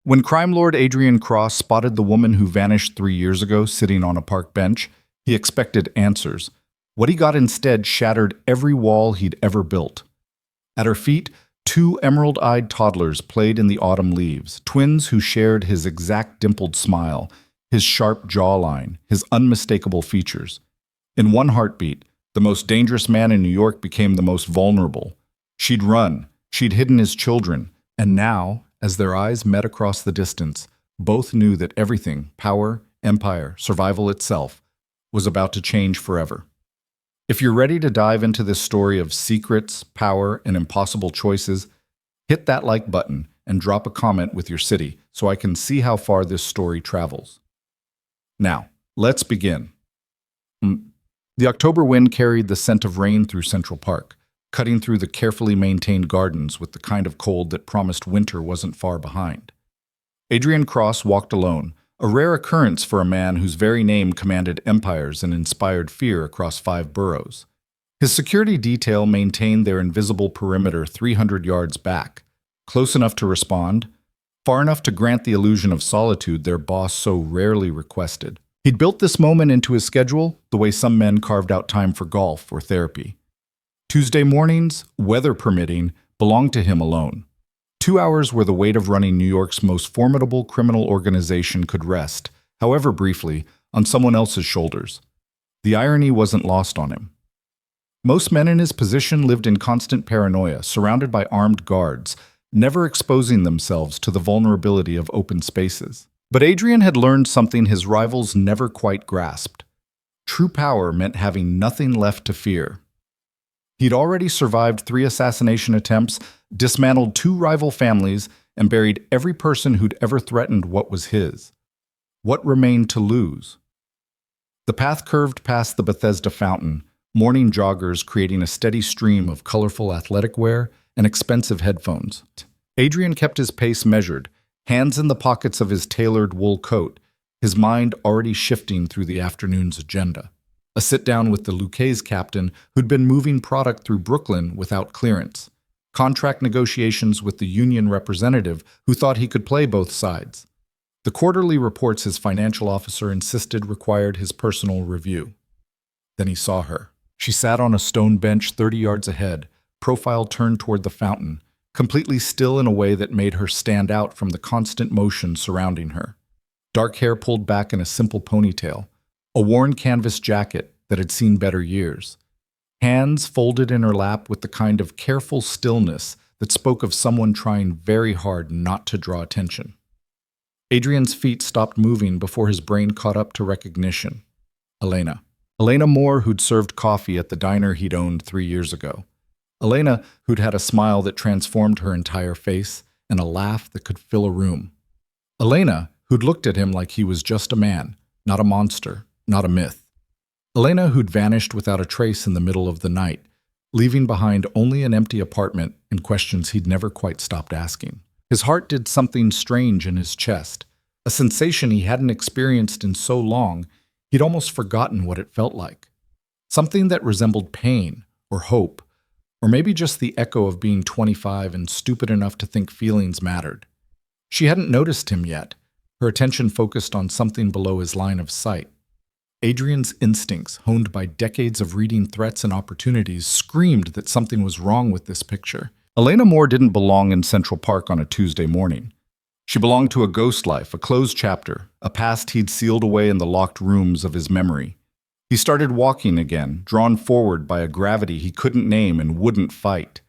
When crime lord Adrien Cross spotted the woman who vanished 3 years ago sitting on a park bench, he expected answers. What he got instead shattered every wall he'd ever built. At her feet, two emerald-eyed toddlers played in the autumn leaves, twins who shared his exact dimpled smile, his sharp jawline, his unmistakable features. In one heartbeat, the most dangerous man in New York became the most vulnerable. She'd run, she'd hidden his children, and now, as their eyes met across the distance, both knew that everything, power, empire, survival itself, was about to change forever. If you're ready to dive into this story of secrets, power, and impossible choices, hit that like button and drop a comment with your city so I can see how far this story travels. Now, let's begin. The October wind carried the scent of rain through Central Park, cutting through the carefully maintained gardens with the kind of cold that promised winter wasn't far behind. Adrien Cross walked alone, a rare occurrence for a man whose very name commanded empires and inspired fear across 5 boroughs. His security detail maintained their invisible perimeter 300 yards back, close enough to respond, far enough to grant the illusion of solitude their boss so rarely requested. He'd built this moment into his schedule the way some men carved out time for golf or therapy. Tuesday mornings, weather permitting, belonged to him alone. 2 hours where the weight of running New York's most formidable criminal organization could rest, however briefly, on someone else's shoulders. The irony wasn't lost on him. Most men in his position lived in constant paranoia, surrounded by armed guards, never exposing themselves to the vulnerability of open spaces. But Adrien had learned something his rivals never quite grasped. True power meant having nothing left to fear. He'd already survived 3 assassination attempts, dismantled 2 rival families, and buried every person who'd ever threatened what was his. What remained to lose? The path curved past the Bethesda fountain, morning joggers creating a steady stream of colorful athletic wear and expensive headphones. Adrien kept his pace measured, hands in the pockets of his tailored wool coat, his mind already shifting through the afternoon's agenda. A sit-down with the Lucchese captain who'd been moving product through Brooklyn without clearance. Contract negotiations with the union representative who thought he could play both sides. The quarterly reports his financial officer insisted required his personal review. Then he saw her. She sat on a stone bench 30 yards ahead, profile turned toward the fountain, completely still in a way that made her stand out from the constant motion surrounding her. Dark hair pulled back in a simple ponytail, a worn canvas jacket that had seen better years. Hands folded in her lap with the kind of careful stillness that spoke of someone trying very hard not to draw attention. Adrien's feet stopped moving before his brain caught up to recognition. Elena. Elena Moore, who'd served coffee at the diner he'd owned 3 years ago. Elena, who'd had a smile that transformed her entire face and a laugh that could fill a room. Elena, who'd looked at him like he was just a man, not a monster, not a myth. Elena, who'd vanished without a trace in the middle of the night, leaving behind only an empty apartment and questions he'd never quite stopped asking. His heart did something strange in his chest, a sensation he hadn't experienced in so long he'd almost forgotten what it felt like. Something that resembled pain or hope, or maybe just the echo of being 25 and stupid enough to think feelings mattered. She hadn't noticed him yet, her attention focused on something below his line of sight. Adrien's instincts, honed by decades of reading threats and opportunities, screamed that something was wrong with this picture. Elena Moore didn't belong in Central Park on a Tuesday morning. She belonged to a ghost life, a closed chapter, a past he'd sealed away in the locked rooms of his memory. He started walking again, drawn forward by a gravity he couldn't name and wouldn't fight.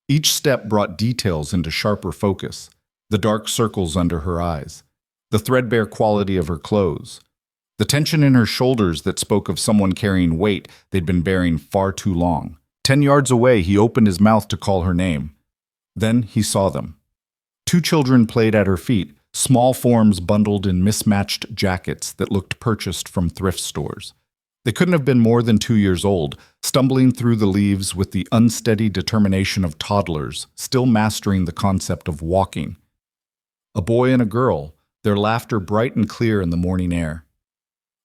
Each step brought details into sharper focus, the dark circles under her eyes, the threadbare quality of her clothes, the tension in her shoulders that spoke of someone carrying weight they'd been bearing far too long. 10 yards away, he opened his mouth to call her name. Then he saw them. 2 children played at her feet, small forms bundled in mismatched jackets that looked purchased from thrift stores. They couldn't have been more than 2 years old, stumbling through the leaves with the unsteady determination of toddlers, still mastering the concept of walking. A boy and a girl, their laughter bright and clear in the morning air.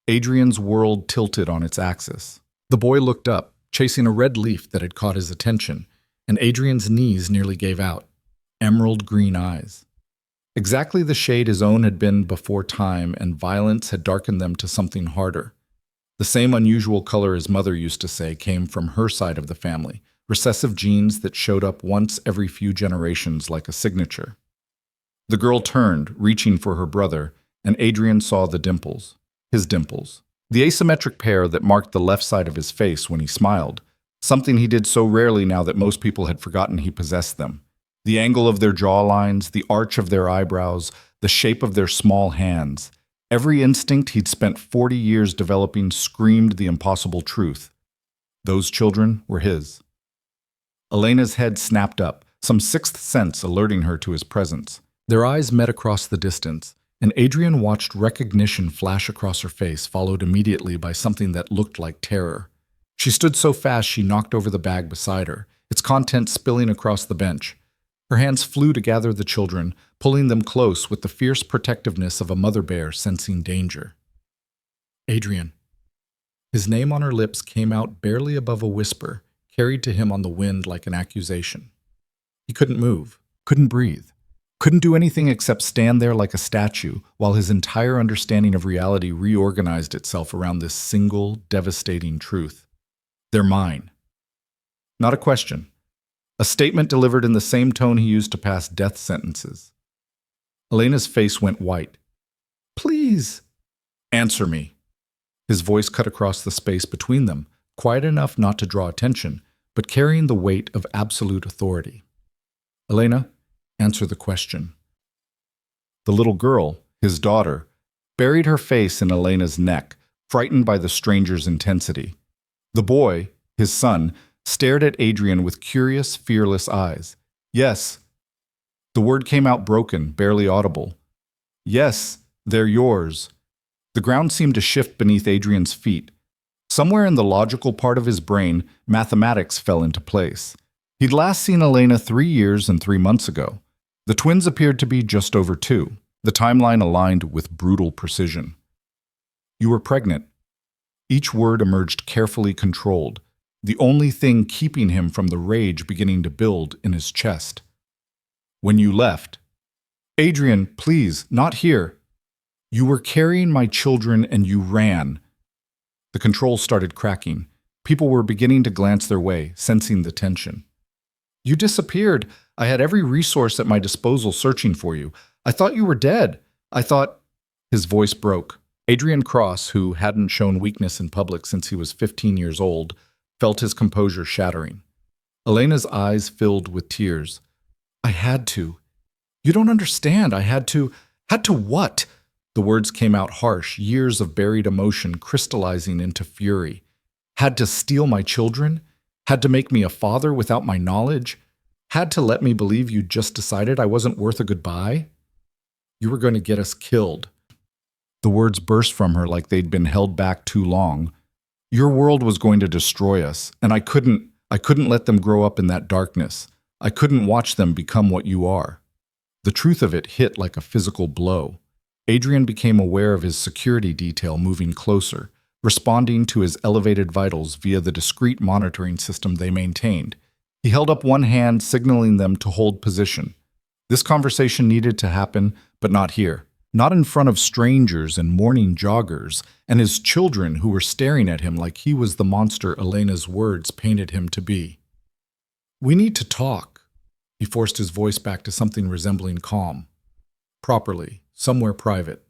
Adrien's world tilted on its axis. The boy looked up, chasing a red leaf that had caught his attention, and Adrien's knees nearly gave out. Emerald green eyes. Exactly the shade his own had been before time and violence had darkened them to something harder. The same unusual color his mother used to say came from her side of the family, recessive genes that showed up once every few generations like a signature. The girl turned, reaching for her brother, and Adrien saw the dimples, his dimples. The asymmetric pair that marked the left side of his face when he smiled, something he did so rarely now that most people had forgotten he possessed them. The angle of their jawlines, the arch of their eyebrows, the shape of their small hands. Every instinct he'd spent 40 years developing screamed the impossible truth. Those children were his. Elena's head snapped up, some sixth sense alerting her to his presence. Their eyes met across the distance, and Adrien watched recognition flash across her face, followed immediately by something that looked like terror. She stood so fast she knocked over the bag beside her, its contents spilling across the bench. Her hands flew to gather the children, pulling them close with the fierce protectiveness of a mother bear sensing danger. Adrien. His name on her lips came out barely above a whisper, carried to him on the wind like an accusation. He couldn't move, couldn't breathe, couldn't do anything except stand there like a statue while his entire understanding of reality reorganized itself around this single, devastating truth. They're mine. Not a question. A statement delivered in the same tone he used to pass death sentences. Elena's face went white. Please. Answer me. His voice cut across the space between them, quiet enough not to draw attention, but carrying the weight of absolute authority. Elena, answer the question. The little girl, his daughter, buried her face in Elena's neck, frightened by the stranger's intensity. The boy, his son, stared at Adrien with curious, fearless eyes. Yes. The word came out broken, barely audible. Yes, they're yours. The ground seemed to shift beneath Adrien's feet. Somewhere in the logical part of his brain, mathematics fell into place. He'd last seen Elena 3 years and 3 months ago. The twins appeared to be just over 2. The timeline aligned with brutal precision. You were pregnant. Each word emerged carefully controlled, the only thing keeping him from the rage beginning to build in his chest. When you left. Adrien, please, not here. You were carrying my children and you ran. The controls started cracking. People were beginning to glance their way, sensing the tension. You disappeared. I had every resource at my disposal searching for you. I thought you were dead. I thought... His voice broke. Adrien Cross, who hadn't shown weakness in public since he was 15 years old, felt his composure shattering. Elena's eyes filled with tears. I had to. You don't understand. I had to. Had to what? The words came out harsh, years of buried emotion crystallizing into fury. Had to steal my children? Had to make me a father without my knowledge? Had to let me believe you just decided I wasn't worth a goodbye? You were going to get us killed. The words burst from her like they'd been held back too long. Your world was going to destroy us, and I couldn't let them grow up in that darkness. I couldn't watch them become what you are. The truth of it hit like a physical blow. Adrien became aware of his security detail moving closer, responding to his elevated vitals via the discreet monitoring system they maintained. He held up one hand, signaling them to hold position. This conversation needed to happen, but not here. Not in front of strangers and morning joggers, and his children who were staring at him like he was the monster Elena's words painted him to be. We need to talk. He forced his voice back to something resembling calm. Properly, somewhere private.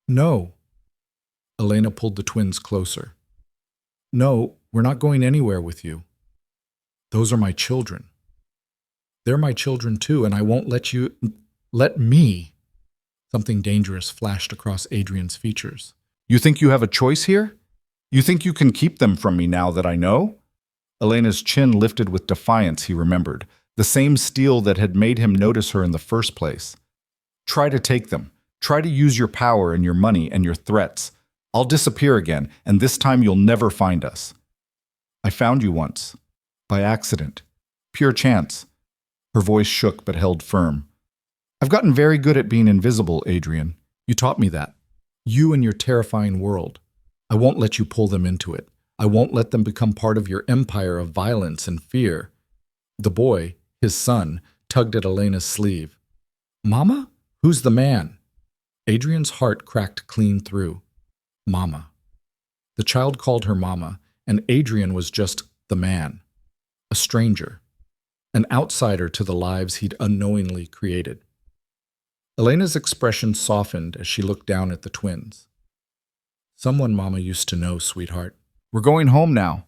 No. Elena pulled the twins closer. No, we're not going anywhere with you. Those are my children. They're my children too, and I won't let me. Something dangerous flashed across Adrien's features. You think you have a choice here? You think you can keep them from me now that I know? Elena's chin lifted with defiance, he remembered, the same steel that had made him notice her in the first place. Try to take them. Try to use your power and your money and your threats. I'll disappear again, and this time you'll never find us. I found you once. By accident. Pure chance. Her voice shook but held firm. I've gotten very good at being invisible, Adrien. You taught me that. You and your terrifying world. I won't let you pull them into it. I won't let them become part of your empire of violence and fear. The boy, his son, tugged at Elena's sleeve. Mama? Who's the man? Adrien's heart cracked clean through. Mama. The child called her Mama, and Adrien was just the man. A stranger. An outsider to the lives he'd unknowingly created. Elena's expression softened as she looked down at the twins. Someone Mama used to know, sweetheart. We're going home now.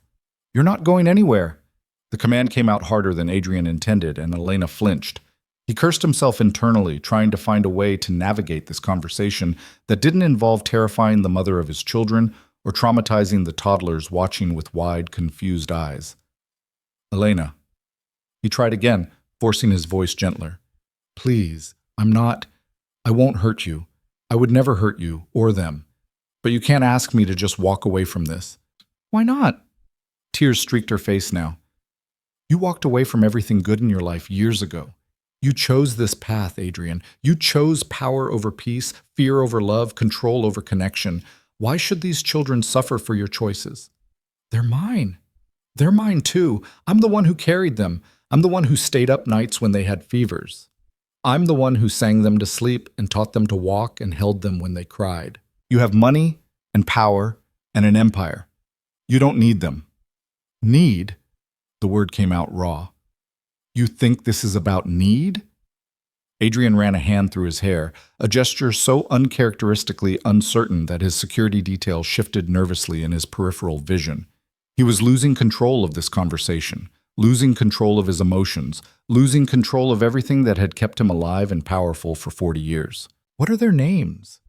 You're not going anywhere. The command came out harder than Adrien intended, and Elena flinched. He cursed himself internally, trying to find a way to navigate this conversation that didn't involve terrifying the mother of his children or traumatizing the toddlers watching with wide, confused eyes. Elena. He tried again, forcing his voice gentler. Please, I won't hurt you. I would never hurt you, or them. But you can't ask me to just walk away from this. Why not? Tears streaked her face now. You walked away from everything good in your life years ago. You chose this path, Adrien. You chose power over peace, fear over love, control over connection. Why should these children suffer for your choices? They're mine. They're mine too. I'm the one who carried them. I'm the one who stayed up nights when they had fevers. I'm the one who sang them to sleep and taught them to walk and held them when they cried. You have money and power and an empire. You don't need them. Need? The word came out raw. You think this is about need? Adrien ran a hand through his hair, a gesture so uncharacteristically uncertain that his security detail shifted nervously in his peripheral vision. He was losing control of this conversation, losing control of his emotions, losing control of everything that had kept him alive and powerful for 40 years. What are their names?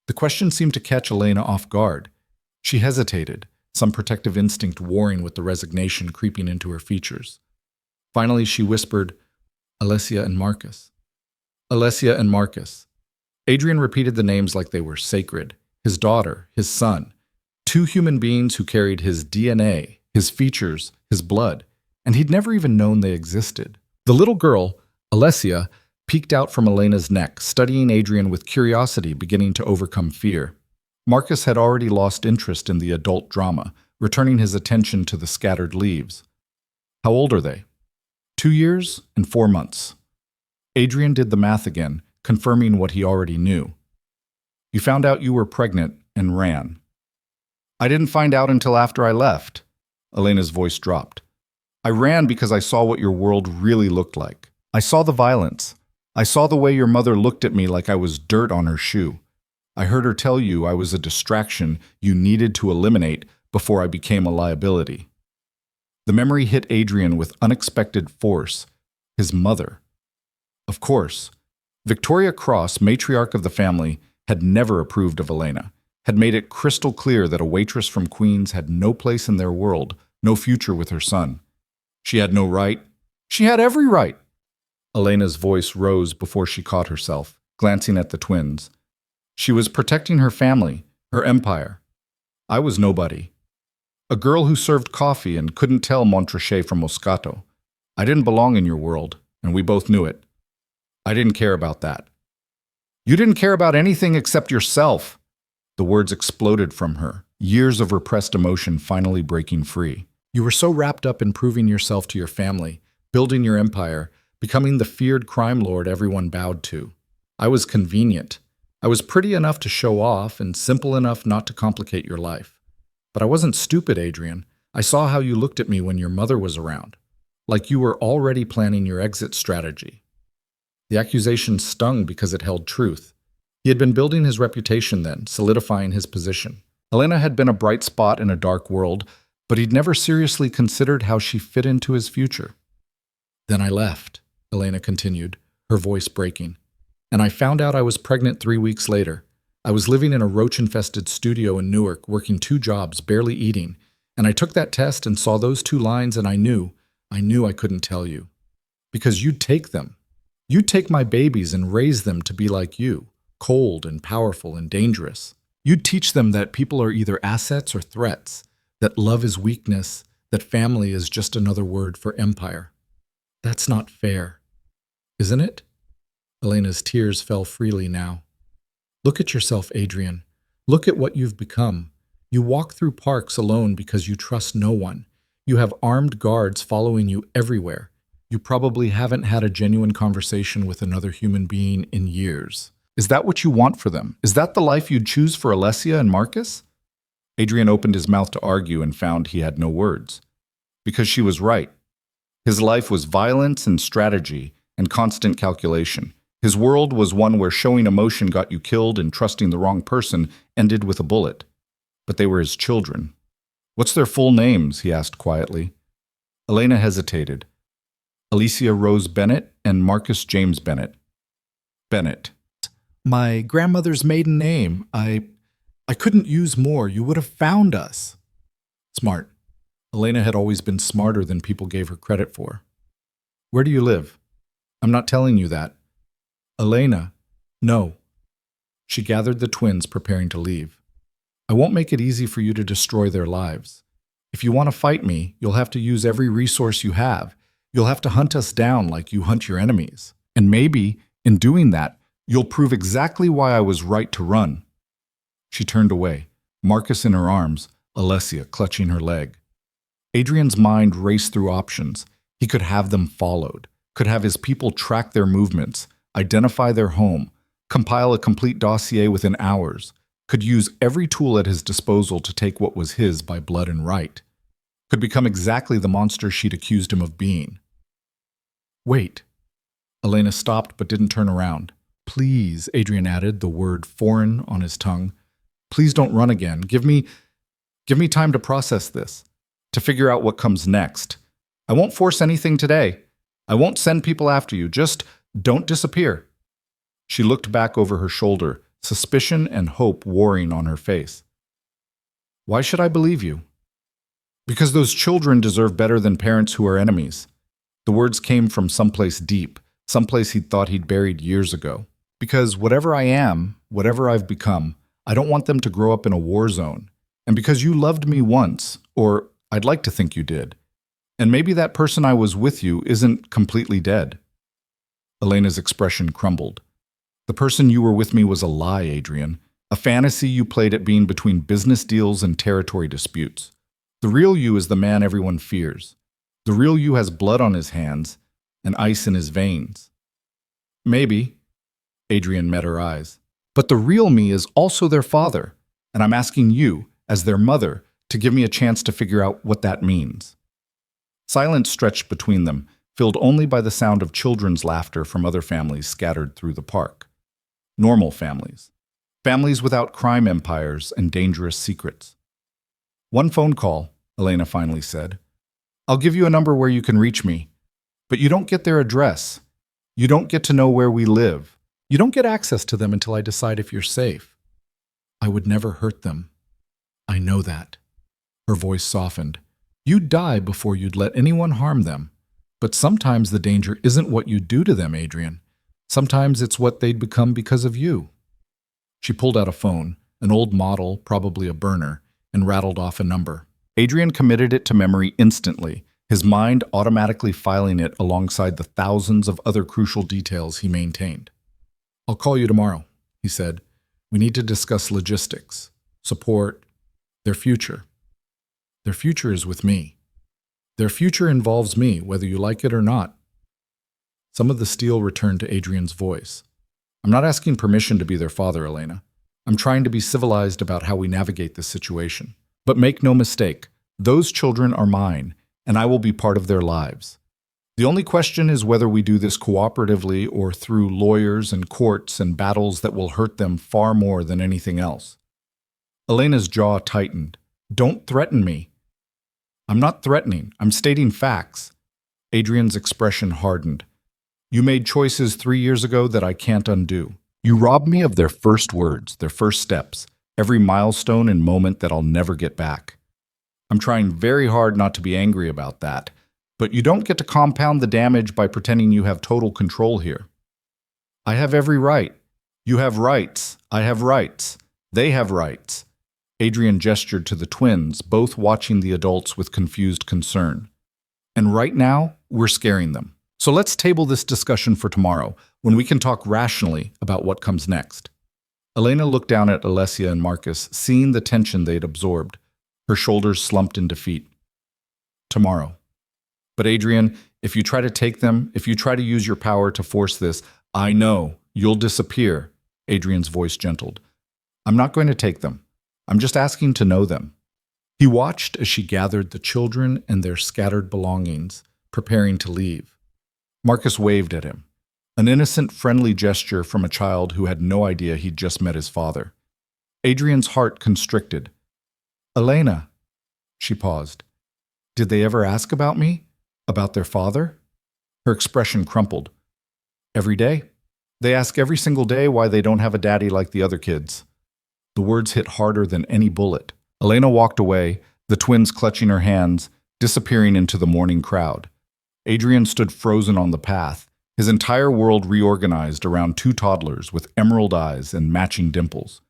The question seemed to catch Elena off guard. She hesitated, some protective instinct warring with the resignation creeping into her features. Finally, she whispered, Alessia and Marcus. Alessia and Marcus. Adrien repeated the names like they were sacred. His daughter, his son. Two human beings who carried his DNA, his features, his blood, and he'd never even known they existed. The little girl, Alessia, peeked out from Elena's neck, studying Adrien with curiosity beginning to overcome fear. Marcus had already lost interest in the adult drama, returning his attention to the scattered leaves. How old are they? 2 years and 4 months. Adrien did the math again, confirming what he already knew. You found out you were pregnant and ran. I didn't find out until after I left. Elena's voice dropped. I ran because I saw what your world really looked like. I saw the violence. I saw the way your mother looked at me like I was dirt on her shoe. I heard her tell you I was a distraction you needed to eliminate before I became a liability. The memory hit Adrien with unexpected force. His mother. Of course, Victoria Cross, matriarch of the family, had never approved of Elena, had made it crystal clear that a waitress from Queens had no place in their world, no future with her son. She had no right. She had every right. Elena's voice rose before she caught herself, glancing at the twins. She was protecting her family, her empire. I was nobody. A girl who served coffee and couldn't tell Montrachet from Moscato. I didn't belong in your world, and we both knew it. I didn't care about that. You didn't care about anything except yourself. The words exploded from her, years of repressed emotion finally breaking free. You were so wrapped up in proving yourself to your family, building your empire, becoming the feared crime lord everyone bowed to. I was convenient. I was pretty enough to show off and simple enough not to complicate your life. But I wasn't stupid, Adrien. I saw how you looked at me when your mother was around, like you were already planning your exit strategy. The accusation stung because it held truth. He had been building his reputation then, solidifying his position. Elena had been a bright spot in a dark world, but he'd never seriously considered how she fit into his future. Then I left, Elena continued, her voice breaking. And I found out I was pregnant 3 weeks later. I was living in a roach-infested studio in Newark, working 2 jobs, barely eating. And I took that test and saw those 2 lines and I knew I couldn't tell you. Because you'd take them. You'd take my babies and raise them to be like you, cold and powerful and dangerous. You'd teach them that people are either assets or threats, that love is weakness, that family is just another word for empire. That's not fair, isn't it? Elena's tears fell freely now. Look at yourself, Adrien. Look at what you've become. You walk through parks alone because you trust no one. You have armed guards following you everywhere. You probably haven't had a genuine conversation with another human being in years. Is that what you want for them? Is that the life you'd choose for Alessia and Marcus? Adrien opened his mouth to argue and found he had no words. Because she was right. His life was violence and strategy and constant calculation. His world was one where showing emotion got you killed and trusting the wrong person ended with a bullet. But they were his children. What's their full names? He asked quietly. Elena hesitated. Alicia Rose Bennett and Marcus James Bennett. Bennett. My grandmother's maiden name. I couldn't use more. You would have found us. Smart. Elena had always been smarter than people gave her credit for. Where do you live? I'm not telling you that. Elena. No. She gathered the twins, preparing to leave. I won't make it easy for you to destroy their lives. If you want to fight me, you'll have to use every resource you have. You'll have to hunt us down like you hunt your enemies. And maybe, in doing that, you'll prove exactly why I was right to run. She turned away, Marcus in her arms, Alessia clutching her leg. Adrien's mind raced through options. He could have them followed, could have his people track their movements, identify their home, compile a complete dossier within hours, could use every tool at his disposal to take what was his by blood and right, could become exactly the monster she'd accused him of being. Wait. Elena stopped but didn't turn around. Please, Adrien added, the word foreign on his tongue. Please don't run again. Give me time to process this, to figure out what comes next. I won't force anything today. I won't send people after you. Just don't disappear. She looked back over her shoulder, suspicion and hope warring on her face. Why should I believe you? Because those children deserve better than parents who are enemies. The words came from someplace deep, someplace he'd thought he'd buried years ago. Because whatever I am, whatever I've become, I don't want them to grow up in a war zone. And because you loved me once, or I'd like to think you did, and maybe that person I was with you isn't completely dead. Elena's expression crumbled. The person you were with me was a lie, Adrien, a fantasy you played at being between business deals and territory disputes. The real you is the man everyone fears. The real you has blood on his hands and ice in his veins. Maybe, Adrien met her eyes, but the real me is also their father, and I'm asking you, as their mother, to give me a chance to figure out what that means. Silence stretched between them, filled only by the sound of children's laughter from other families scattered through the park. Normal families. Families without crime empires and dangerous secrets. One phone call, Elena finally said. I'll give you a number where you can reach me, but you don't get their address. You don't get to know where we live. You don't get access to them until I decide if you're safe. I would never hurt them. I know that. Her voice softened. You'd die before you'd let anyone harm them. But sometimes the danger isn't what you do to them, Adrien. Sometimes it's what they'd become because of you. She pulled out a phone, an old model, probably a burner, and rattled off a number. Adrien committed it to memory instantly, his mind automatically filing it alongside the thousands of other crucial details he maintained. I'll call you tomorrow, he said. We need to discuss logistics, support, their future. Their future is with me. Their future involves me, whether you like it or not. Some of the steel returned to Adrien's voice. I'm not asking permission to be their father, Elena. I'm trying to be civilized about how we navigate this situation. But make no mistake, those children are mine, and I will be part of their lives. The only question is whether we do this cooperatively or through lawyers and courts and battles that will hurt them far more than anything else. Elena's jaw tightened. Don't threaten me. I'm not threatening. I'm stating facts. Adrien's expression hardened. You made choices 3 years ago that I can't undo. You robbed me of their first words, their first steps, every milestone and moment that I'll never get back. I'm trying very hard not to be angry about that, but you don't get to compound the damage by pretending you have total control here. I have every right. You have rights. I have rights. They have rights. Adrien gestured to the twins, both watching the adults with confused concern. And right now, we're scaring them. So let's table this discussion for tomorrow, when we can talk rationally about what comes next. Elena looked down at Alessia and Marcus, seeing the tension they'd absorbed. Her shoulders slumped in defeat. Tomorrow. But Adrien, if you try to take them, if you try to use your power to force this, I know you'll disappear. Adrien's voice gentled. I'm not going to take them. I'm just asking to know them. He watched as she gathered the children and their scattered belongings, preparing to leave. Marcus waved at him, an innocent, friendly gesture from a child who had no idea he'd just met his father. Adrien's heart constricted. Elena, she paused. Did they ever ask about me? About their father? Her expression crumpled. Every day. They ask every single day why they don't have a daddy like the other kids. The words hit harder than any bullet. Elena walked away, the twins clutching her hands, disappearing into the morning crowd. Adrien stood frozen on the path, his entire world reorganized around two toddlers with emerald eyes and matching dimples.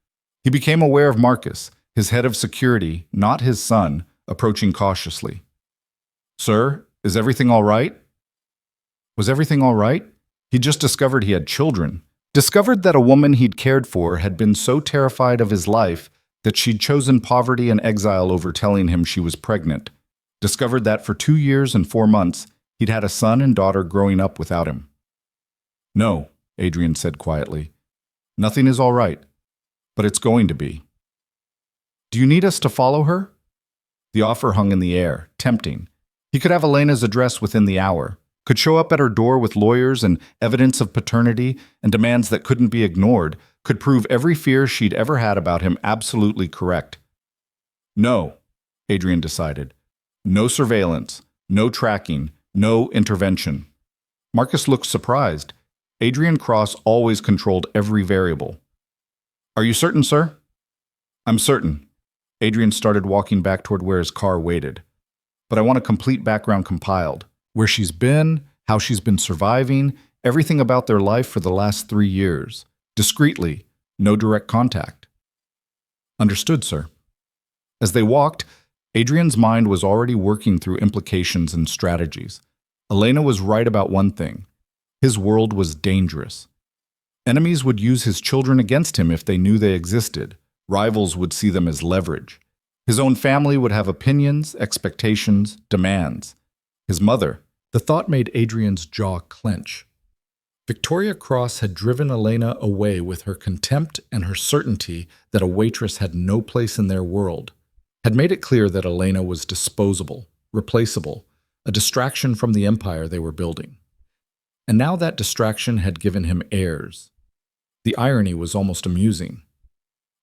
He became aware of Marcus, his head of security, not his son, approaching cautiously. Sir, is everything all right? Was everything all right? He just discovered he had children. Discovered that a woman he'd cared for had been so terrified of his life that she'd chosen poverty and exile over telling him she was pregnant. Discovered that for 2 years and 4 months, he'd had a son and daughter growing up without him. No, Adrien said quietly. Nothing is all right, but it's going to be. Do you need us to follow her? The offer hung in the air, tempting. He could have Elena's address within the hour, could show up at her door with lawyers and evidence of paternity and demands that couldn't be ignored, could prove every fear she'd ever had about him absolutely correct. No, Adrien decided. No surveillance, no tracking, no intervention. Marcus looked surprised. Adrien Cross always controlled every variable. Are you certain, sir? I'm certain. Adrien started walking back toward where his car waited. But I want a complete background compiled. Where she's been, how she's been surviving, everything about their life for the last 3 years. Discreetly, no direct contact. Understood, sir. As they walked, Adrien's mind was already working through implications and strategies. Elena was right about one thing. His world was dangerous. Enemies would use his children against him if they knew they existed. Rivals would see them as leverage. His own family would have opinions, expectations, demands. His mother. The thought made Adrien's jaw clench. Victoria Cross had driven Elena away with her contempt and her certainty that a waitress had no place in their world, had made it clear that Elena was disposable, replaceable, a distraction from the empire they were building. And now that distraction had given him heirs. The irony was almost amusing.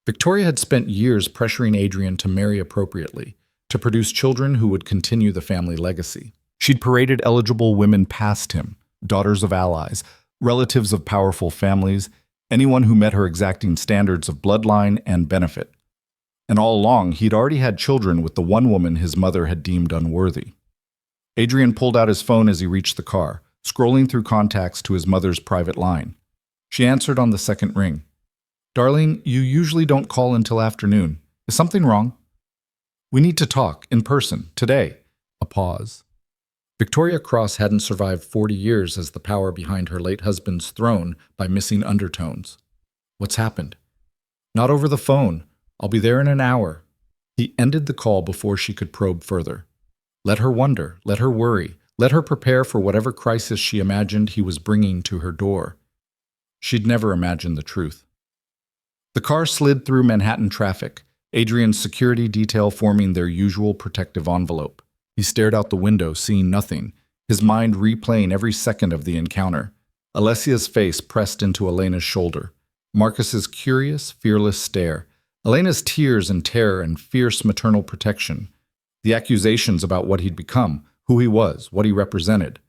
Victoria had spent years pressuring Adrien to marry appropriately, to produce children who would continue the family legacy. She'd paraded eligible women past him, daughters of allies, relatives of powerful families, anyone who met her exacting standards of bloodline and benefit. And all along, he'd already had children with the one woman his mother had deemed unworthy. Adrien pulled out his phone as he reached the car, scrolling through contacts to his mother's private line. She answered on the second ring. Darling, you usually don't call until afternoon. Is something wrong? We need to talk, in person, today. A pause. Victoria Cross hadn't survived 40 years as the power behind her late husband's throne by missing undertones. What's happened? Not over the phone. I'll be there in an hour. He ended the call before she could probe further. Let her wonder, let her worry, let her prepare for whatever crisis she imagined he was bringing to her door. She'd never imagined the truth. The car slid through Manhattan traffic, Adrien's security detail forming their usual protective envelope. He stared out the window, seeing nothing, his mind replaying every second of the encounter. Alessia's face pressed into Elena's shoulder. Marcus's curious, fearless stare. Elena's tears and terror and fierce maternal protection. The accusations about what he'd become, who he was, what he represented.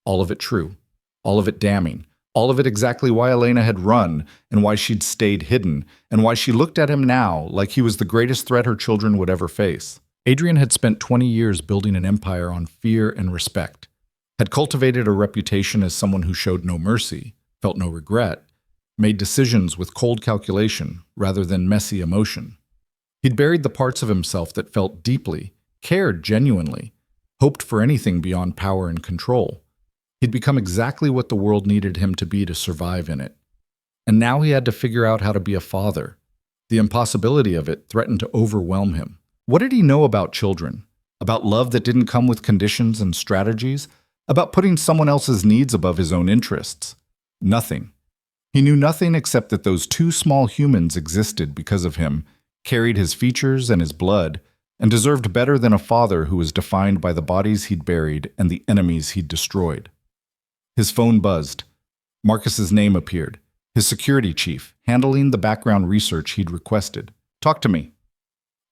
All of it true. All of it damning. All of it exactly why Elena had run, and why she'd stayed hidden, and why she looked at him now like he was the greatest threat her children would ever face. Adrien had spent 20 years building an empire on fear and respect, had cultivated a reputation as someone who showed no mercy, felt no regret, made decisions with cold calculation rather than messy emotion. He'd buried the parts of himself that felt deeply, cared genuinely, hoped for anything beyond power and control. He'd become exactly what the world needed him to be to survive in it. And now he had to figure out how to be a father. The impossibility of it threatened to overwhelm him. What did he know about children? About love that didn't come with conditions and strategies? About putting someone else's needs above his own interests? Nothing. He knew nothing except that those two small humans existed because of him, carried his features and his blood, and deserved better than a father who was defined by the bodies he'd buried and the enemies he'd destroyed. His phone buzzed. Marcus's name appeared, his security chief, handling the background research he'd requested. "Talk to me."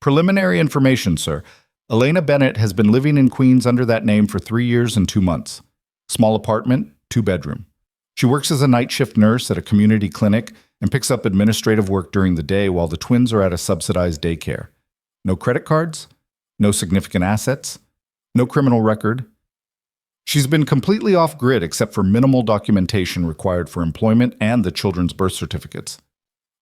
"Preliminary information, sir. Elena Bennett has been living in Queens under that name for 3 years and 2 months. Small apartment, 2-bedroom. She works as a night shift nurse at a community clinic and picks up administrative work during the day while the twins are at a subsidized daycare. No credit cards, no significant assets, no criminal record. She's been completely off-grid except for minimal documentation required for employment and the children's birth certificates."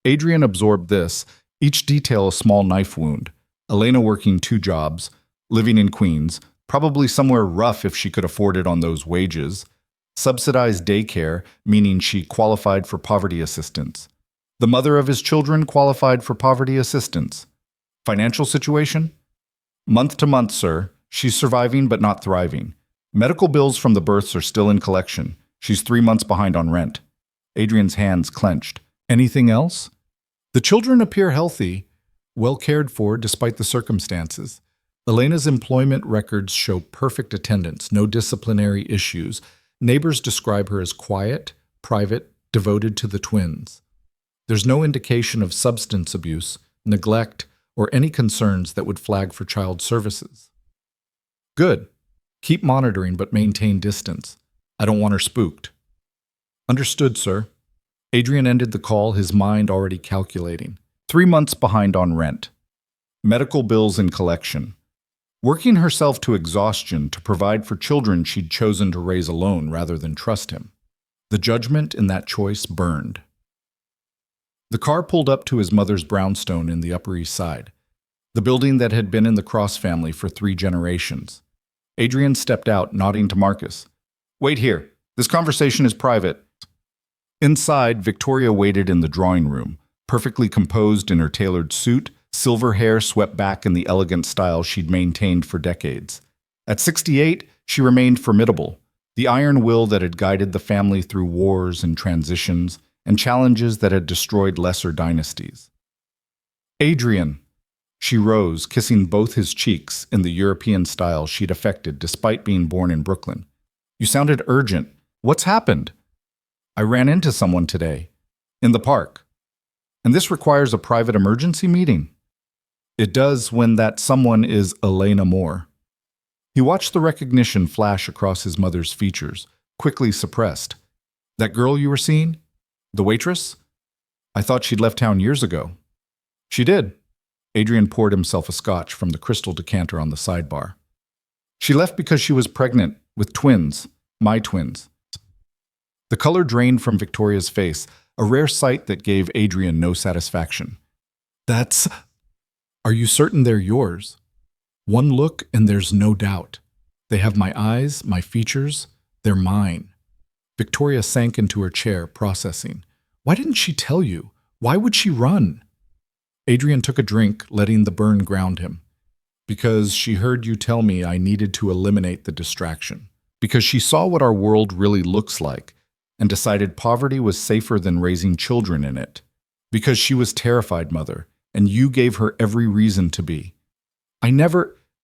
Adrien absorbed this, each detail a small knife wound. Elena working 2 jobs, living in Queens, probably somewhere rough if she could afford it on those wages. Subsidized daycare, meaning she qualified for poverty assistance. The mother of his children qualified for poverty assistance. Financial situation? Month to month, sir. She's surviving but not thriving. Medical bills from the births are still in collection. She's 3 months behind on rent. Adrien's hands clenched. Anything else? The children appear healthy, well cared for despite the circumstances. Elena's employment records show perfect attendance, no disciplinary issues. Neighbors describe her as quiet, private, devoted to the twins. There's no indication of substance abuse, neglect, or any concerns that would flag for child services. Good. Keep monitoring but maintain distance. I don't want her spooked. Understood, sir. Adrien ended the call, his mind already calculating. 3 months behind on rent. Medical bills in collection. Working herself to exhaustion to provide for children she'd chosen to raise alone rather than trust him. The judgment in that choice burned. The car pulled up to his mother's brownstone in the Upper East Side, the building that had been in the Cross family for 3 generations. Adrien stepped out, nodding to Marcus. "Wait here. This conversation is private." Inside, Victoria waited in the drawing room, perfectly composed in her tailored suit, silver hair swept back in the elegant style she'd maintained for decades. At 68, she remained formidable, the iron will that had guided the family through wars and transitions and challenges that had destroyed lesser dynasties. "Adrien." She rose, kissing both his cheeks in the European style she'd affected despite being born in Brooklyn. "You sounded urgent. What's happened?" "I ran into someone today. In the park. And this requires a private emergency meeting." It does when that someone is Elena Moore. He watched the recognition flash across his mother's features, quickly suppressed. "That girl you were seeing? The waitress? I thought she'd left town years ago." "She did." Adrien poured himself a scotch from the crystal decanter on the sidebar. "She left because she was pregnant with twins, my twins." The color drained from Victoria's face, a rare sight that gave Adrien no satisfaction. "That's... Are you certain they're yours?" "One look and there's no doubt. They have my eyes, my features, they're mine." Victoria sank into her chair, processing. "Why didn't she tell you? Why would she run?" Adrien took a drink, letting the burn ground him. "Because she heard you tell me I needed to eliminate the distraction. Because she saw what our world really looks like and decided poverty was safer than raising children in it. Because she was terrified, Mother, and you gave her every reason to be.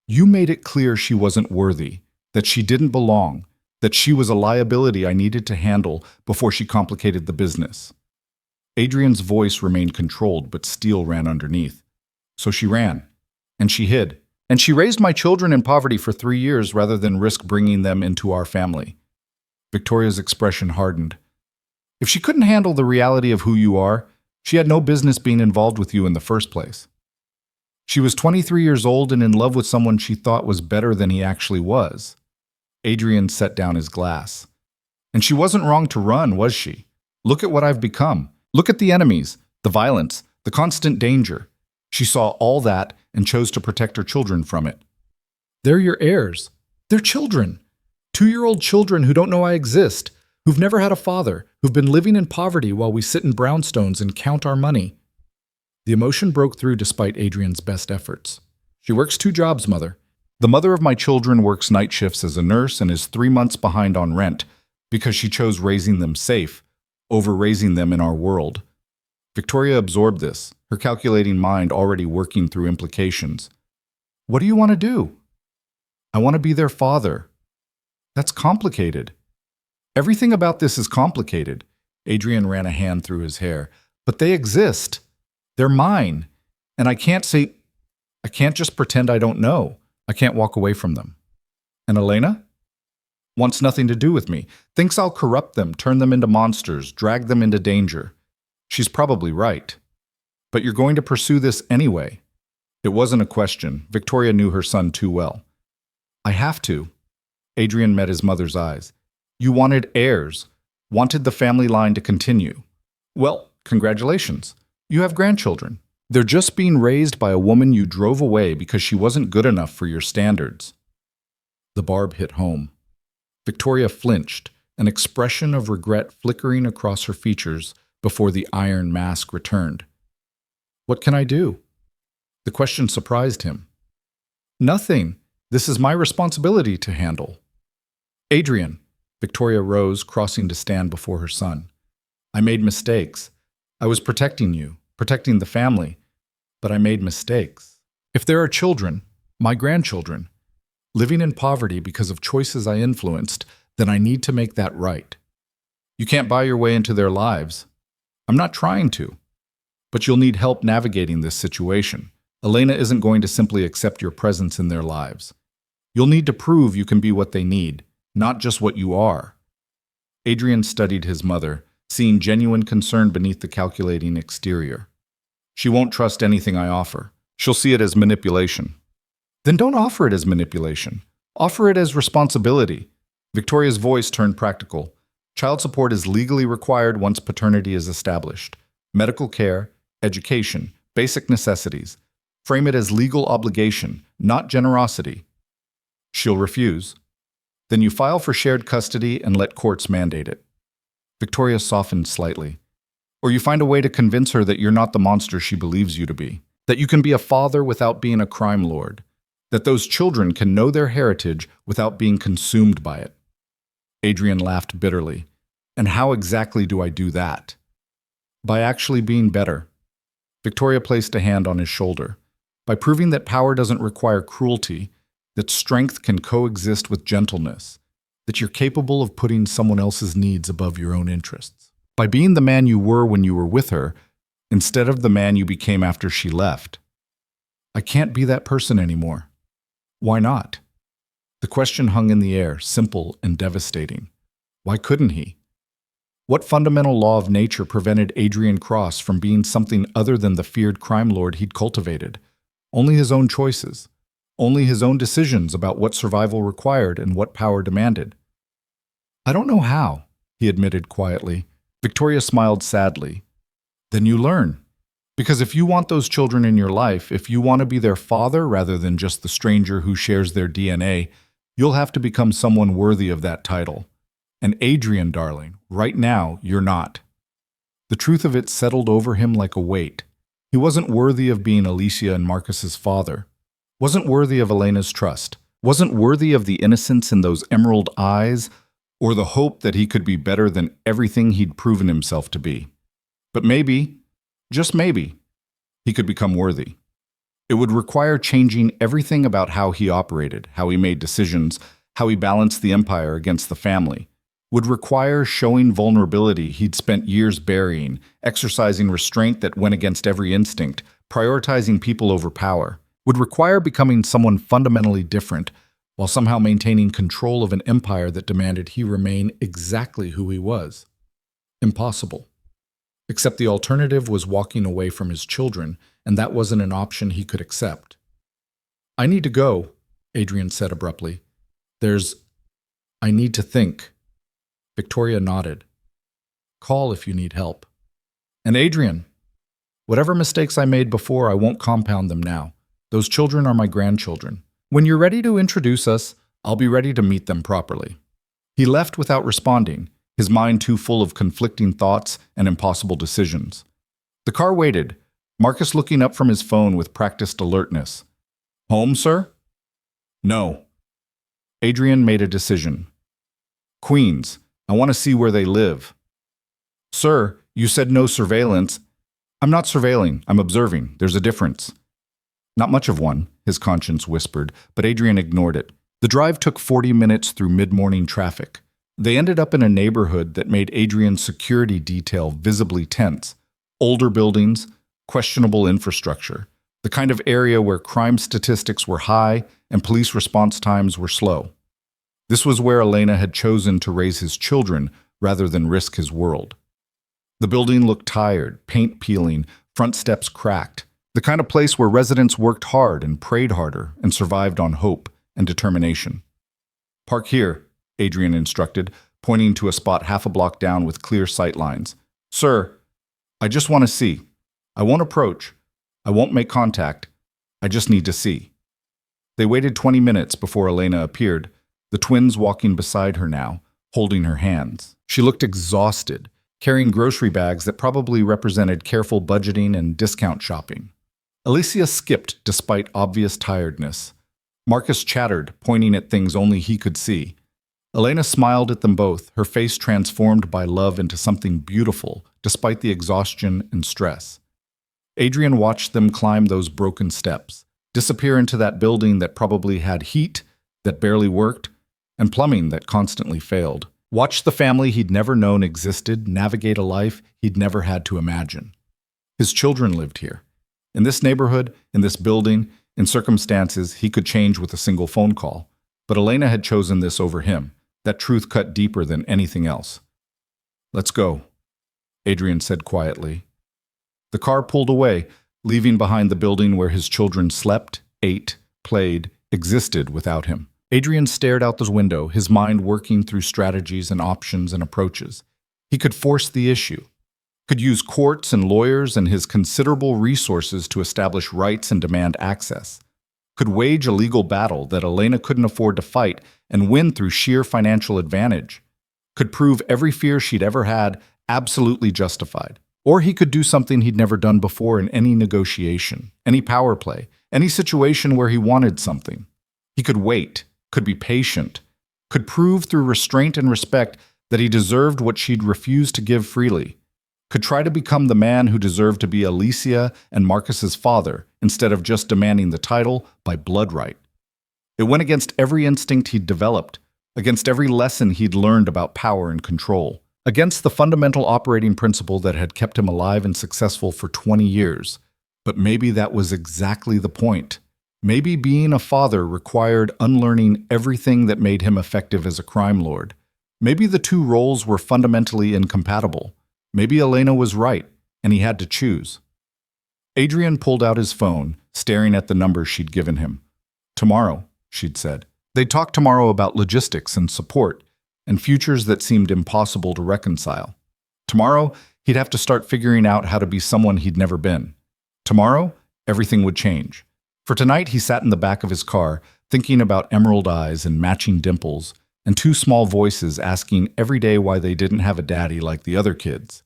You made it clear she wasn't worthy, that she didn't belong, that she was a liability I needed to handle before she complicated the business." Adrien's voice remained controlled, but steel ran underneath. "So she ran, and she hid, and she raised my children in poverty for 3 years rather than risk bringing them into our family." Victoria's expression hardened. "If she couldn't handle the reality of who you are, she had no business being involved with you in the first place. She was 23 years old and in love with someone she thought was better than he actually was." Adrien set down his glass. "And she wasn't wrong to run, was she? Look at what I've become. Look at the enemies, the violence, the constant danger. She saw all that and chose to protect her children from it." "They're your heirs. They're children. 2-year-old children who don't know I exist, who've never had a father, who've been living in poverty while we sit in brownstones and count our money." The emotion broke through despite Adrien's best efforts. "She works 2 jobs, Mother. The mother of my children works night shifts as a nurse and is 3 months behind on rent because she chose raising them safe over raising them in our world. Victoria absorbed this, her calculating mind already working through implications. What do you want to do? I want to be their father. That's complicated. Everything about this is complicated. Adrien ran a hand through his hair. But they exist. They're mine. And I can't just pretend I don't know. I can't walk away from them. And Elena? Wants nothing to do with me. Thinks I'll corrupt them, turn them into monsters, drag them into danger. She's probably right. But you're going to pursue this anyway. It wasn't a question. Victoria knew her son too well. I have to. Adrien met his mother's eyes. You wanted heirs, wanted the family line to continue. Well, congratulations. You have grandchildren. They're just being raised by a woman you drove away because she wasn't good enough for your standards. The barb hit home. Victoria flinched, an expression of regret flickering across her features before the iron mask returned. What can I do? The question surprised him. Nothing. This is my responsibility to handle. Adrien. Victoria rose, crossing to stand before her son. I made mistakes. I was protecting you, protecting the family, but I made mistakes. If there are children, my grandchildren, living in poverty because of choices I influenced, then I need to make that right. You can't buy your way into their lives. I'm not trying to. But you'll need help navigating this situation. Elena isn't going to simply accept your presence in their lives. You'll need to prove you can be what they need, not just what you are. Adrien studied his mother, seeing genuine concern beneath the calculating exterior. She won't trust anything I offer. She'll see it as manipulation. Then don't offer it as manipulation. Offer it as responsibility. Victoria's voice turned practical. Child support is legally required once paternity is established. Medical care, education, basic necessities. Frame it as legal obligation, not generosity. She'll refuse. Then you file for shared custody and let courts mandate it. Victoria softened slightly. Or you find a way to convince her that you're not the monster she believes you to be. That you can be a father without being a crime lord. That those children can know their heritage without being consumed by it. Adrien laughed bitterly. And how exactly do I do that? By actually being better. Victoria placed a hand on his shoulder. By proving that power doesn't require cruelty, that strength can coexist with gentleness, that you're capable of putting someone else's needs above your own interests. By being the man you were when you were with her, instead of the man you became after she left. I can't be that person anymore. Why not? The question hung in the air, simple and devastating. Why couldn't he? What fundamental law of nature prevented Adrien Cross from being something other than the feared crime lord he'd cultivated? Only his own choices. Only his own decisions about what survival required and what power demanded. I don't know how, he admitted quietly. Victoria smiled sadly. Then you learn. Because if you want those children in your life, if you want to be their father rather than just the stranger who shares their DNA, you'll have to become someone worthy of that title. And Adrien, darling, right now, you're not. The truth of it settled over him like a weight. He wasn't worthy of being Alicia and Marcus's father. Wasn't worthy of Elena's trust. Wasn't worthy of the innocence in those emerald eyes, or the hope that he could be better than everything he'd proven himself to be. But maybe, just maybe, he could become worthy. It would require changing everything about how he operated, how he made decisions, how he balanced the empire against the family. Would require showing vulnerability he'd spent years burying, exercising restraint that went against every instinct, prioritizing people over power. Would require becoming someone fundamentally different, while somehow maintaining control of an empire that demanded he remain exactly who he was. Impossible. Except the alternative was walking away from his children, and that wasn't an option he could accept. I need to go, Adrien said abruptly. I need to think. Victoria nodded. Call if you need help. And Adrien, whatever mistakes I made before, I won't compound them now. Those children are my grandchildren. When you're ready to introduce us, I'll be ready to meet them properly. He left without responding, his mind too full of conflicting thoughts and impossible decisions. The car waited, Marcus looking up from his phone with practiced alertness. Home, sir? No. Adrien made a decision. Queens. I want to see where they live. Sir, you said no surveillance. I'm not surveilling, I'm observing. There's a difference. Not much of one, his conscience whispered, but Adrien ignored it. The drive took 40 minutes through mid-morning traffic. They ended up in a neighborhood that made Adrien's security detail visibly tense. Older buildings, questionable infrastructure, the kind of area where crime statistics were high and police response times were slow. This was where Elena had chosen to raise his children rather than risk his world. The building looked tired, paint peeling, front steps cracked, the kind of place where residents worked hard and prayed harder and survived on hope and determination. Park here, Adrien instructed, pointing to a spot half a block down with clear sight lines. Sir, I just want to see. I won't approach. I won't make contact. I just need to see. They waited 20 minutes before Elena appeared, the twins walking beside her now, holding her hands. She looked exhausted, carrying grocery bags that probably represented careful budgeting and discount shopping. Alicia skipped despite obvious tiredness. Marcus chattered, pointing at things only he could see. Elena smiled at them both, her face transformed by love into something beautiful, despite the exhaustion and stress. Adrien watched them climb those broken steps, disappear into that building that probably had heat that barely worked, and plumbing that constantly failed. Watched the family he'd never known existed navigate a life he'd never had to imagine. His children lived here. In this neighborhood, in this building, in circumstances he could change with a single phone call. But Elena had chosen this over him. That truth cut deeper than anything else. Let's go, Adrien said quietly. The car pulled away, leaving behind the building where his children slept, ate, played, existed without him. Adrien stared out the window, his mind working through strategies and options and approaches. He could force the issue, could use courts and lawyers and his considerable resources to establish rights and demand access, could wage a legal battle that Elena couldn't afford to fight and win through sheer financial advantage, could prove every fear she'd ever had absolutely justified. Or he could do something he'd never done before in any negotiation, any power play, any situation where he wanted something. He could wait, could be patient, could prove through restraint and respect that he deserved what she'd refused to give freely, could try to become the man who deserved to be Alicia and Marcus's father instead of just demanding the title by blood right. It went against every instinct he'd developed, against every lesson he'd learned about power and control, against the fundamental operating principle that had kept him alive and successful for 20 years. But maybe that was exactly the point. Maybe being a father required unlearning everything that made him effective as a crime lord. Maybe the two roles were fundamentally incompatible. Maybe Elena was right, and he had to choose. Adrien pulled out his phone, staring at the number she'd given him. Tomorrow, she'd said. They'd talk tomorrow about logistics and support, and futures that seemed impossible to reconcile. Tomorrow, he'd have to start figuring out how to be someone he'd never been. Tomorrow, everything would change. For tonight, he sat in the back of his car, thinking about emerald eyes and matching dimples, and two small voices asking every day why they didn't have a daddy like the other kids.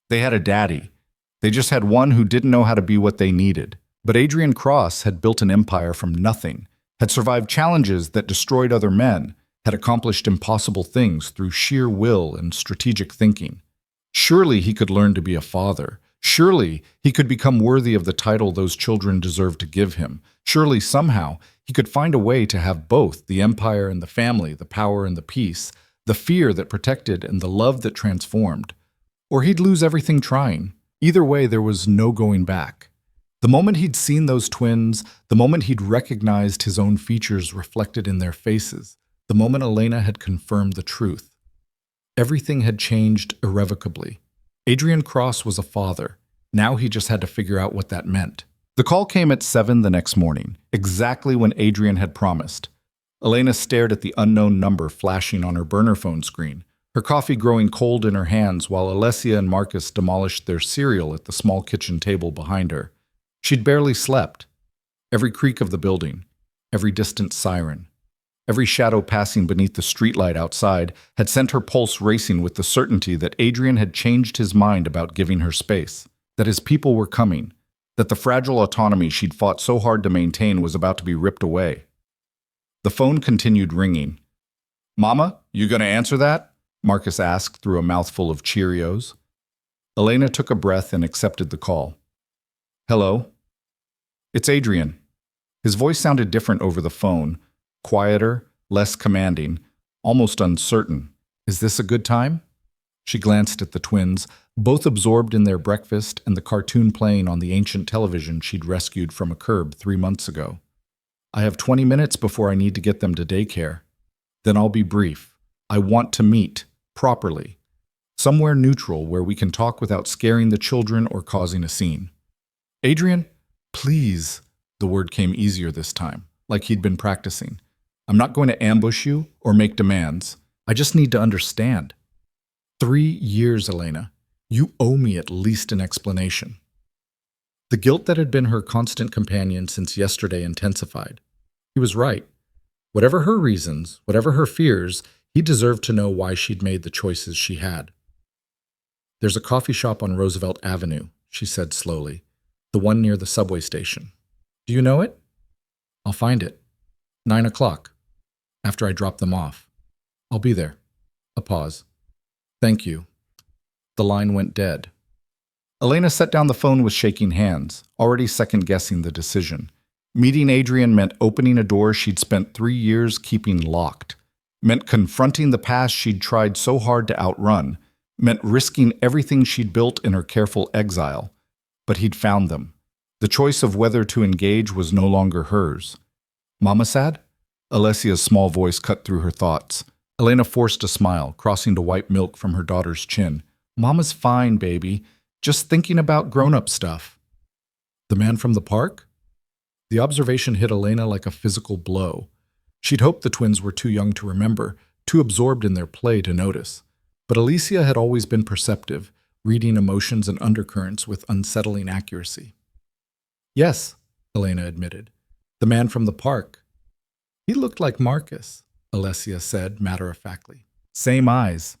They had a daddy. They just had one who didn't know how to be what they needed. But Adrien Cross had built an empire from nothing, had survived challenges that destroyed other men, had accomplished impossible things through sheer will and strategic thinking. Surely he could learn to be a father. Surely he could become worthy of the title those children deserved to give him. Surely somehow he could find a way to have both, the empire and the family, the power and the peace, the fear that protected and the love that transformed. Or he'd lose everything trying. Either way, there was no going back. The moment he'd seen those twins, the moment he'd recognized his own features reflected in their faces, the moment Elena had confirmed the truth, everything had changed irrevocably. Adrien Cross was a father. Now he just had to figure out what that meant. The call came at 7 the next morning, exactly when Adrien had promised. Elena stared at the unknown number flashing on her burner phone screen, her coffee growing cold in her hands while Alessia and Marcus demolished their cereal at the small kitchen table behind her. She'd barely slept. Every creak of the building, every distant siren, every shadow passing beneath the streetlight outside had sent her pulse racing with the certainty that Adrien had changed his mind about giving her space, that his people were coming, that the fragile autonomy she'd fought so hard to maintain was about to be ripped away. The phone continued ringing. "Mama, you gonna answer that?" Marcus asked through a mouthful of Cheerios. Elena took a breath and accepted the call. Hello? It's Adrien. His voice sounded different over the phone, quieter, less commanding, almost uncertain. Is this a good time? She glanced at the twins, both absorbed in their breakfast and the cartoon playing on the ancient television she'd rescued from a curb 3 months ago. I have 20 minutes before I need to get them to daycare. Then I'll be brief. I want to meet, properly. Somewhere neutral where we can talk without scaring the children or causing a scene. Adrien, please. The word came easier this time, like he'd been practicing. I'm not going to ambush you or make demands. I just need to understand. 3 years, Elena. You owe me at least an explanation. The guilt that had been her constant companion since yesterday intensified. He was right. Whatever her reasons, whatever her fears, he deserved to know why she'd made the choices she had. There's a coffee shop on Roosevelt Avenue, she said slowly. The one near the subway station. Do you know it? I'll find it. 9 o'clock. After I drop them off. I'll be there. A pause. Thank you. The line went dead. Elena set down the phone with shaking hands, already second-guessing the decision. Meeting Adrien meant opening a door she'd spent 3 years keeping locked. Meant confronting the past she'd tried so hard to outrun. Meant risking everything she'd built in her careful exile. But he'd found them. The choice of whether to engage was no longer hers. Mama sad? Alessia's small voice cut through her thoughts. Elena forced a smile, crossing to wipe milk from her daughter's chin. Mama's fine, baby. Just thinking about grown-up stuff. The man from the park? The observation hit Elena like a physical blow. She'd hoped the twins were too young to remember, too absorbed in their play to notice. But Alicia had always been perceptive, reading emotions and undercurrents with unsettling accuracy. Yes, Elena admitted. The man from the park. He looked like Marcus, Alessia said matter-of-factly. Same eyes.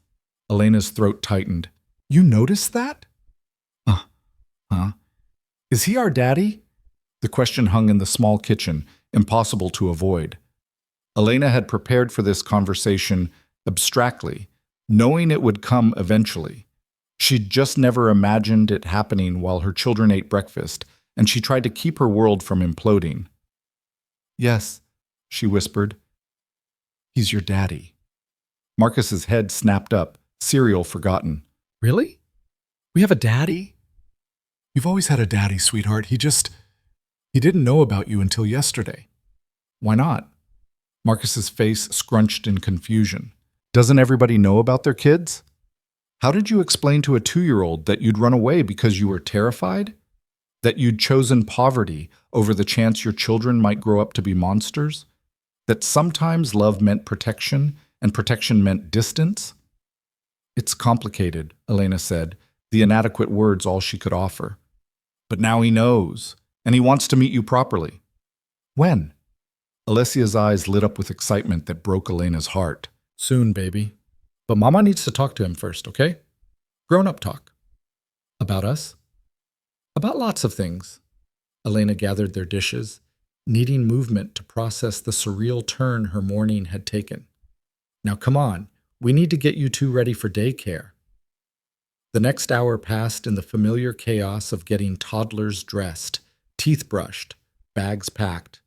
Elena's throat tightened. You noticed that? Huh? Is he our daddy? The question hung in the small kitchen, impossible to avoid. Elena had prepared for this conversation abstractly, knowing it would come eventually. She'd just never imagined it happening while her children ate breakfast, and she tried to keep her world from imploding. Yes, she whispered. He's your daddy. Marcus's head snapped up, cereal forgotten. Really? We have a daddy? You've always had a daddy, sweetheart. He didn't know about you until yesterday. Why not? Marcus's face scrunched in confusion. Doesn't everybody know about their kids? How did you explain to a 2-year-old that you'd run away because you were terrified? That you'd chosen poverty over the chance your children might grow up to be monsters? That sometimes love meant protection and protection meant distance? It's complicated, Elena said, the inadequate words all she could offer. But now he knows, and he wants to meet you properly. When? Alessia's eyes lit up with excitement that broke Elena's heart. Soon, baby. But Mama needs to talk to him first, okay? Grown-up talk. About us? About lots of things. Elena gathered their dishes, needing movement to process the surreal turn her morning had taken. Now come on, we need to get you two ready for daycare. The next hour passed in the familiar chaos of getting toddlers dressed, teeth brushed, bags packed.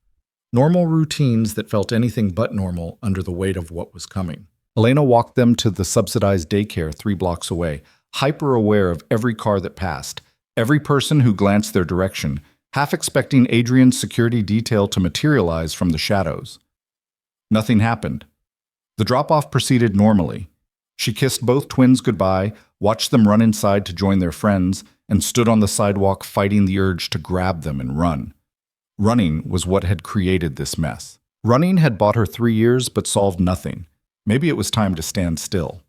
Normal routines that felt anything but normal under the weight of what was coming. Elena walked them to the subsidized daycare 3 blocks away, hyper-aware of every car that passed, every person who glanced their direction, half expecting Adrien's security detail to materialize from the shadows. Nothing happened. The drop-off proceeded normally. She kissed both twins goodbye, watched them run inside to join their friends, and stood on the sidewalk fighting the urge to grab them and run. Running was what had created this mess. Running had bought her 3 years but solved nothing. Maybe it was time to stand still.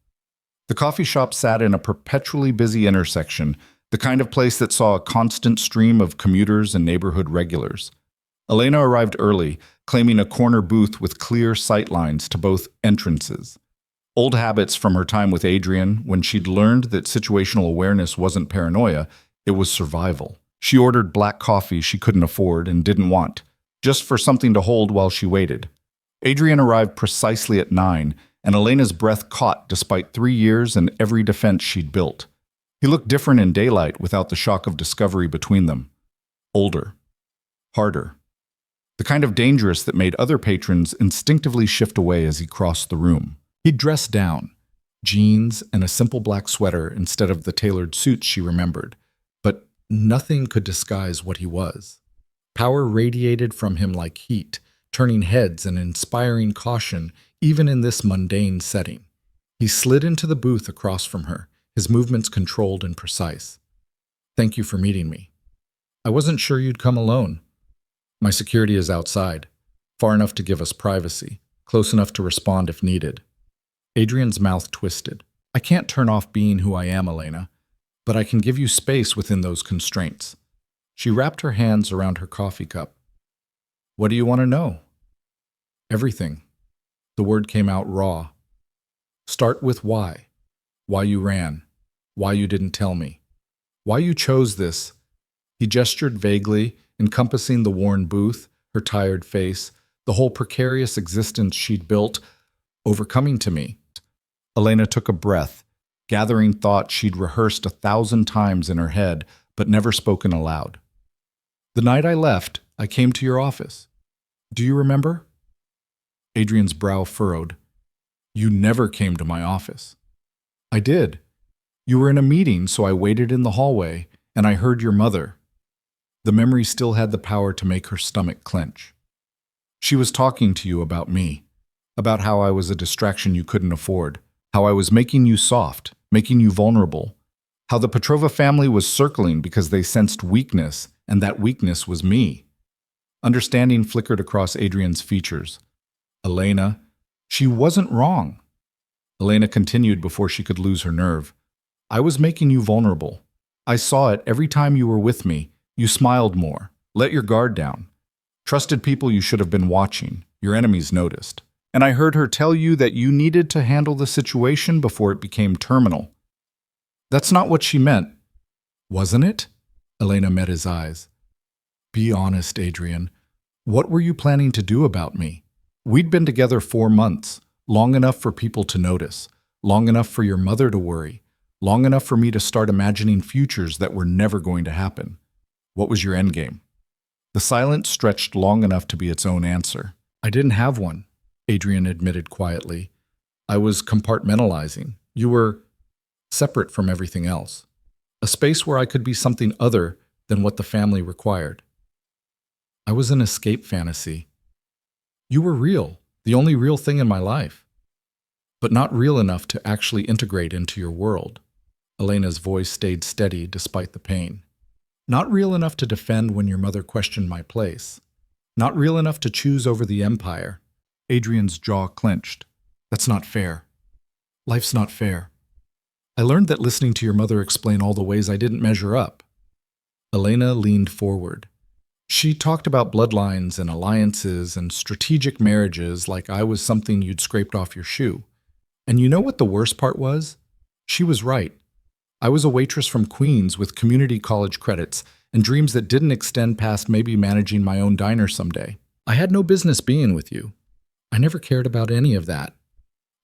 The coffee shop sat in a perpetually busy intersection, the kind of place that saw a constant stream of commuters and neighborhood regulars. Elena arrived early, claiming a corner booth with clear sight lines to both entrances. Old habits from her time with Adrien, when she'd learned that situational awareness wasn't paranoia, it was survival. She ordered black coffee she couldn't afford and didn't want, just for something to hold while she waited. Adrien arrived precisely at 9, and Elena's breath caught despite 3 years and every defense she'd built. He looked different in daylight without the shock of discovery between them. Older. Harder. The kind of dangerous that made other patrons instinctively shift away as he crossed the room. He'd dressed down, jeans and a simple black sweater instead of the tailored suits she remembered, but nothing could disguise what he was. Power radiated from him like heat, turning heads and inspiring caution even in this mundane setting. He slid into the booth across from her, his movements controlled and precise. "Thank you for meeting me. I wasn't sure you'd come alone. My security is outside, far enough to give us privacy, close enough to respond if needed." Adrien's mouth twisted. "I can't turn off being who I am, Elena, but I can give you space within those constraints." She wrapped her hands around her coffee cup. "What do you want to know?" "Everything." The word came out raw. "Start with why. Why you ran. Why you didn't tell me. Why you chose this." He gestured vaguely, encompassing the worn booth, her tired face, the whole precarious existence she'd built, overcoming to me. Elena took a breath, gathering thoughts she'd rehearsed 1,000 times in her head, but never spoken aloud. "The night I left, I came to your office. Do you remember?" Adrien's brow furrowed. "You never came to my office." "I did. You were in a meeting, so I waited in the hallway, and I heard your mother." The memory still had the power to make her stomach clench. "She was talking to you about me, about how I was a distraction you couldn't afford, how I was making you soft, making you vulnerable, how the Petrova family was circling because they sensed weakness, and that weakness was me." Understanding flickered across Adrien's features. "Elena, she wasn't wrong." Elena continued before she could lose her nerve. "I was making you vulnerable. I saw it every time you were with me. You smiled more, let your guard down, trusted people you should have been watching, your enemies noticed. And I heard her tell you that you needed to handle the situation before it became terminal." "That's not what she meant." "Wasn't it?" Elena met his eyes. "Be honest, Adrien. What were you planning to do about me? We'd been together 4 months, long enough for people to notice, long enough for your mother to worry, long enough for me to start imagining futures that were never going to happen. What was your endgame?" The silence stretched long enough to be its own answer. "I didn't have one," Adrien admitted quietly. "I was compartmentalizing. You were separate from everything else. A space where I could be something other than what the family required. I was an escape fantasy. You were real, the only real thing in my life, but not real enough to actually integrate into your world." Elena's voice stayed steady despite the pain. "Not real enough to defend when your mother questioned my place. Not real enough to choose over the empire." Adrien's jaw clenched. "That's not fair. Life's not fair. I learned that listening to your mother explain all the ways I didn't measure up." Elena leaned forward. "She talked about bloodlines and alliances and strategic marriages like I was something you'd scraped off your shoe. And you know what the worst part was? She was right. I was a waitress from Queens with community college credits and dreams that didn't extend past maybe managing my own diner someday. I had no business being with you. I never cared about any of that.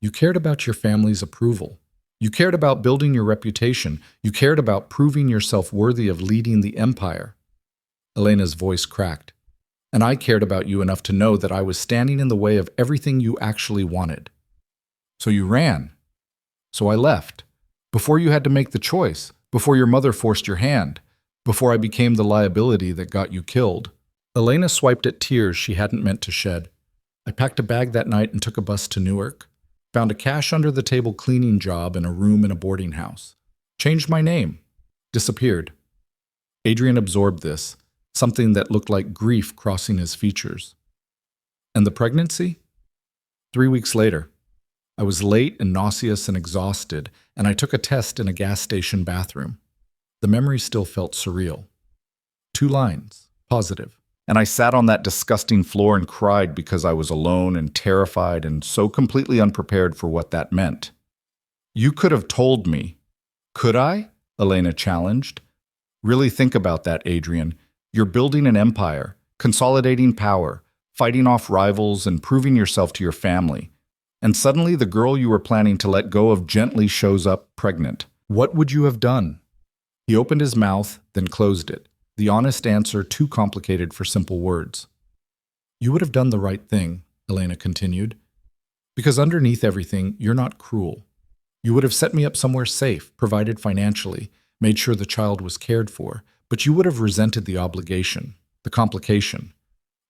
You cared about your family's approval. You cared about building your reputation. You cared about proving yourself worthy of leading the empire." Elena's voice cracked. "And I cared about you enough to know that I was standing in the way of everything you actually wanted. So you ran. So I left. Before you had to make the choice, before your mother forced your hand, before I became the liability that got you killed." Elena swiped at tears she hadn't meant to shed. "I packed a bag that night and took a bus to Newark. Found a cash-under-the-table cleaning job in a room in a boarding house. Changed my name. Disappeared." Adrien absorbed this, something that looked like grief crossing his features. "And the pregnancy?" 3 weeks later. I was late and nauseous and exhausted, and I took a test in a gas station bathroom. The memory still felt surreal. 2 lines, positive. And I sat on that disgusting floor and cried because I was alone and terrified and so completely unprepared for what that meant. "You could have told me." "Could I?" Elena challenged. "Really think about that, Adrien. You're building an empire, consolidating power, fighting off rivals and proving yourself to your family. And suddenly the girl you were planning to let go of gently shows up pregnant. What would you have done?" He opened his mouth, then closed it, the honest answer too complicated for simple words. You would have done the right thing, Elena continued, because underneath everything, you're not cruel. You would have set me up somewhere safe, provided financially, made sure the child was cared for, but you would have resented the obligation, the complication,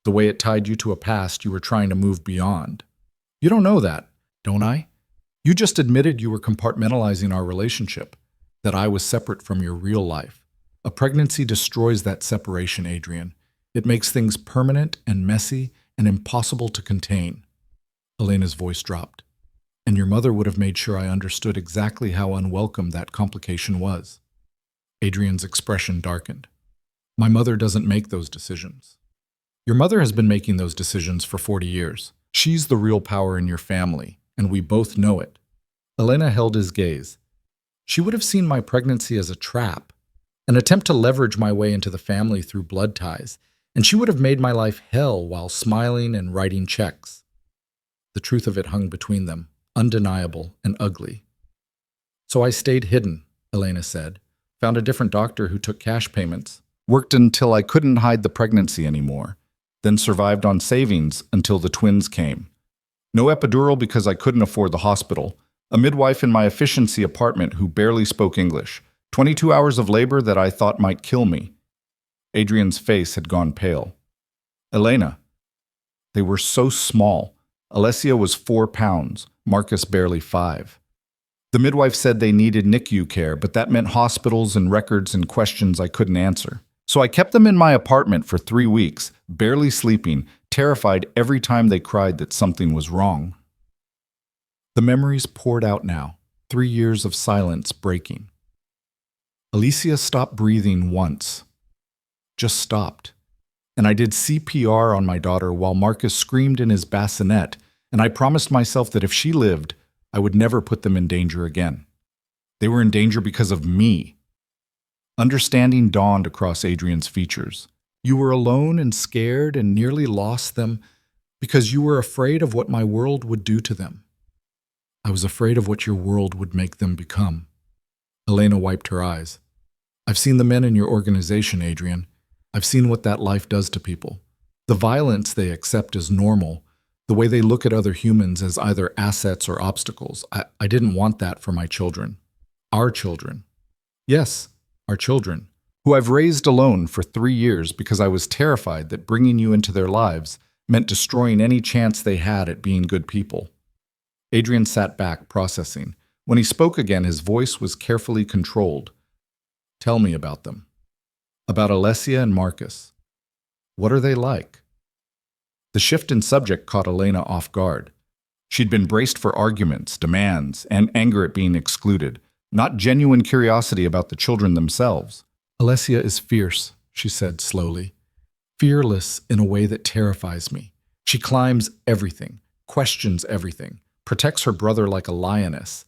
the way it tied you to a past you were trying to move beyond. You don't know that, don't I? You just admitted you were compartmentalizing our relationship, that I was separate from your real life. A pregnancy destroys that separation, Adrien. It makes things permanent and messy and impossible to contain. Elena's voice dropped. And your mother would have made sure I understood exactly how unwelcome that complication was. Adrien's expression darkened. My mother doesn't make those decisions. Your mother has been making those decisions for 40 years. She's the real power in your family, and we both know it. Elena held his gaze. She would have seen my pregnancy as a trap, an attempt to leverage my way into the family through blood ties, and she would have made my life hell while smiling and writing checks. The truth of it hung between them, undeniable and ugly. So I stayed hidden, Elena said, found a different doctor who took cash payments, worked until I couldn't hide the pregnancy anymore, then survived on savings until the twins came. No epidural because I couldn't afford the hospital, a midwife in my efficiency apartment who barely spoke English, 22 hours of labor that I thought might kill me. Adrien's face had gone pale. Elena. They were so small. Alessia was 4 pounds, Marcus barely 5. The midwife said they needed NICU care, but that meant hospitals and records and questions I couldn't answer. So I kept them in my apartment for 3 weeks, barely sleeping, terrified every time they cried that something was wrong. The memories poured out now, 3 years of silence breaking. Alicia stopped breathing once. Just stopped. And I did CPR on my daughter while Marcus screamed in his bassinet, and I promised myself that if she lived, I would never put them in danger again. They were in danger because of me. Understanding dawned across Adrien's features. You were alone and scared and nearly lost them because you were afraid of what my world would do to them. I was afraid of what your world would make them become. Elena wiped her eyes. I've seen the men in your organization, Adrien. I've seen what that life does to people. The violence they accept as normal, the way they look at other humans as either assets or obstacles. I didn't want that for my children. Our children. Yes, our children, who I've raised alone for 3 years because I was terrified that bringing you into their lives meant destroying any chance they had at being good people. Adrien sat back, processing. When he spoke again, his voice was carefully controlled. Tell me about them. About Alessia and Marcus. What are they like? The shift in subject caught Elena off guard. She'd been braced for arguments, demands, and anger at being excluded, not genuine curiosity about the children themselves. Alessia is fierce, she said slowly. Fearless in a way that terrifies me. She climbs everything, questions everything, protects her brother like a lioness.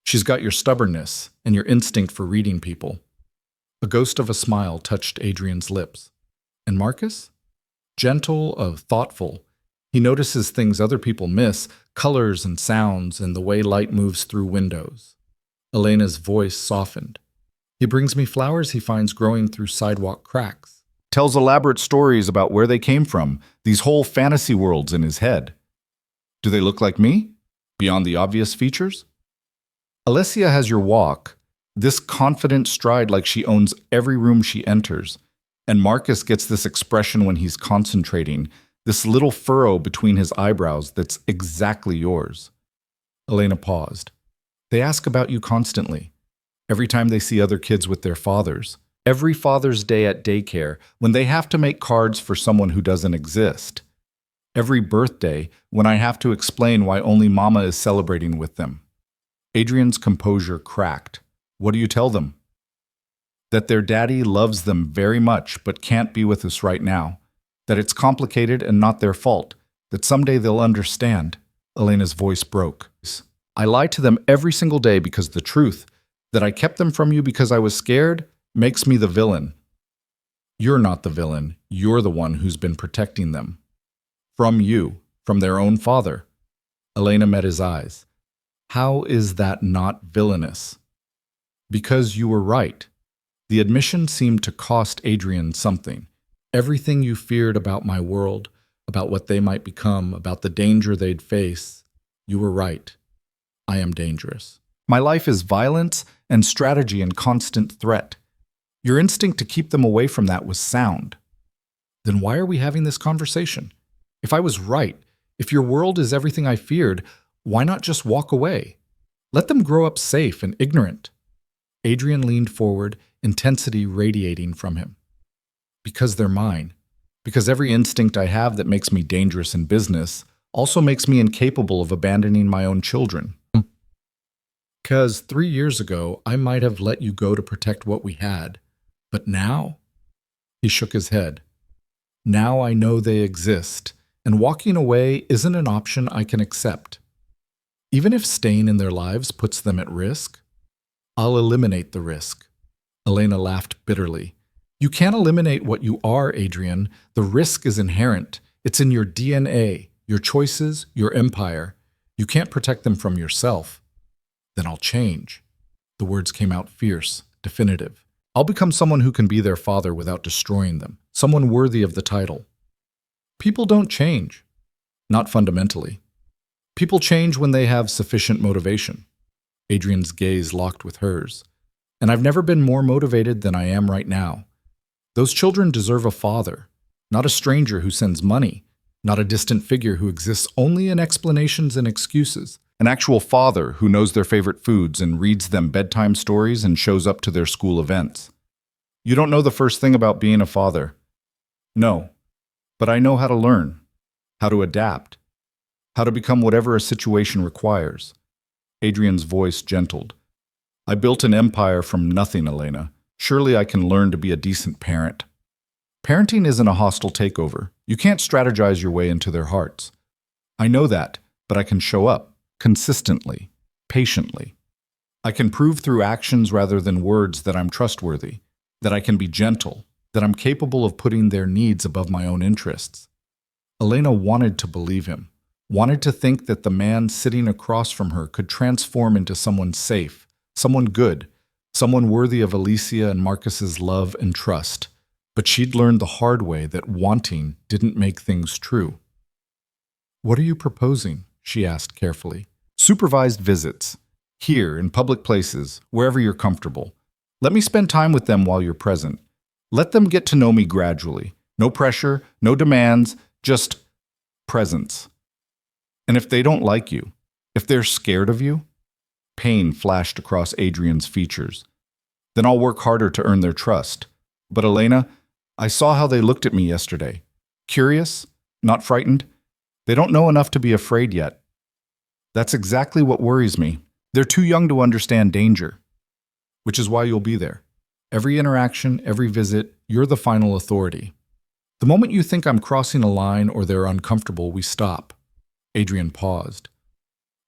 She's got your stubbornness and your instinct for reading people. A ghost of a smile touched Adrien's lips. And Marcus? Gentle, thoughtful. He notices things other people miss, colors and sounds and the way light moves through windows. Elena's voice softened. He brings me flowers he finds growing through sidewalk cracks. Tells elaborate stories about where they came from, these whole fantasy worlds in his head. Do they look like me? Beyond the obvious features? Alessia has your walk, this confident stride like she owns every room she enters. And Marcus gets this expression when he's concentrating, this little furrow between his eyebrows that's exactly yours. Elena paused. They ask about you constantly. Every time they see other kids with their fathers. Every Father's Day at daycare, when they have to make cards for someone who doesn't exist. Every birthday, when I have to explain why only Mama is celebrating with them. Adrien's composure cracked. What do you tell them? That their daddy loves them very much but can't be with us right now. That it's complicated and not their fault. That someday they'll understand. Elena's voice broke. I lie to them every single day because the truth, that I kept them from you because I was scared, makes me the villain. You're not the villain. You're the one who's been protecting them. From you, from their own father. Elena met his eyes. How is that not villainous? Because you were right. The admission seemed to cost Adrien something. Everything you feared about my world, about what they might become, about the danger they'd face, you were right. I am dangerous. My life is violence and strategy and constant threat. Your instinct to keep them away from that was sound. Then why are we having this conversation? If I was right, if your world is everything I feared, why not just walk away? Let them grow up safe and ignorant. Adrien leaned forward, intensity radiating from him. Because they're mine. Because every instinct I have that makes me dangerous in business also makes me incapable of abandoning my own children. Because 3 years ago, I might have let you go to protect what we had. But now? He shook his head. Now I know they exist, and walking away isn't an option I can accept. Even if staying in their lives puts them at risk, I'll eliminate the risk. Elena laughed bitterly. You can't eliminate what you are, Adrien. The risk is inherent. It's in your DNA, your choices, your empire. You can't protect them from yourself. Then I'll change. The words came out fierce, definitive. I'll become someone who can be their father without destroying them, someone worthy of the title. People don't change. Not fundamentally. People change when they have sufficient motivation. Adrien's gaze locked with hers. And I've never been more motivated than I am right now. Those children deserve a father, not a stranger who sends money, not a distant figure who exists only in explanations and excuses. An actual father who knows their favorite foods and reads them bedtime stories and shows up to their school events. You don't know the first thing about being a father. No, but I know how to learn, how to adapt, how to become whatever a situation requires. Adrien's voice gentled. I built an empire from nothing, Elena. Surely I can learn to be a decent parent. Parenting isn't a hostile takeover. You can't strategize your way into their hearts. I know that, but I can show up. Consistently, patiently. I can prove through actions rather than words that I'm trustworthy, that I can be gentle, that I'm capable of putting their needs above my own interests. Elena wanted to believe him, wanted to think that the man sitting across from her could transform into someone safe, someone good, someone worthy of Alicia and Marcus's love and trust. But she'd learned the hard way that wanting didn't make things true. What are you proposing? She asked carefully. Supervised visits. Here, in public places, wherever you're comfortable. Let me spend time with them while you're present. Let them get to know me gradually. No pressure, no demands, just presence. And if they don't like you, if they're scared of you, pain flashed across Adrien's features. Then I'll work harder to earn their trust. But Elena, I saw how they looked at me yesterday. Curious, not frightened. They don't know enough to be afraid yet. That's exactly what worries me. They're too young to understand danger, which is why you'll be there. Every interaction, every visit, you're the final authority. The moment you think I'm crossing a line or they're uncomfortable, we stop. Adrien paused.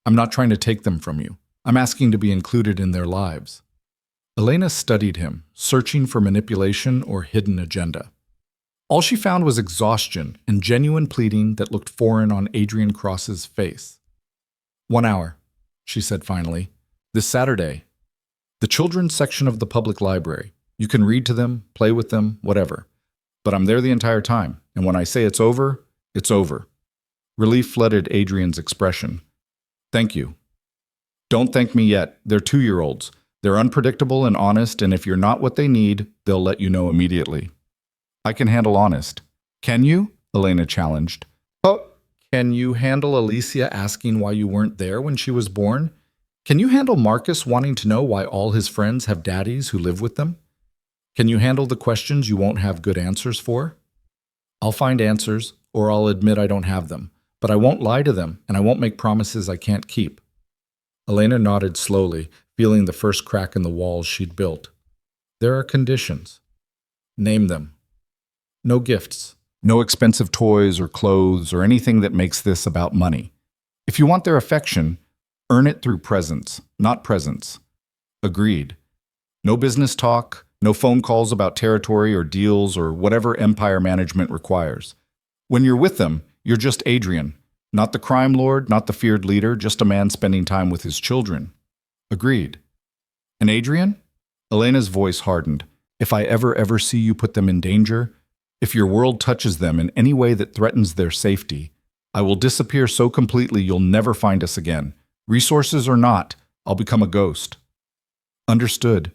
I'm not trying to take them from you. I'm asking to be included in their lives. Elena studied him, searching for manipulation or hidden agenda. All she found was exhaustion and genuine pleading that looked foreign on Adrien Cross's face. 1 hour, she said finally. This Saturday. The children's section of the public library. You can read to them, play with them, whatever. But I'm there the entire time, and when I say it's over, it's over. Relief flooded Adrien's expression. Thank you. Don't thank me yet. They're 2-year-olds. They're unpredictable and honest, and if you're not what they need, they'll let you know immediately. I can handle honest. Can you? Elena challenged. Oh, can you handle Alicia asking why you weren't there when she was born? Can you handle Marcus wanting to know why all his friends have daddies who live with them? Can you handle the questions you won't have good answers for? I'll find answers, or I'll admit I don't have them, but I won't lie to them, and I won't make promises I can't keep. Elena nodded slowly, feeling the first crack in the walls she'd built. There are conditions. Name them. No gifts. No expensive toys or clothes or anything that makes this about money. If you want their affection, earn it through presence, not presents. Agreed. No business talk, no phone calls about territory or deals or whatever empire management requires. When you're with them, you're just Adrien, not the crime lord, not the feared leader, just a man spending time with his children. Agreed. And Adrien? Elena's voice hardened. If I ever see you put them in danger, if your world touches them in any way that threatens their safety, I will disappear so completely you'll never find us again. Resources or not, I'll become a ghost." "Understood."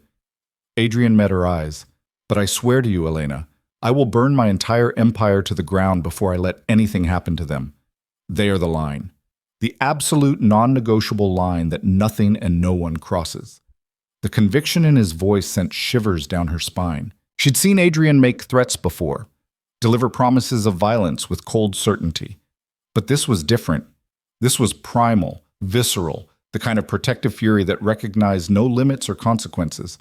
Adrien met her eyes. "But I swear to you, Elena, I will burn my entire empire to the ground before I let anything happen to them. They are the line. The absolute non-negotiable line that nothing and no one crosses." The conviction in his voice sent shivers down her spine. She'd seen Adrien make threats before, deliver promises of violence with cold certainty. But this was different. This was primal, visceral, the kind of protective fury that recognized no limits or consequences.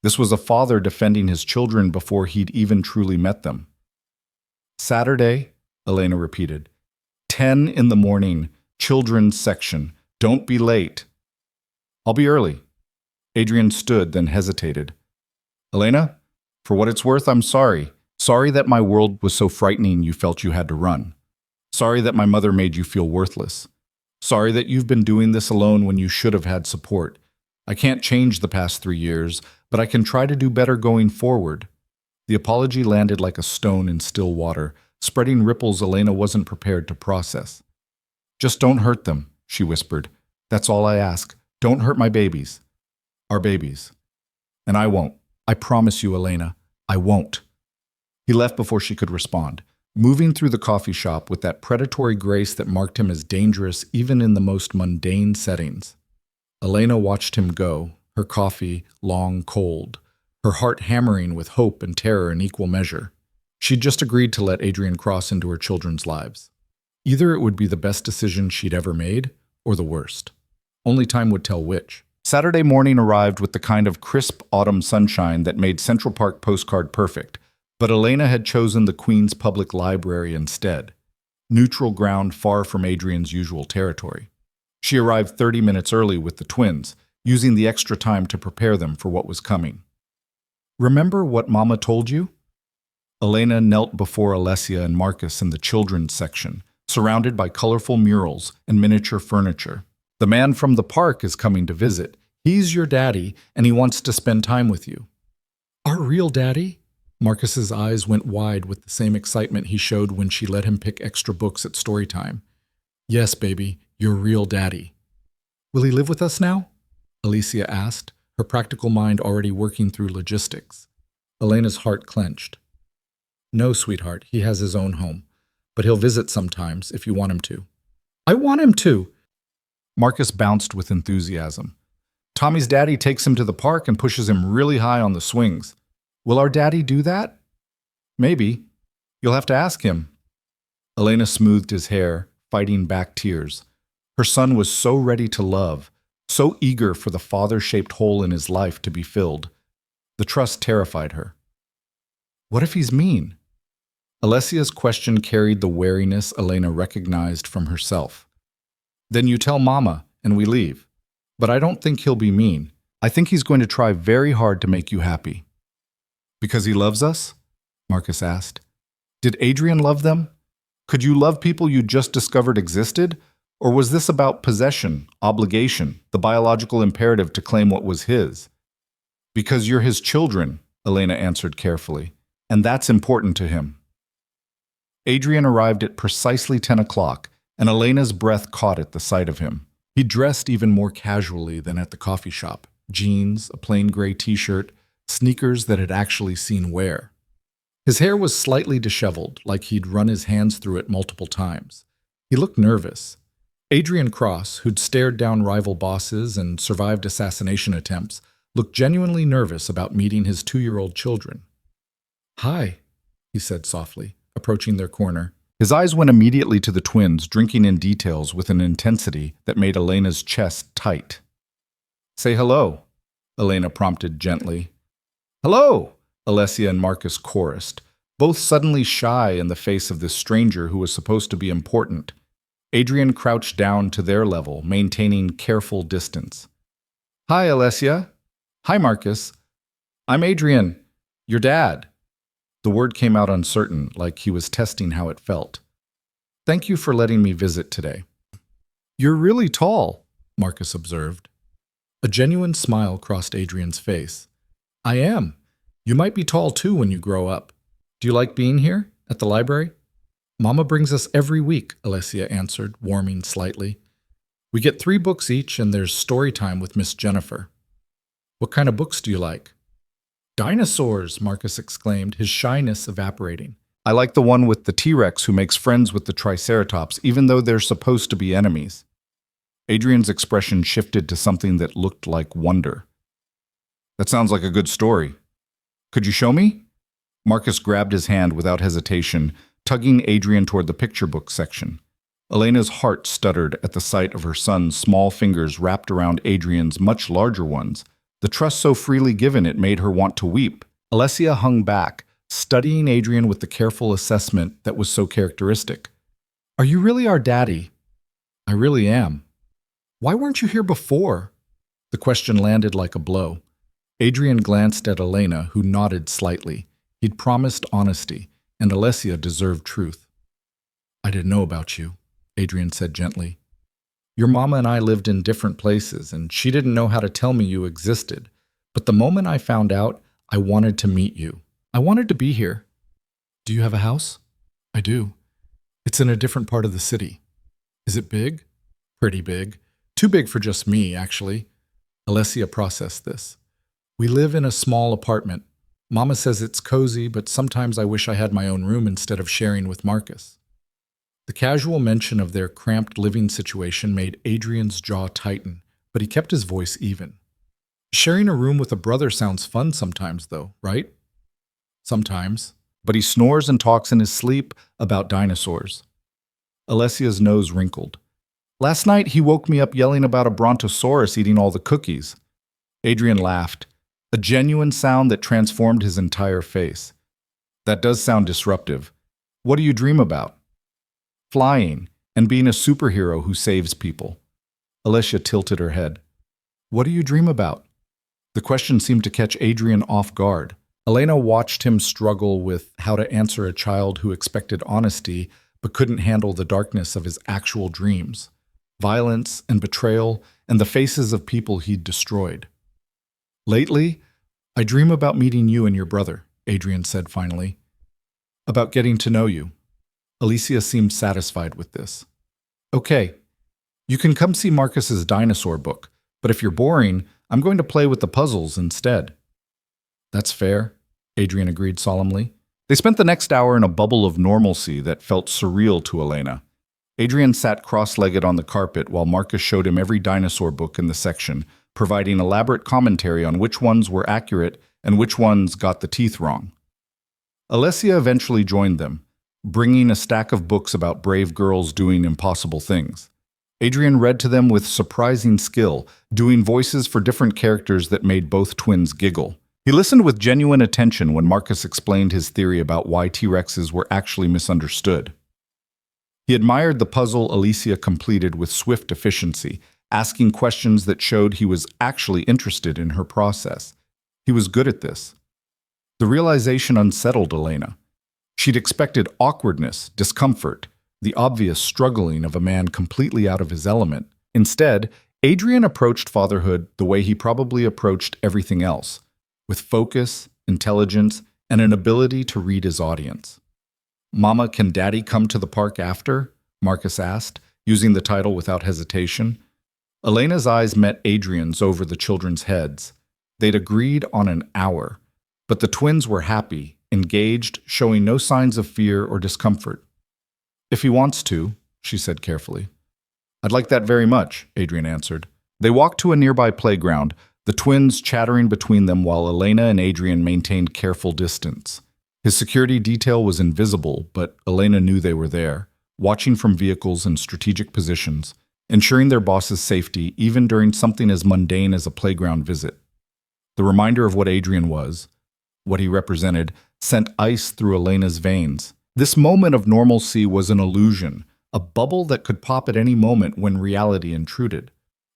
This was a father defending his children before he'd even truly met them. "Saturday," Elena repeated. 10 in the morning, children's section. Don't be late." "I'll be early." Adrien stood, then hesitated. "Elena, for what it's worth, I'm sorry. Sorry that my world was so frightening you felt you had to run. Sorry that my mother made you feel worthless. Sorry that you've been doing this alone when you should have had support. I can't change the past 3 years, but I can try to do better going forward." The apology landed like a stone in still water, spreading ripples Elena wasn't prepared to process. "Just don't hurt them," she whispered. "That's all I ask. Don't hurt my babies. Our babies. And I won't. I promise you, Elena, I won't." He left before she could respond, moving through the coffee shop with that predatory grace that marked him as dangerous even in the most mundane settings. Elena watched him go, her coffee long cold, her heart hammering with hope and terror in equal measure. She'd just agreed to let Adrien cross into her children's lives. Either it would be the best decision she'd ever made, or the worst. Only time would tell which. Saturday morning arrived with the kind of crisp autumn sunshine that made Central Park postcard perfect, but Elena had chosen the Queen's Public Library instead, neutral ground far from Adrien's usual territory. She arrived 30 minutes early with the twins, using the extra time to prepare them for what was coming. "Remember what Mama told you?" Elena knelt before Alessia and Marcus in the children's section, surrounded by colorful murals and miniature furniture. "The man from the park is coming to visit. He's your daddy, and he wants to spend time with you." "Our real daddy?" Marcus's eyes went wide with the same excitement he showed when she let him pick extra books at story time. "Yes, baby, your real daddy." "Will he live with us now?" Alicia asked, her practical mind already working through logistics. Elena's heart clenched. "No, sweetheart, he has his own home, but he'll visit sometimes if you want him to." "I want him to!" Marcus bounced with enthusiasm. "Tommy's daddy takes him to the park and pushes him really high on the swings. Will our daddy do that?" "Maybe. You'll have to ask him." Elena smoothed his hair, fighting back tears. Her son was so ready to love, so eager for the father-shaped hole in his life to be filled. The trust terrified her. "What if he's mean?" Alessia's question carried the wariness Elena recognized from herself. "Then you tell Mama, and we leave. But I don't think he'll be mean. I think he's going to try very hard to make you happy." "Because he loves us?" Marcus asked. "Did Adrien love them? Could you love people you just discovered existed? Or was this about possession, obligation, the biological imperative to claim what was his?" "Because you're his children," Elena answered carefully, "and that's important to him." Adrien arrived at precisely 10 o'clock, and Elena's breath caught at the sight of him. He dressed even more casually than at the coffee shop. Jeans, a plain gray t-shirt, sneakers that had actually seen wear. His hair was slightly disheveled, like he'd run his hands through it multiple times. He looked nervous. Adrien Cross, who'd stared down rival bosses and survived assassination attempts, looked genuinely nervous about meeting his 2-year-old children. "Hi," he said softly, approaching their corner. His eyes went immediately to the twins, drinking in details with an intensity that made Elena's chest tight. "Say hello," Elena prompted gently. "Hello," Alessia and Marcus chorused, both suddenly shy in the face of this stranger who was supposed to be important. Adrien crouched down to their level, maintaining careful distance. "Hi, Alessia." "Hi, Marcus." "I'm Adrien, your dad." The word came out uncertain, like he was testing how it felt. "Thank you for letting me visit today." "You're really tall," Marcus observed. A genuine smile crossed Adrien's face. "I am. You might be tall too when you grow up. Do you like being here, at the library? Mama brings us every week, Alessia answered, warming slightly. We get 3 books each, and there's story time with Miss Jennifer. What kind of books do you like? Dinosaurs, Marcus exclaimed, his shyness evaporating. I like the one with the T-Rex who makes friends with the Triceratops, even though they're supposed to be enemies. Adrien's expression shifted to something that looked like wonder. That sounds like a good story. Could you show me? Marcus grabbed his hand without hesitation, tugging Adrien toward the picture book section. Elena's heart stuttered at the sight of her son's small fingers wrapped around Adrien's much larger ones. The trust so freely given it made her want to weep. Alessia hung back, studying Adrien with the careful assessment that was so characteristic. Are you really our daddy? I really am. Why weren't you here before? The question landed like a blow. Adrien glanced at Elena, who nodded slightly. He'd promised honesty, and Alessia deserved truth. I didn't know about you, Adrien said gently. Your mama and I lived in different places, and she didn't know how to tell me you existed. But the moment I found out, I wanted to meet you. I wanted to be here. Do you have a house? I do. It's in a different part of the city. Is it big? Pretty big. Too big for just me, actually. Alessia processed this. We live in a small apartment. Mama says it's cozy, but sometimes I wish I had my own room instead of sharing with Marcus. The casual mention of their cramped living situation made Adrien's jaw tighten, but he kept his voice even. Sharing a room with a brother sounds fun sometimes, though, right? Sometimes. But he snores and talks in his sleep about dinosaurs. Alessia's nose wrinkled. Last night he woke me up yelling about a brontosaurus eating all the cookies. Adrien laughed, a genuine sound that transformed his entire face. That does sound disruptive. What do you dream about? Flying, and being a superhero who saves people. Alessia tilted her head. What do you dream about? The question seemed to catch Adrien off guard. Elena watched him struggle with how to answer a child who expected honesty but couldn't handle the darkness of his actual dreams, violence and betrayal, and the faces of people he'd destroyed. Lately, I dream about meeting you and your brother, Adrien said finally. About getting to know you. Alicia seemed satisfied with this. Okay, you can come see Marcus's dinosaur book, but if you're boring, I'm going to play with the puzzles instead. That's fair, Adrien agreed solemnly. They spent the next hour in a bubble of normalcy that felt surreal to Elena. Adrien sat cross-legged on the carpet while Marcus showed him every dinosaur book in the section, providing elaborate commentary on which ones were accurate and which ones got the teeth wrong. Alessia eventually joined them, bringing a stack of books about brave girls doing impossible things. Adrien read to them with surprising skill, doing voices for different characters that made both twins giggle. He listened with genuine attention when Marcus explained his theory about why T-Rexes were actually misunderstood. He admired the puzzle Alicia completed with swift efficiency, asking questions that showed he was actually interested in her process. He was good at this. The realization unsettled Elena. She'd expected awkwardness, discomfort, the obvious struggling of a man completely out of his element. Instead, Adrien approached fatherhood the way he probably approached everything else, with focus, intelligence, and an ability to read his audience. Mama, can Daddy come to the park after? Marcus asked, using the title without hesitation. Elena's eyes met Adrien's over the children's heads. They'd agreed on an hour, but the twins were happy, engaged, showing no signs of fear or discomfort. If he wants to, she said carefully. I'd like that very much, Adrien answered. They walked to a nearby playground, the twins chattering between them while Elena and Adrien maintained careful distance. His security detail was invisible, but Elena knew they were there, watching from vehicles in strategic positions, ensuring their boss's safety even during something as mundane as a playground visit. The reminder of what Adrien was, what he represented, sent ice through Elena's veins. This moment of normalcy was an illusion, a bubble that could pop at any moment when reality intruded.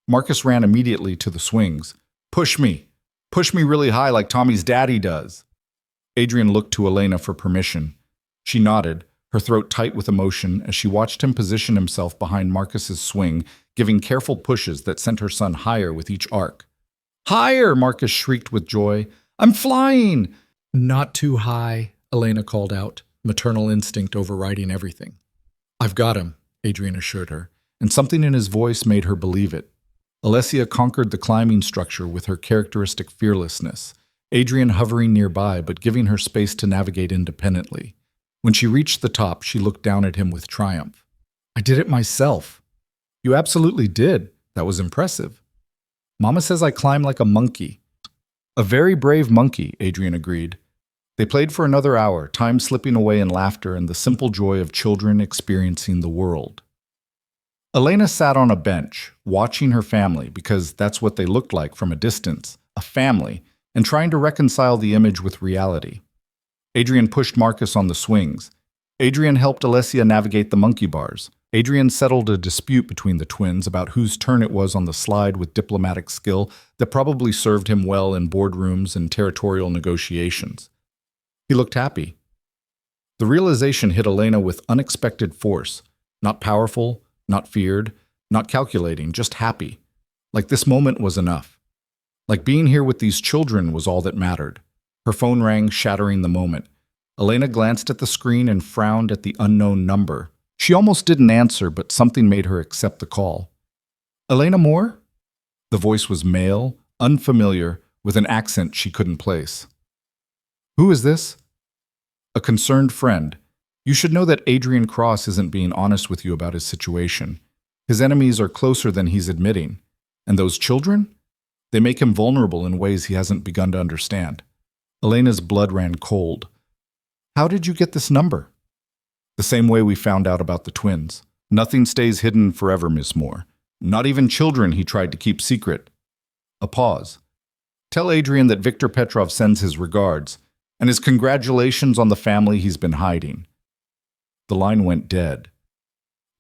Marcus ran immediately to the swings. Push me! Push me really high like Tommy's daddy does! Adrien looked to Elena for permission. She nodded, her throat tight with emotion as she watched him position himself behind Marcus's swing, giving careful pushes that sent her son higher with each arc. Higher! Marcus shrieked with joy. I'm flying! Not too high, Elena called out, maternal instinct overriding everything. I've got him, Adrien assured her, and something in his voice made her believe it. Alessia conquered the climbing structure with her characteristic fearlessness, Adrien hovering nearby but giving her space to navigate independently. When she reached the top, she looked down at him with triumph. I did it myself. You absolutely did. That was impressive. Mama says I climb like a monkey. A very brave monkey, Adrien agreed. They played for another hour, time slipping away in laughter and the simple joy of children experiencing the world. Elena sat on a bench, watching her family, because that's what they looked like from a distance, a family, and trying to reconcile the image with reality. Adrien pushed Marcus on the swings. Adrien helped Alessia navigate the monkey bars. Adrien settled a dispute between the twins about whose turn it was on the slide with diplomatic skill that probably served him well in boardrooms and territorial negotiations. He looked happy. The realization hit Elena with unexpected force, not powerful, not feared, not calculating, just happy. Like this moment was enough. Like being here with these children was all that mattered. Her phone rang, shattering the moment. Elena glanced at the screen and frowned at the unknown number. She almost didn't answer, but something made her accept the call. Elena Moore? The voice was male, unfamiliar, with an accent she couldn't place. Who is this? A concerned friend. You should know that Adrien Cross isn't being honest with you about his situation. His enemies are closer than he's admitting. And those children? They make him vulnerable in ways he hasn't begun to understand. Elena's blood ran cold. How did you get this number? The same way we found out about the twins. Nothing stays hidden forever, Miss Moore. Not even children he tried to keep secret. A pause. Tell Adrien that Victor Petrov sends his regards, and his congratulations on the family he's been hiding. The line went dead.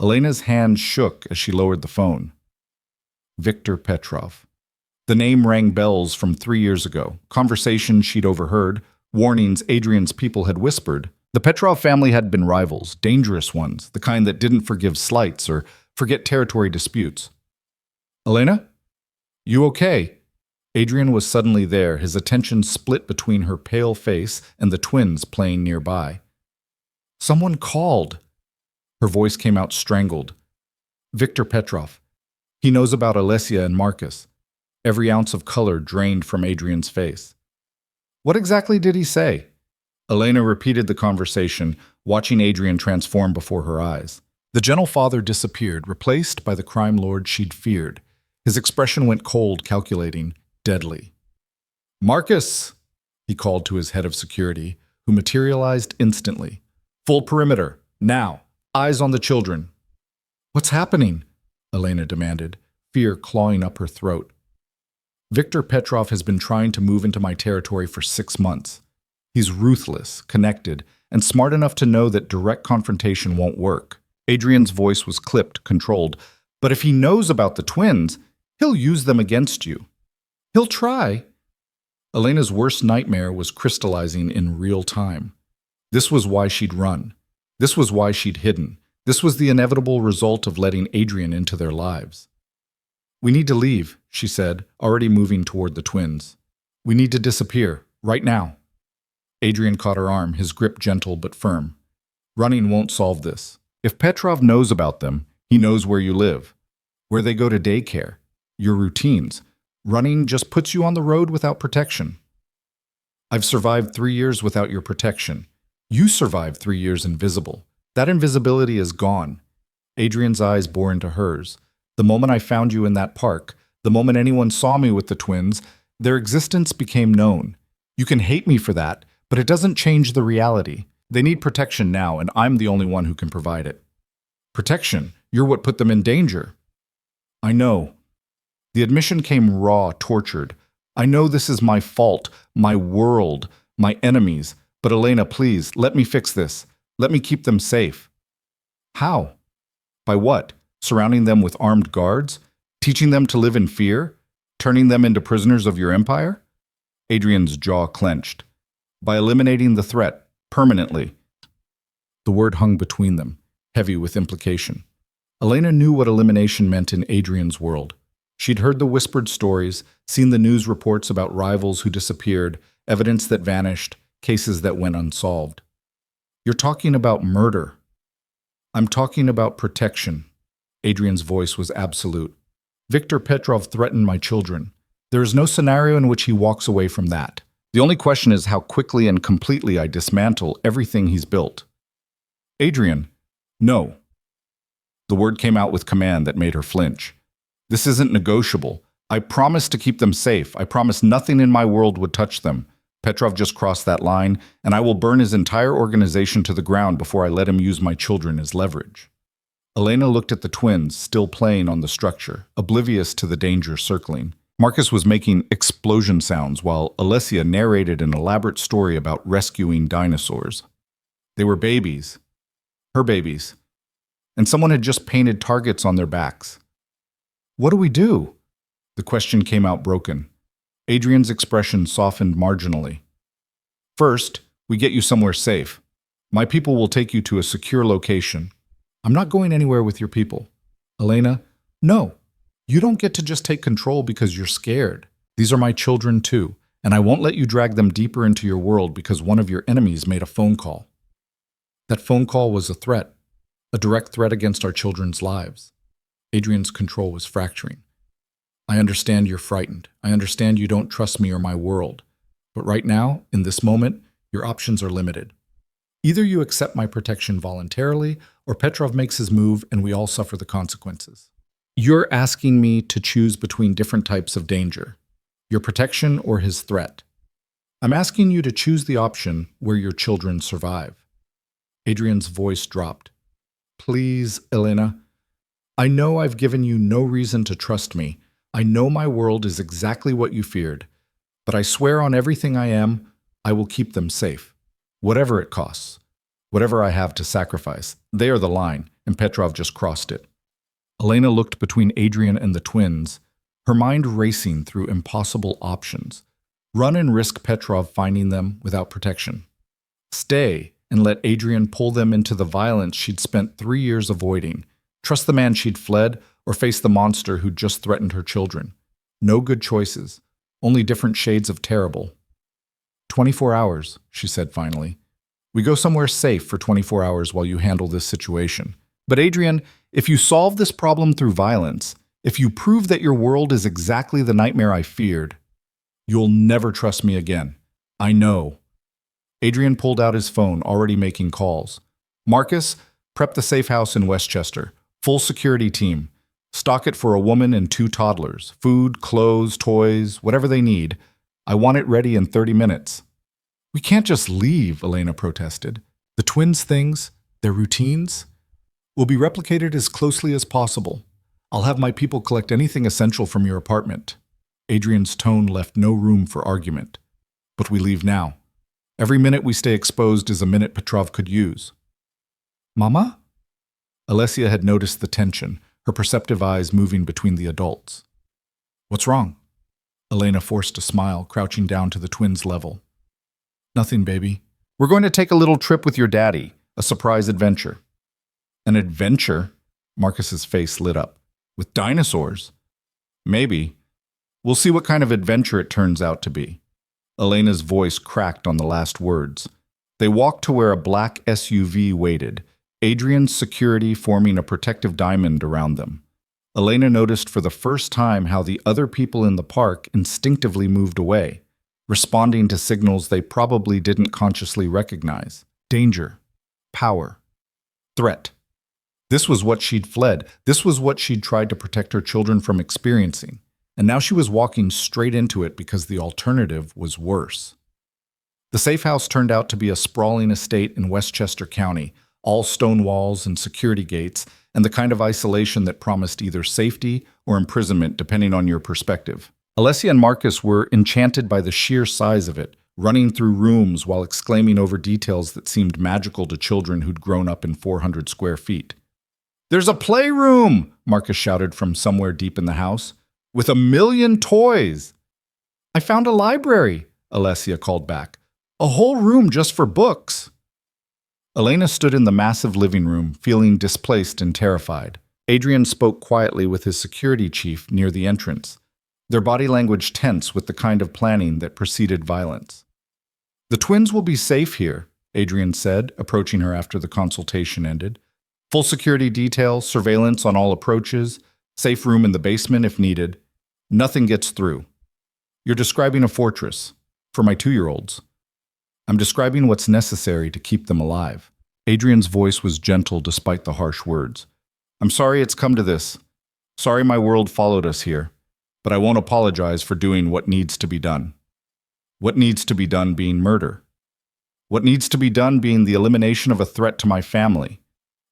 Elena's hand shook as she lowered the phone. Victor Petrov. The name rang bells from 3 years ago, conversations she'd overheard, warnings Adrien's people had whispered. The Petrov family had been rivals, dangerous ones, the kind that didn't forgive slights or forget territory disputes. Elena? You okay? Adrien was suddenly there, his attention split between her pale face and the twins playing nearby. Someone called. Her voice came out strangled. Victor Petrov. He knows about Alessia and Marcus. Every ounce of color drained from Adrien's face. What exactly did he say? Elena repeated the conversation, watching Adrien transform before her eyes. The gentle father disappeared, replaced by the crime lord she'd feared. His expression went cold, calculating, deadly. Marcus, he called to his head of security, who materialized instantly. Full perimeter, now, eyes on the children. What's happening? Elena demanded, fear clawing up her throat. Victor Petrov has been trying to move into my territory for 6 months. He's ruthless, connected, and smart enough to know that direct confrontation won't work. Adrien's voice was clipped, controlled. But if he knows about the twins, he'll use them against you. He'll try. Elena's worst nightmare was crystallizing in real time. This was why she'd run. This was why she'd hidden. This was the inevitable result of letting Adrien into their lives. We need to leave, she said, already moving toward the twins. We need to disappear, right now. Adrien caught her arm, his grip gentle but firm. Running won't solve this. If Petrov knows about them, he knows where you live, where they go to daycare, your routines. Running just puts you on the road without protection. I've survived 3 years without your protection. You survived 3 years invisible. That invisibility is gone. Adrien's eyes bore into hers. The moment I found you in that park, the moment anyone saw me with the twins, their existence became known. You can hate me for that, but it doesn't change the reality. They need protection now, and I'm the only one who can provide it. Protection? You're what put them in danger. I know. The admission came raw, tortured. I know this is my fault, my world, my enemies. But Elena, please, let me fix this. Let me keep them safe. How? By what? Surrounding them with armed guards? Teaching them to live in fear? Turning them into prisoners of your empire? Adrien's jaw clenched. By eliminating the threat, permanently. The word hung between them, heavy with implication. Elena knew what elimination meant in Adrien's world. She'd heard the whispered stories, seen the news reports about rivals who disappeared, evidence that vanished, cases that went unsolved. You're talking about murder. I'm talking about protection. Adrien's voice was absolute. Viktor Petrov threatened my children. There is no scenario in which he walks away from that. The only question is how quickly and completely I dismantle everything he's built. Adrien, no. The word came out with command that made her flinch. This isn't negotiable. I promised to keep them safe. I promised nothing in my world would touch them. Petrov just crossed that line, and I will burn his entire organization to the ground before I let him use my children as leverage. Elena looked at the twins, still playing on the structure, oblivious to the danger circling. Marcus was making explosion sounds while Alessia narrated an elaborate story about rescuing dinosaurs. They were babies. Her babies. And someone had just painted targets on their backs. What do we do? The question came out broken. Adrien's expression softened marginally. First, we get you somewhere safe. My people will take you to a secure location. I'm not going anywhere with your people. Elena, no. You don't get to just take control because you're scared. These are my children too, and I won't let you drag them deeper into your world because one of your enemies made a phone call. That phone call was a threat, a direct threat against our children's lives. Adrien's control was fracturing. I understand you're frightened. I understand you don't trust me or my world. But right now, in this moment, your options are limited. Either you accept my protection voluntarily, or Petrov makes his move and we all suffer the consequences. You're asking me to choose between different types of danger, your protection or his threat. I'm asking you to choose the option where your children survive. Adrien's voice dropped. Please, Elena. I know I've given you no reason to trust me. I know my world is exactly what you feared. But I swear on everything I am, I will keep them safe. Whatever it costs. Whatever I have to sacrifice. They are the line, and Petrov just crossed it. Elena looked between Adrien and the twins, her mind racing through impossible options. Run and risk Petrov finding them without protection. Stay and let Adrien pull them into the violence she'd spent 3 years avoiding. Trust the man she'd fled, or face the monster who'd just threatened her children. No good choices, only different shades of terrible. 24 hours, she said finally. We go somewhere safe for 24 hours while you handle this situation. But Adrien, if you solve this problem through violence, if you prove that your world is exactly the nightmare I feared, you'll never trust me again. I know. Adrien pulled out his phone, already making calls. Marcus, prep the safe house in Westchester. Full security team. Stock it for a woman and 2 toddlers. Food, clothes, toys, whatever they need. I want it ready in 30 minutes. We can't just leave, Elena protested. The twins' things, their routines, will be replicated as closely as possible. I'll have my people collect anything essential from your apartment. Adrien's tone left no room for argument. But we leave now. Every minute we stay exposed is a minute Petrov could use. Mama? Alessia had noticed the tension, her perceptive eyes moving between the adults. What's wrong? Elena forced a smile, crouching down to the twins' level. Nothing, baby. We're going to take a little trip with your daddy, a surprise adventure. An adventure? Marcus's face lit up. With dinosaurs? Maybe. We'll see what kind of adventure it turns out to be. Elena's voice cracked on the last words. They walked to where a black SUV waited, Adrien's security forming a protective diamond around them. Elena noticed for the first time how the other people in the park instinctively moved away, responding to signals they probably didn't consciously recognize. Danger. Power. Threat. This was what she'd fled. This was what she'd tried to protect her children from experiencing. And now she was walking straight into it because the alternative was worse. The safe house turned out to be a sprawling estate in Westchester County, all stone walls and security gates, and the kind of isolation that promised either safety or imprisonment depending on your perspective. Alessia and Marcus were enchanted by the sheer size of it, running through rooms while exclaiming over details that seemed magical to children who'd grown up in 400 square feet. "There's a playroom!" Marcus shouted from somewhere deep in the house. "With 1,000,000 toys!" "I found a library," Alessia called back. "A whole room just for books." Elena stood in the massive living room, feeling displaced and terrified. Adrien spoke quietly with his security chief near the entrance, their body language tense with the kind of planning that preceded violence. The twins will be safe here, Adrien said, approaching her after the consultation ended. Full security detail, surveillance on all approaches, safe room in the basement if needed. Nothing gets through. You're describing a fortress for my 2-year-olds. I'm describing what's necessary to keep them alive. Adrien's voice was gentle despite the harsh words. I'm sorry it's come to this. Sorry my world followed us here. But I won't apologize for doing what needs to be done. What needs to be done being murder. What needs to be done being the elimination of a threat to my family,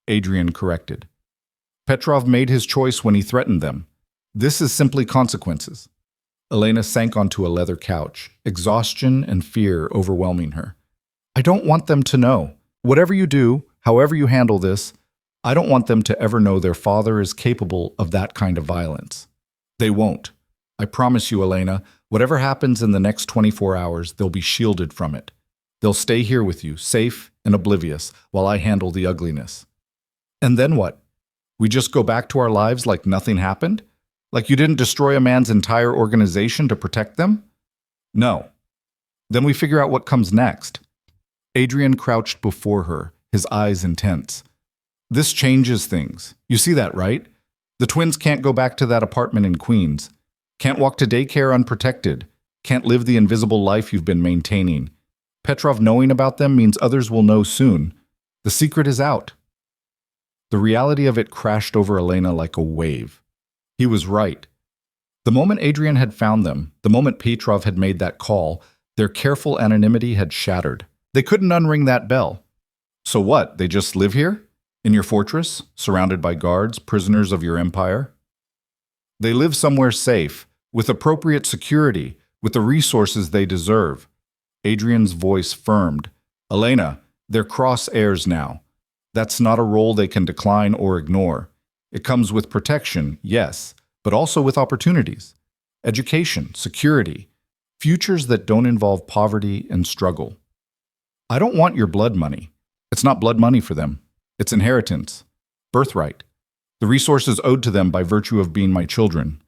Adrien corrected. Petrov made his choice when he threatened them. This is simply consequences. Elena sank onto a leather couch, exhaustion and fear overwhelming her. I don't want them to know. Whatever you do, however you handle this, I don't want them to ever know their father is capable of that kind of violence. They won't. I promise you, Elena, whatever happens in the next 24 hours, they'll be shielded from it. They'll stay here with you, safe and oblivious, while I handle the ugliness. And then what? We just go back to our lives like nothing happened? Like you didn't destroy a man's entire organization to protect them? No. Then we figure out what comes next. Adrien crouched before her, his eyes intense. This changes things. You see that, right? The twins can't go back to that apartment in Queens. Can't walk to daycare unprotected. Can't live the invisible life you've been maintaining. Petrov knowing about them means others will know soon. The secret is out. The reality of it crashed over Elena like a wave. He was right. The moment Adrien had found them, the moment Petrov had made that call, their careful anonymity had shattered. They couldn't unring that bell. So what, they just live here? In your fortress, surrounded by guards, prisoners of your empire? They live somewhere safe, with appropriate security, with the resources they deserve. Adrien's voice firmed. Elena, they're crosshairs now. That's not a role they can decline or ignore. It comes with protection, yes, but also with opportunities. Education, security, futures that don't involve poverty and struggle. I don't want your blood money. It's not blood money for them. It's inheritance, birthright, the resources owed to them by virtue of being my children.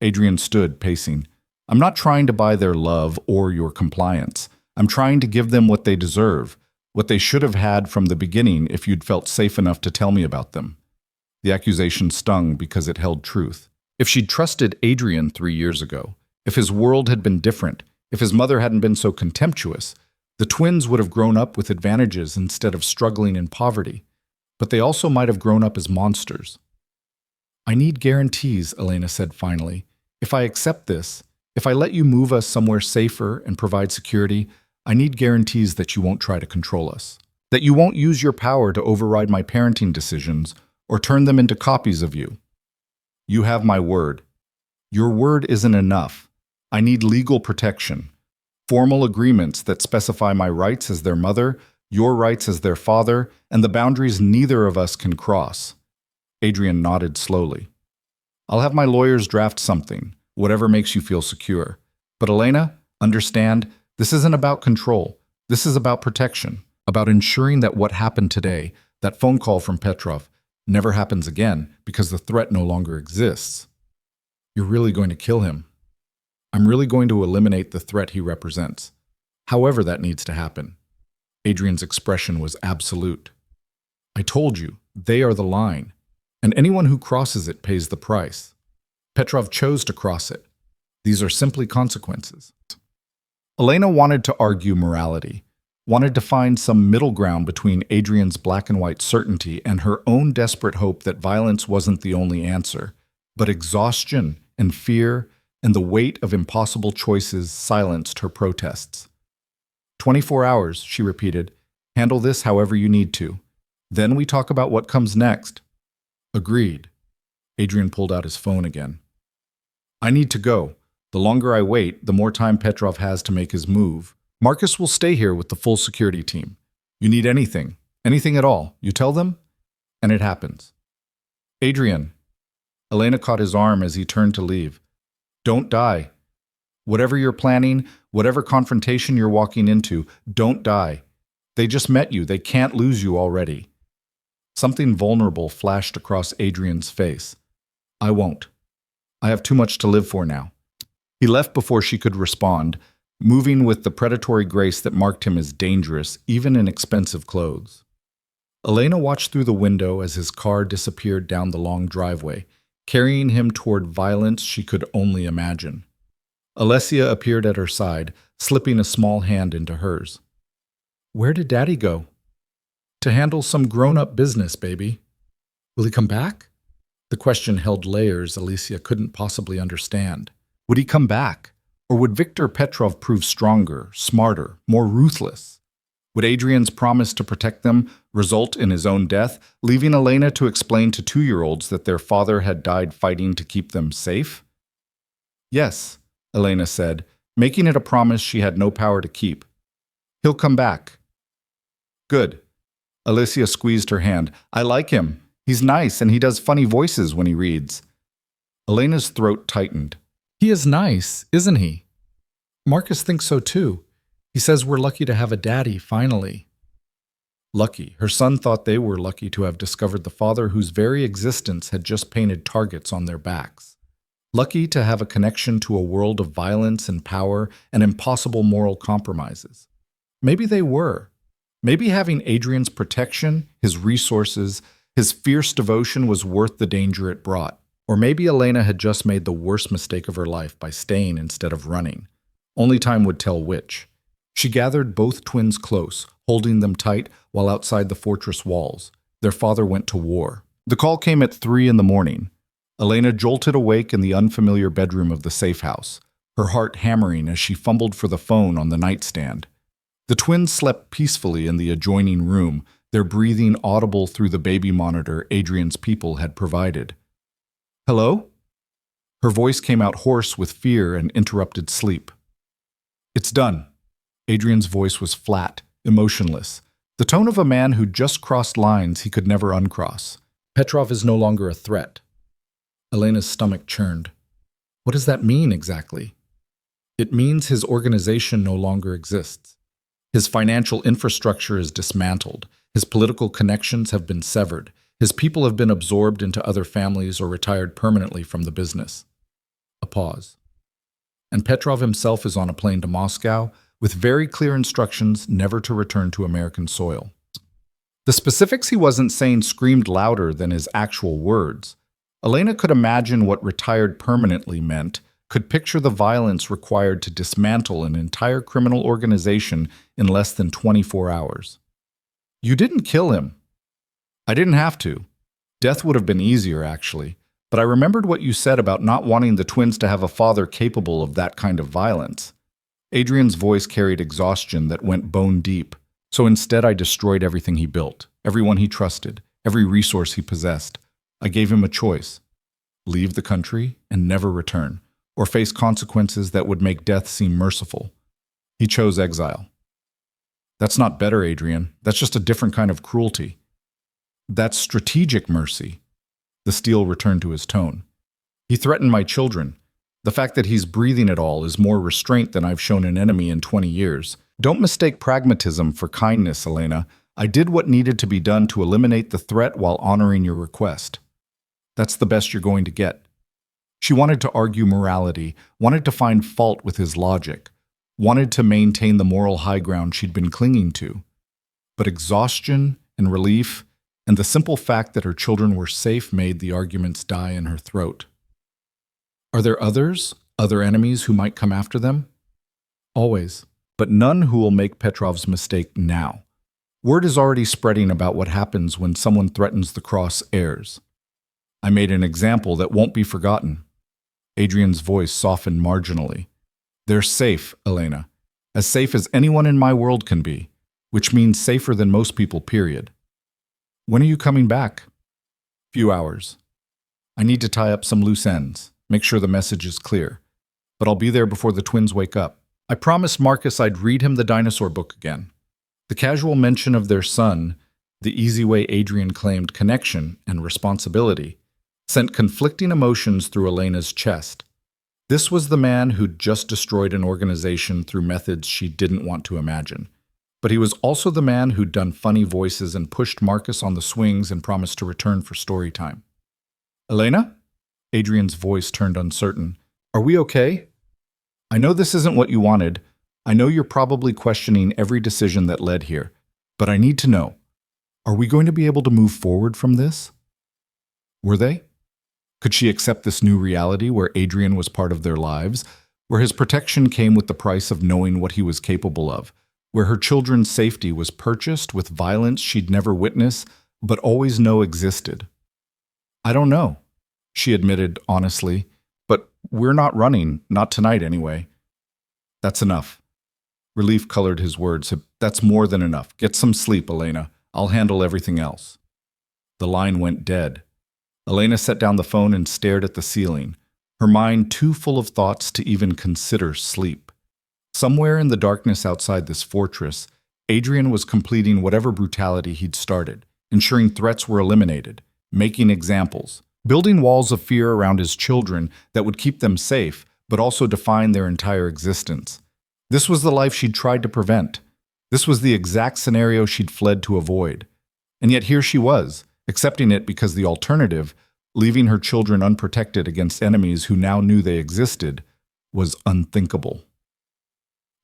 Adrien stood, pacing. I'm not trying to buy their love or your compliance. I'm trying to give them what they deserve, what they should have had from the beginning if you'd felt safe enough to tell me about them. The accusation stung because it held truth. If she'd trusted Adrien 3 years ago, if his world had been different, if his mother hadn't been so contemptuous, the twins would have grown up with advantages instead of struggling in poverty. But they also might have grown up as monsters. I need guarantees, Elena said finally. If I accept this, if I let you move us somewhere safer and provide security, I need guarantees that you won't try to control us. That you won't use your power to override my parenting decisions or turn them into copies of you. You have my word. Your word isn't enough. I need legal protection. Formal agreements that specify my rights as their mother, your rights as their father, and the boundaries neither of us can cross. Adrien nodded slowly. I'll have my lawyers draft something, whatever makes you feel secure. But Elena, understand, this isn't about control. This is about protection, about ensuring that what happened today, that phone call from Petrov, never happens again because the threat no longer exists. You're really going to kill him. I'm really going to eliminate the threat he represents, however that needs to happen. Adrien's expression was absolute. I told you, they are the line, and anyone who crosses it pays the price. Petrov chose to cross it. These are simply consequences. Elena wanted to argue morality, wanted to find some middle ground between Adrien's black and white certainty and her own desperate hope that violence wasn't the only answer, but exhaustion and fear and the weight of impossible choices silenced her protests. 24 hours, she repeated. Handle this however you need to. Then we talk about what comes next. Agreed. Adrien pulled out his phone again. I need to go. The longer I wait, the more time Petrov has to make his move. Marcus will stay here with the full security team. You need anything at all, you tell them, and it happens. Adrien. Elena caught his arm as he turned to leave. Don't die. Whatever you're planning, whatever confrontation you're walking into, don't die. They just met you. They can't lose you already. Something vulnerable flashed across Adrien's face. I won't. I have too much to live for now. He left before she could respond, moving with the predatory grace that marked him as dangerous, even in expensive clothes. Elena watched through the window as his car disappeared down the long driveway, carrying him toward violence she could only imagine. Alessia appeared at her side, slipping a small hand into hers. "Where did Daddy go?" "To handle some grown-up business, baby." "Will he come back?" The question held layers Alicia couldn't possibly understand. Would he come back? Or would Viktor Petrov prove stronger, smarter, more ruthless? Would Adrien's promise to protect them result in his own death, leaving Elena to explain to 2-year-olds that their father had died fighting to keep them safe? "Yes," Elena said, making it a promise she had no power to keep. "He'll come back." "Good." Alicia squeezed her hand. "I like him. He's nice and he does funny voices when he reads." Elena's throat tightened. "He is nice, isn't he?" "Marcus thinks so too. He says we're lucky to have a daddy, finally." Lucky. Her son thought they were lucky to have discovered the father whose very existence had just painted targets on their backs. Lucky to have a connection to a world of violence and power and impossible moral compromises. Maybe they were. Maybe having Adrien's protection, his resources, his fierce devotion was worth the danger it brought. Or maybe Elena had just made the worst mistake of her life by staying instead of running. Only time would tell which. She gathered both twins close, holding them tight while outside the fortress walls. Their father went to war. The call came at 3 in the morning. Elena jolted awake in the unfamiliar bedroom of the safe house, her heart hammering as she fumbled for the phone on the nightstand. The twins slept peacefully in the adjoining room, their breathing audible through the baby monitor Adrien's people had provided. "Hello?" Her voice came out hoarse with fear and interrupted sleep. "It's done." Adrien's voice was flat, emotionless, the tone of a man who just crossed lines he could never uncross. "Petrov is no longer a threat." Elena's stomach churned. What does that mean exactly? It means his organization no longer exists. His financial infrastructure is dismantled. His political connections have been severed. His people have been absorbed into other families or retired permanently from the business. A pause. And Petrov himself is on a plane to Moscow with very clear instructions never to return to American soil. The specifics he wasn't saying screamed louder than his actual words. Elena could imagine what retired permanently meant, could picture the violence required to dismantle an entire criminal organization in less than 24 hours. "You didn't kill him." "I didn't have to. Death would have been easier, actually. But I remembered what you said about not wanting the twins to have a father capable of that kind of violence." Adrien's voice carried exhaustion that went bone deep. "So instead I destroyed everything he built, everyone he trusted, every resource he possessed. I gave him a choice. Leave the country and never return, or face consequences that would make death seem merciful. He chose exile." "That's not better, Adrien. That's just a different kind of cruelty." "That's strategic mercy." The steel returned to his tone. "He threatened my children. The fact that he's breathing at all is more restraint than I've shown an enemy in 20 years. Don't mistake pragmatism for kindness, Elena. I did what needed to be done to eliminate the threat while honoring your request. That's the best you're going to get." She wanted to argue morality, wanted to find fault with his logic, wanted to maintain the moral high ground she'd been clinging to. But exhaustion and relief and the simple fact that her children were safe made the arguments die in her throat. Are there others, other enemies who might come after them? Always, but none who will make Petrov's mistake now. Word is already spreading about what happens when someone threatens the cross heirs. I made an example that won't be forgotten. Adrien's voice softened marginally. They're safe, Elena. As safe as anyone in my world can be, which means safer than most people, period. When are you coming back? Few hours. I need to tie up some loose ends, make sure the message is clear. But I'll be there before the twins wake up. I promised Marcus I'd read him the dinosaur book again. The casual mention of their son, the easy way Adrien claimed connection and responsibility, sent conflicting emotions through Elena's chest. This was the man who'd just destroyed an organization through methods she didn't want to imagine. But he was also the man who'd done funny voices and pushed Marcus on the swings and promised to return for story time. Elena? Adrien's voice turned uncertain. Are we okay? I know this isn't what you wanted, I know you're probably questioning every decision that led here, but I need to know, are we going to be able to move forward from this? Were they? Could she accept this new reality where Adrien was part of their lives, where his protection came with the price of knowing what he was capable of, where her children's safety was purchased with violence she'd never witness but always know existed? I don't know, she admitted honestly, but we're not running, not tonight anyway. That's enough. Relief colored his words. That's more than enough. Get some sleep, Elena. I'll handle everything else. The line went dead. Elena set down the phone and stared at the ceiling, her mind too full of thoughts to even consider sleep. Somewhere in the darkness outside this fortress, Adrien was completing whatever brutality he'd started, ensuring threats were eliminated, making examples, building walls of fear around his children that would keep them safe, but also define their entire existence. This was the life she'd tried to prevent. This was the exact scenario she'd fled to avoid. And yet here she was, accepting it because the alternative, leaving her children unprotected against enemies who now knew they existed, was unthinkable.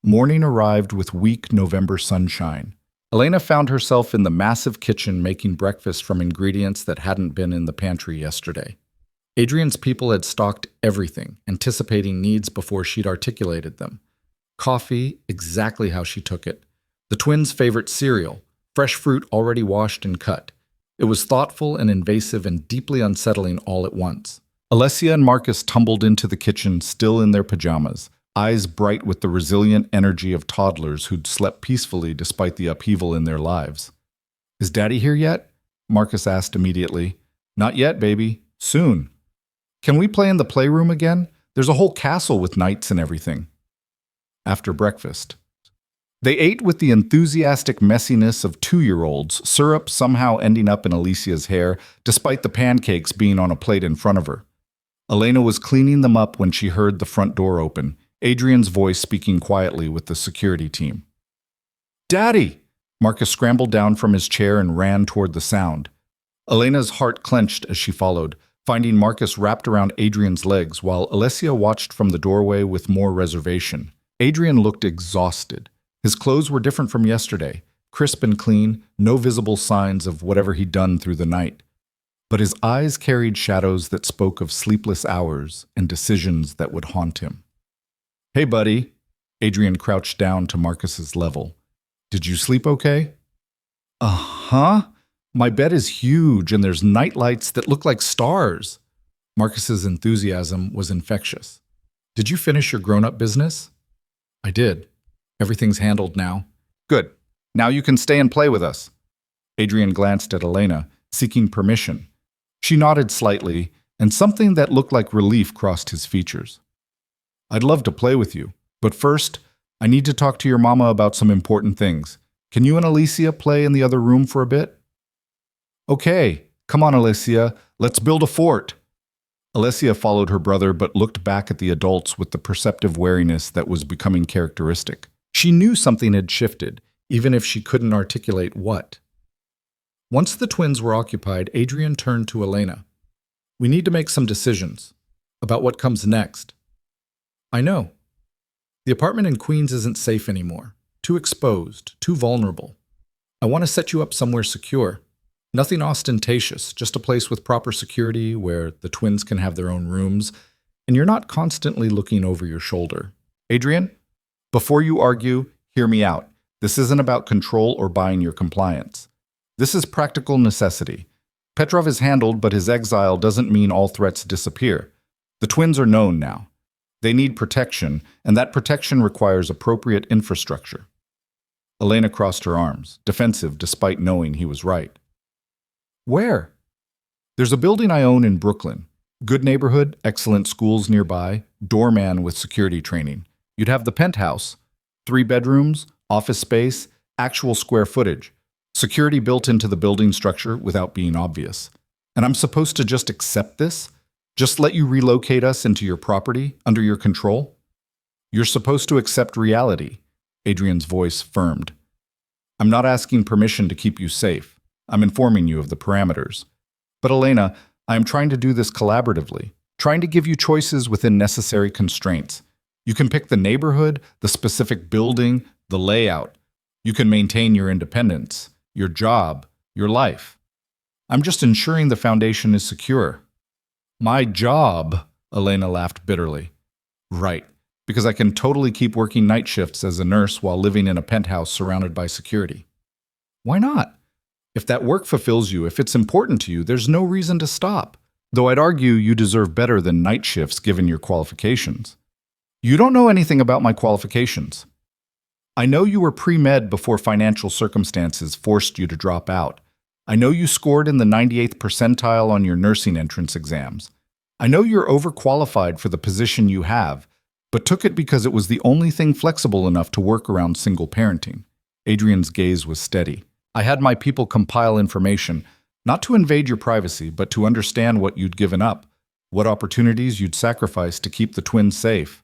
Morning arrived with weak November sunshine. Elena found herself in the massive kitchen making breakfast from ingredients that hadn't been in the pantry yesterday. Adrien's people had stocked everything, anticipating needs before she'd articulated them. Coffee, exactly how she took it. The twins' favorite cereal, fresh fruit already washed and cut. It was thoughtful and invasive and deeply unsettling all at once. Alessia and Marcus tumbled into the kitchen still in their pajamas, eyes bright with the resilient energy of toddlers who'd slept peacefully despite the upheaval in their lives. Is Daddy here yet? Marcus asked immediately. Not yet, baby. Soon. Can we play in the playroom again? There's a whole castle with knights and everything. After breakfast, they ate with the enthusiastic messiness of 2-year-olds, syrup somehow ending up in Alicia's hair, despite the pancakes being on a plate in front of her. Elena was cleaning them up when she heard the front door open, Adrien's voice speaking quietly with the security team. Daddy! Marcus scrambled down from his chair and ran toward the sound. Elena's heart clenched as she followed, finding Marcus wrapped around Adrien's legs while Alessia watched from the doorway with more reservation. Adrien looked exhausted. His clothes were different from yesterday, crisp and clean, no visible signs of whatever he'd done through the night. But his eyes carried shadows that spoke of sleepless hours and decisions that would haunt him. Hey, buddy. Adrien crouched down to Marcus's level. Did you sleep okay? Uh-huh. My bed is huge and there's night lights that look like stars. Marcus's enthusiasm was infectious. Did you finish your grown-up business? I did. Everything's handled now. Good. Now you can stay and play with us. Adrien glanced at Elena, seeking permission. She nodded slightly, and something that looked like relief crossed his features. I'd love to play with you, but first, I need to talk to your mama about some important things. Can you and Alicia play in the other room for a bit? Okay, come on, Alicia. Let's build a fort. Alessia followed her brother but looked back at the adults with the perceptive wariness that was becoming characteristic. She knew something had shifted, even if she couldn't articulate what. Once the twins were occupied, Adrien turned to Elena. We need to make some decisions about what comes next. I know. The apartment in Queens isn't safe anymore. Too exposed, too vulnerable. I want to set you up somewhere secure. Nothing ostentatious, just a place with proper security where the twins can have their own rooms, and you're not constantly looking over your shoulder. Adrien, before you argue, hear me out. This isn't about control or buying your compliance. This is practical necessity. Petrov is handled, but his exile doesn't mean all threats disappear. The twins are known now. They need protection, and that protection requires appropriate infrastructure. Elena crossed her arms, defensive despite knowing he was right. Where? There's a building I own in Brooklyn. Good neighborhood, excellent schools nearby, doorman with security training. You'd have the penthouse, 3 bedrooms, office space, actual square footage, security built into the building structure without being obvious. And I'm supposed to just accept this? Just let you relocate us into your property, under your control? You're supposed to accept reality, Adrien's voice firmed. I'm not asking permission to keep you safe. I'm informing you of the parameters. But Elena, I am trying to do this collaboratively, trying to give you choices within necessary constraints. You can pick the neighborhood, the specific building, the layout. You can maintain your independence, your job, your life. I'm just ensuring the foundation is secure. My job, Elena laughed bitterly. Right, because I can totally keep working night shifts as a nurse while living in a penthouse surrounded by security. Why not? If that work fulfills you, if it's important to you, there's no reason to stop. Though I'd argue you deserve better than night shifts given your qualifications. You don't know anything about my qualifications. I know you were pre-med before financial circumstances forced you to drop out. I know you scored in the 98th percentile on your nursing entrance exams. I know you're overqualified for the position you have, but took it because it was the only thing flexible enough to work around single parenting. Adrien's gaze was steady. I had my people compile information, not to invade your privacy, but to understand what you'd given up, what opportunities you'd sacrificed to keep the twins safe.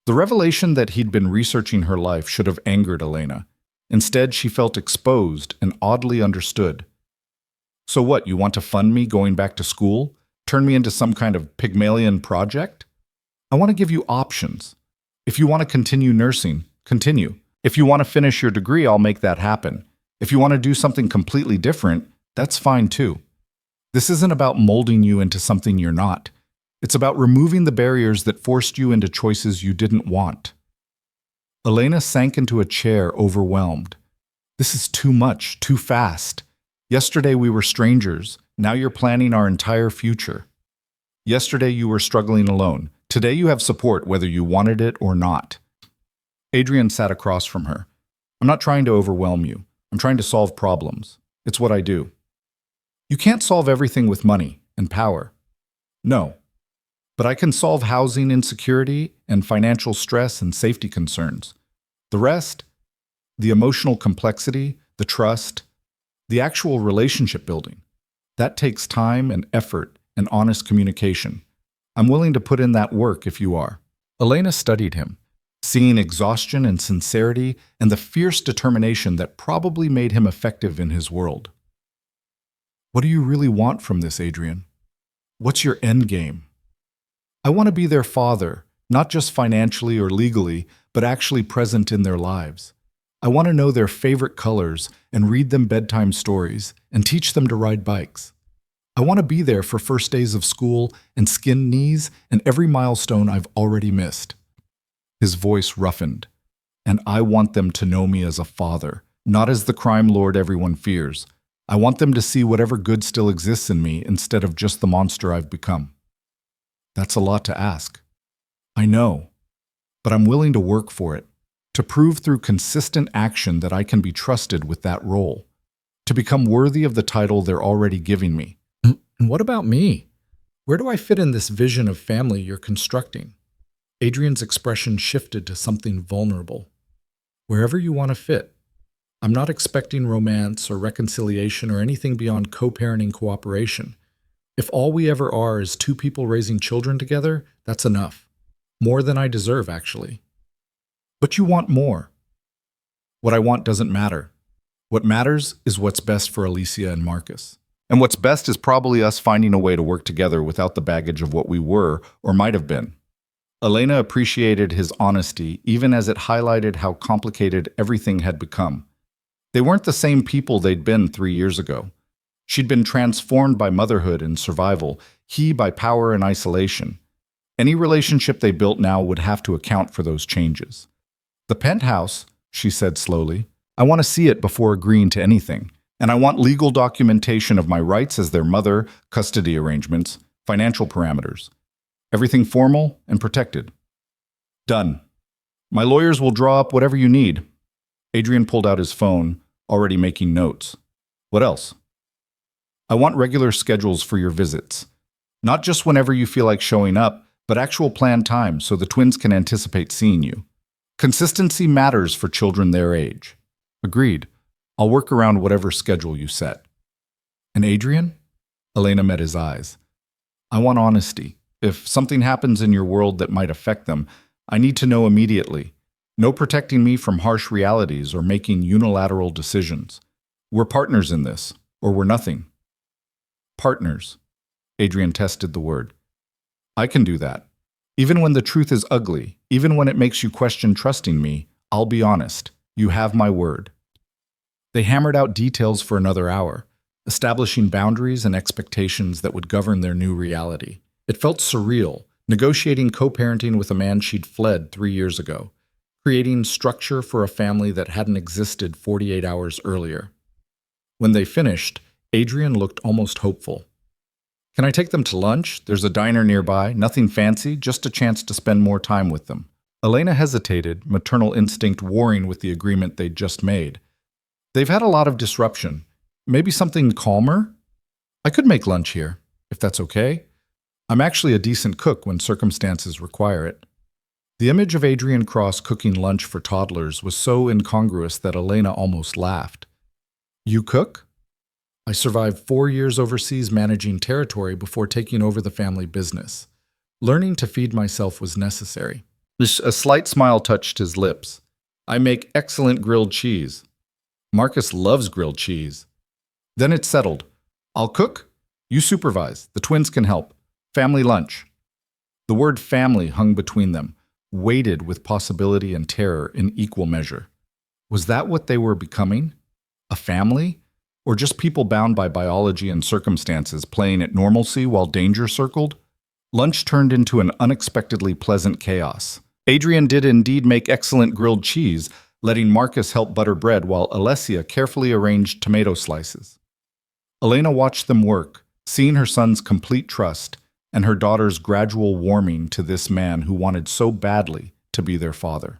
The revelation that he'd been researching her life should have angered Elena. Instead, she felt exposed and oddly understood. So what, you want to fund me going back to school? Turn me into some kind of Pygmalion project? I want to give you options. If you want to continue nursing, continue. If you want to finish your degree, I'll make that happen. If you want to do something completely different, that's fine too. This isn't about molding you into something you're not. It's about removing the barriers that forced you into choices you didn't want. Elena sank into a chair, overwhelmed. This is too much, too fast. Yesterday we were strangers. Now you're planning our entire future. Yesterday you were struggling alone. Today you have support whether you wanted it or not. Adrien sat across from her. I'm not trying to overwhelm you. I'm trying to solve problems. It's what I do. You can't solve everything with money and power. No. But I can solve housing insecurity and financial stress and safety concerns. The rest, the emotional complexity, the trust, the actual relationship building, that takes time and effort and honest communication. I'm willing to put in that work if you are. Elena studied him, seeing exhaustion and sincerity and the fierce determination that probably made him effective in his world. What do you really want from this, Adrien? What's your end game? I want to be their father, not just financially or legally, but actually present in their lives. I want to know their favorite colors and read them bedtime stories and teach them to ride bikes. I want to be there for first days of school and skinned knees and every milestone I've already missed. His voice roughened. And I want them to know me as a father, not as the crime lord everyone fears. I want them to see whatever good still exists in me instead of just the monster I've become. That's a lot to ask. I know, but I'm willing to work for it, to prove through consistent action that I can be trusted with that role, to become worthy of the title they're already giving me. And what about me? Where do I fit in this vision of family you're constructing? Adrien's expression shifted to something vulnerable. Wherever you want to fit. I'm not expecting romance or reconciliation or anything beyond co-parenting cooperation. If all we ever are is two people raising children together, that's enough. More than I deserve, actually. But you want more. What I want doesn't matter. What matters is what's best for Alicia and Marcus. And what's best is probably us finding a way to work together without the baggage of what we were or might have been. Elena appreciated his honesty, even as it highlighted how complicated everything had become. They weren't the same people they'd been 3 years ago. She'd been transformed by motherhood and survival, he by power and isolation. Any relationship they built now would have to account for those changes. The penthouse, she said slowly, I want to see it before agreeing to anything. And I want legal documentation of my rights as their mother, custody arrangements, financial parameters. Everything formal and protected. Done. My lawyers will draw up whatever you need. Adrien pulled out his phone, already making notes. What else? I want regular schedules for your visits. Not just whenever you feel like showing up, but actual planned times so the twins can anticipate seeing you. Consistency matters for children their age. Agreed. I'll work around whatever schedule you set. And Adrien? Elena met his eyes. I want honesty. If something happens in your world that might affect them, I need to know immediately. No protecting me from harsh realities or making unilateral decisions. We're partners in this, or we're nothing. Partners. Adrien tested the word. I can do that. Even when the truth is ugly, even when it makes you question trusting me, I'll be honest. You have my word. They hammered out details for another hour, establishing boundaries and expectations that would govern their new reality. It felt surreal, negotiating co-parenting with a man she'd fled 3 years ago, creating structure for a family that hadn't existed 48 hours earlier. When they finished, Adrien looked almost hopeful. Can I take them to lunch? There's a diner nearby, nothing fancy, just a chance to spend more time with them. Elena hesitated, maternal instinct warring with the agreement they'd just made. They've had a lot of disruption. Maybe something calmer? I could make lunch here, if that's okay. I'm actually a decent cook when circumstances require it. The image of Adrien Cross cooking lunch for toddlers was so incongruous that Elena almost laughed. You cook? I survived 4 years overseas managing territory before taking over the family business. Learning to feed myself was necessary. A slight smile touched his lips. I make excellent grilled cheese. Marcus loves grilled cheese. Then it's settled. I'll cook, you supervise. The twins can help. Family lunch. The word family hung between them, weighted with possibility and terror in equal measure. Was that what they were becoming? A family? Or just people bound by biology and circumstances playing at normalcy while danger circled? Lunch turned into an unexpectedly pleasant chaos. Adrien did indeed make excellent grilled cheese, letting Marcus help butter bread while Alessia carefully arranged tomato slices. Elena watched them work, seeing her son's complete trust and her daughter's gradual warming to this man who wanted so badly to be their father.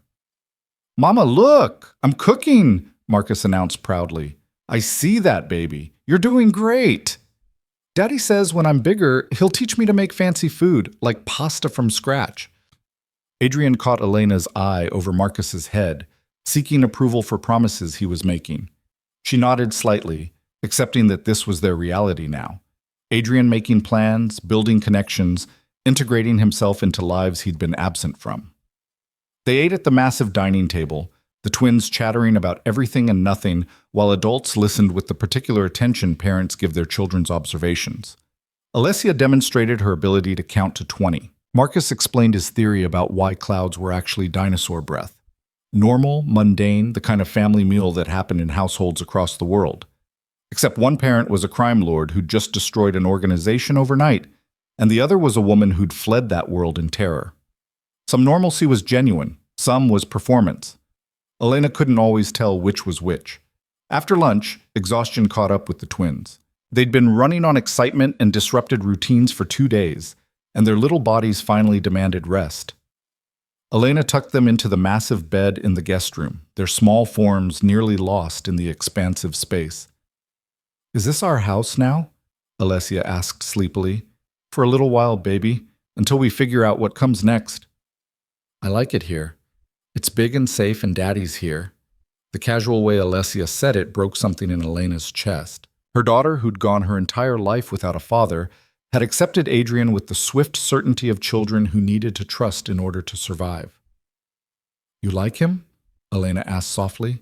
"Mama, look! I'm cooking!" Marcus announced proudly. "I see that, baby. You're doing great. Daddy says when I'm bigger, he'll teach me to make fancy food, like pasta from scratch." Adrien caught Elena's eye over Marcus's head, seeking approval for promises he was making. She nodded slightly, accepting that this was their reality now. Adrien making plans, building connections, integrating himself into lives he'd been absent from. They ate at the massive dining table, the twins chattering about everything and nothing, while adults listened with the particular attention parents give their children's observations. Alessia demonstrated her ability to count to 20. Marcus explained his theory about why clouds were actually dinosaur breath. Normal, mundane, the kind of family meal that happened in households across the world. Except one parent was a crime lord who'd just destroyed an organization overnight, and the other was a woman who'd fled that world in terror. Some normalcy was genuine, some was performance. Elena couldn't always tell which was which. After lunch, exhaustion caught up with the twins. They'd been running on excitement and disrupted routines for 2 days, and their little bodies finally demanded rest. Elena tucked them into the massive bed in the guest room, their small forms nearly lost in the expansive space. "Is this our house now?" Alessia asked sleepily. "For a little while, baby, until we figure out what comes next." "I like it here. It's big and safe and Daddy's here." The casual way Alessia said it broke something in Elena's chest. Her daughter, who'd gone her entire life without a father, had accepted Adrien with the swift certainty of children who needed to trust in order to survive. "You like him?" Elena asked softly.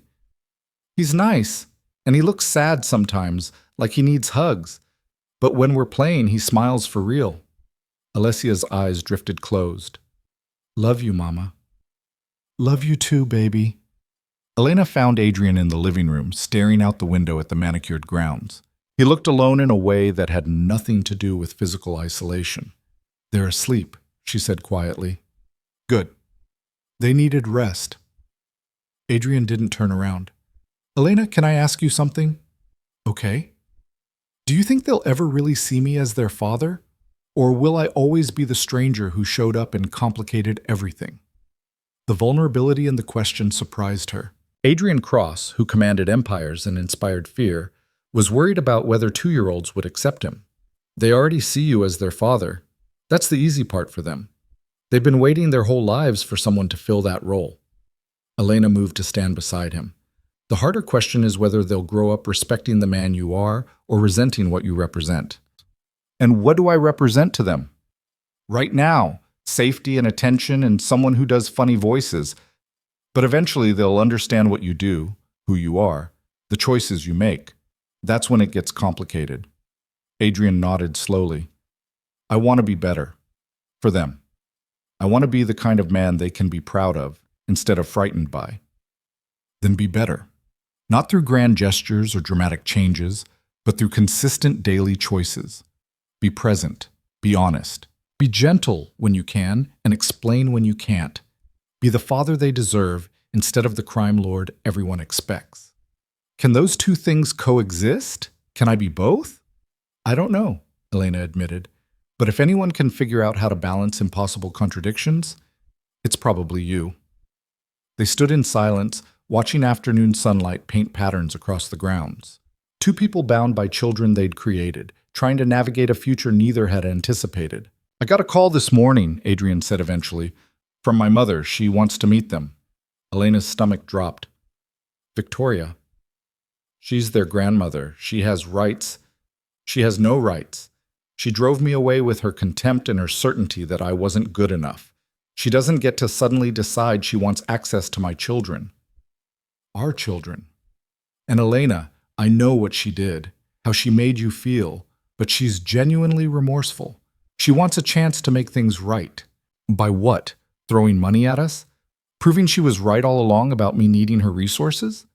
"He's nice, and he looks sad sometimes, like he needs hugs. But when we're playing, he smiles for real." Alessia's eyes drifted closed. "Love you, Mama." "Love you too, baby." Elena found Adrien in the living room, staring out the window at the manicured grounds. He looked alone in a way that had nothing to do with physical isolation. "They're asleep," she said quietly. "Good. They needed rest." Adrien didn't turn around. "Elena, can I ask you something?" "Okay." "Do you think they'll ever really see me as their father? Or will I always be the stranger who showed up and complicated everything?" The vulnerability in the question surprised her. Adrien Cross, who commanded empires and inspired fear, was worried about whether 2-year-olds would accept him. They already see you as their father. That's the easy part for them. They've been waiting their whole lives for someone to fill that role. Elena moved to stand beside him. The harder question is whether they'll grow up respecting the man you are or resenting what you represent. "And what do I represent to them?" "Right now, safety and attention and someone who does funny voices. But eventually they'll understand what you do, who you are, the choices you make. That's when it gets complicated." Adrien nodded slowly. "I want to be better. For them." I want to be the kind of man they can be proud of instead of frightened by. Then be better. Not through grand gestures or dramatic changes, but through consistent daily choices. Be present. Be honest. Be gentle when you can and explain when you can't. Be the father they deserve instead of the crime lord everyone expects. Can those two things coexist? Can I be both? I don't know, Elena admitted. But if anyone can figure out how to balance impossible contradictions, it's probably you. They stood in silence, watching afternoon sunlight paint patterns across the grounds. Two people bound by children they'd created, trying to navigate a future neither had anticipated. I got a call this morning, Adrien said eventually, from my mother. She wants to meet them. Elena's stomach dropped. Victoria. She's their grandmother. She has rights. She has no rights. She drove me away with her contempt and her certainty that I wasn't good enough. She doesn't get to suddenly decide she wants access to my children. Our children. And Elena, I know what she did, how she made you feel, but she's genuinely remorseful. She wants a chance to make things right. By what? Throwing money at us? Proving she was right all along about me needing her resources?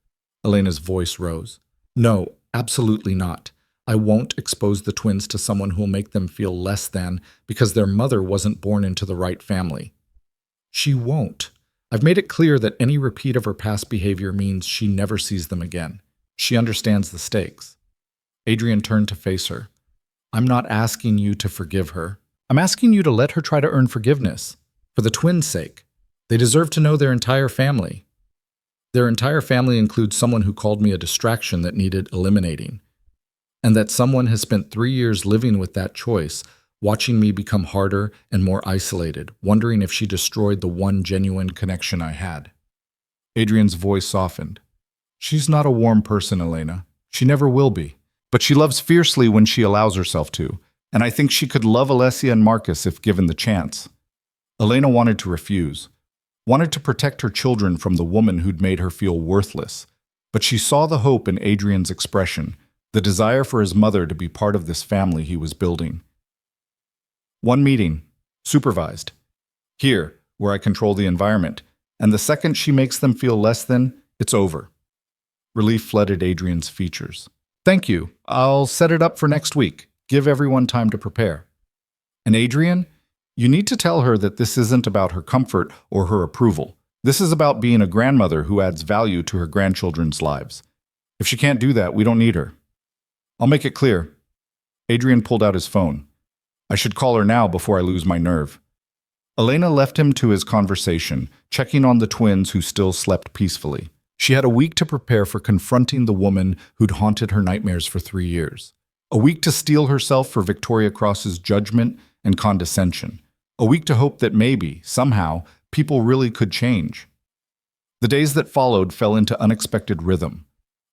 Elena's voice rose. No, absolutely not. I won't expose the twins to someone who'll make them feel less than because their mother wasn't born into the right family. She won't. I've made it clear that any repeat of her past behavior means she never sees them again. She understands the stakes. Adrien turned to face her. I'm not asking you to forgive her. I'm asking you to let her try to earn forgiveness. For the twins' sake. They deserve to know their entire family. Their entire family includes someone who called me a distraction that needed eliminating. And that someone has spent 3 years living with that choice, watching me become harder and more isolated, wondering if she destroyed the one genuine connection I had. Adrien's voice softened. She's not a warm person, Elena. She never will be. But she loves fiercely when she allows herself to, and I think she could love Alessia and Marcus if given the chance. Elena wanted to refuse, wanted to protect her children from the woman who'd made her feel worthless, but she saw the hope in Adrien's expression, the desire for his mother to be part of this family he was building. One meeting, supervised. Here, where I control the environment, and the second she makes them feel less than, it's over. Relief flooded Adrien's features. Thank you. I'll set it up for next week. Give everyone time to prepare. And Adrien, you need to tell her that this isn't about her comfort or her approval. This is about being a grandmother who adds value to her grandchildren's lives. If she can't do that, we don't need her. I'll make it clear. Adrien pulled out his phone. I should call her now before I lose my nerve. Elena left him to his conversation, checking on the twins who still slept peacefully. She had a week to prepare for confronting the woman who'd haunted her nightmares for 3 years. A week to steel herself for Victoria Cross's judgment and condescension. A week to hope that maybe, somehow, people really could change. The days that followed fell into unexpected rhythm.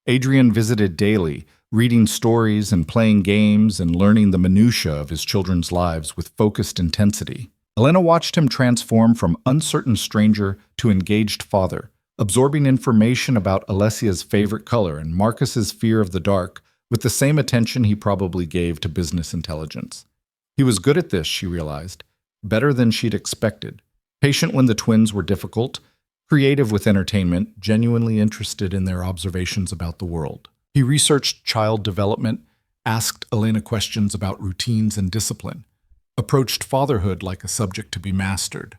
Adrien visited daily, reading stories and playing games and learning the minutiae of his children's lives with focused intensity. Elena watched him transform from uncertain stranger to engaged father, absorbing information about Alessia's favorite color and Marcus's fear of the dark with the same attention he probably gave to business intelligence. He was good at this, she realized, better than she'd expected. Patient when the twins were difficult, creative with entertainment, genuinely interested in their observations about the world. He researched child development, asked Elena questions about routines and discipline, approached fatherhood like a subject to be mastered.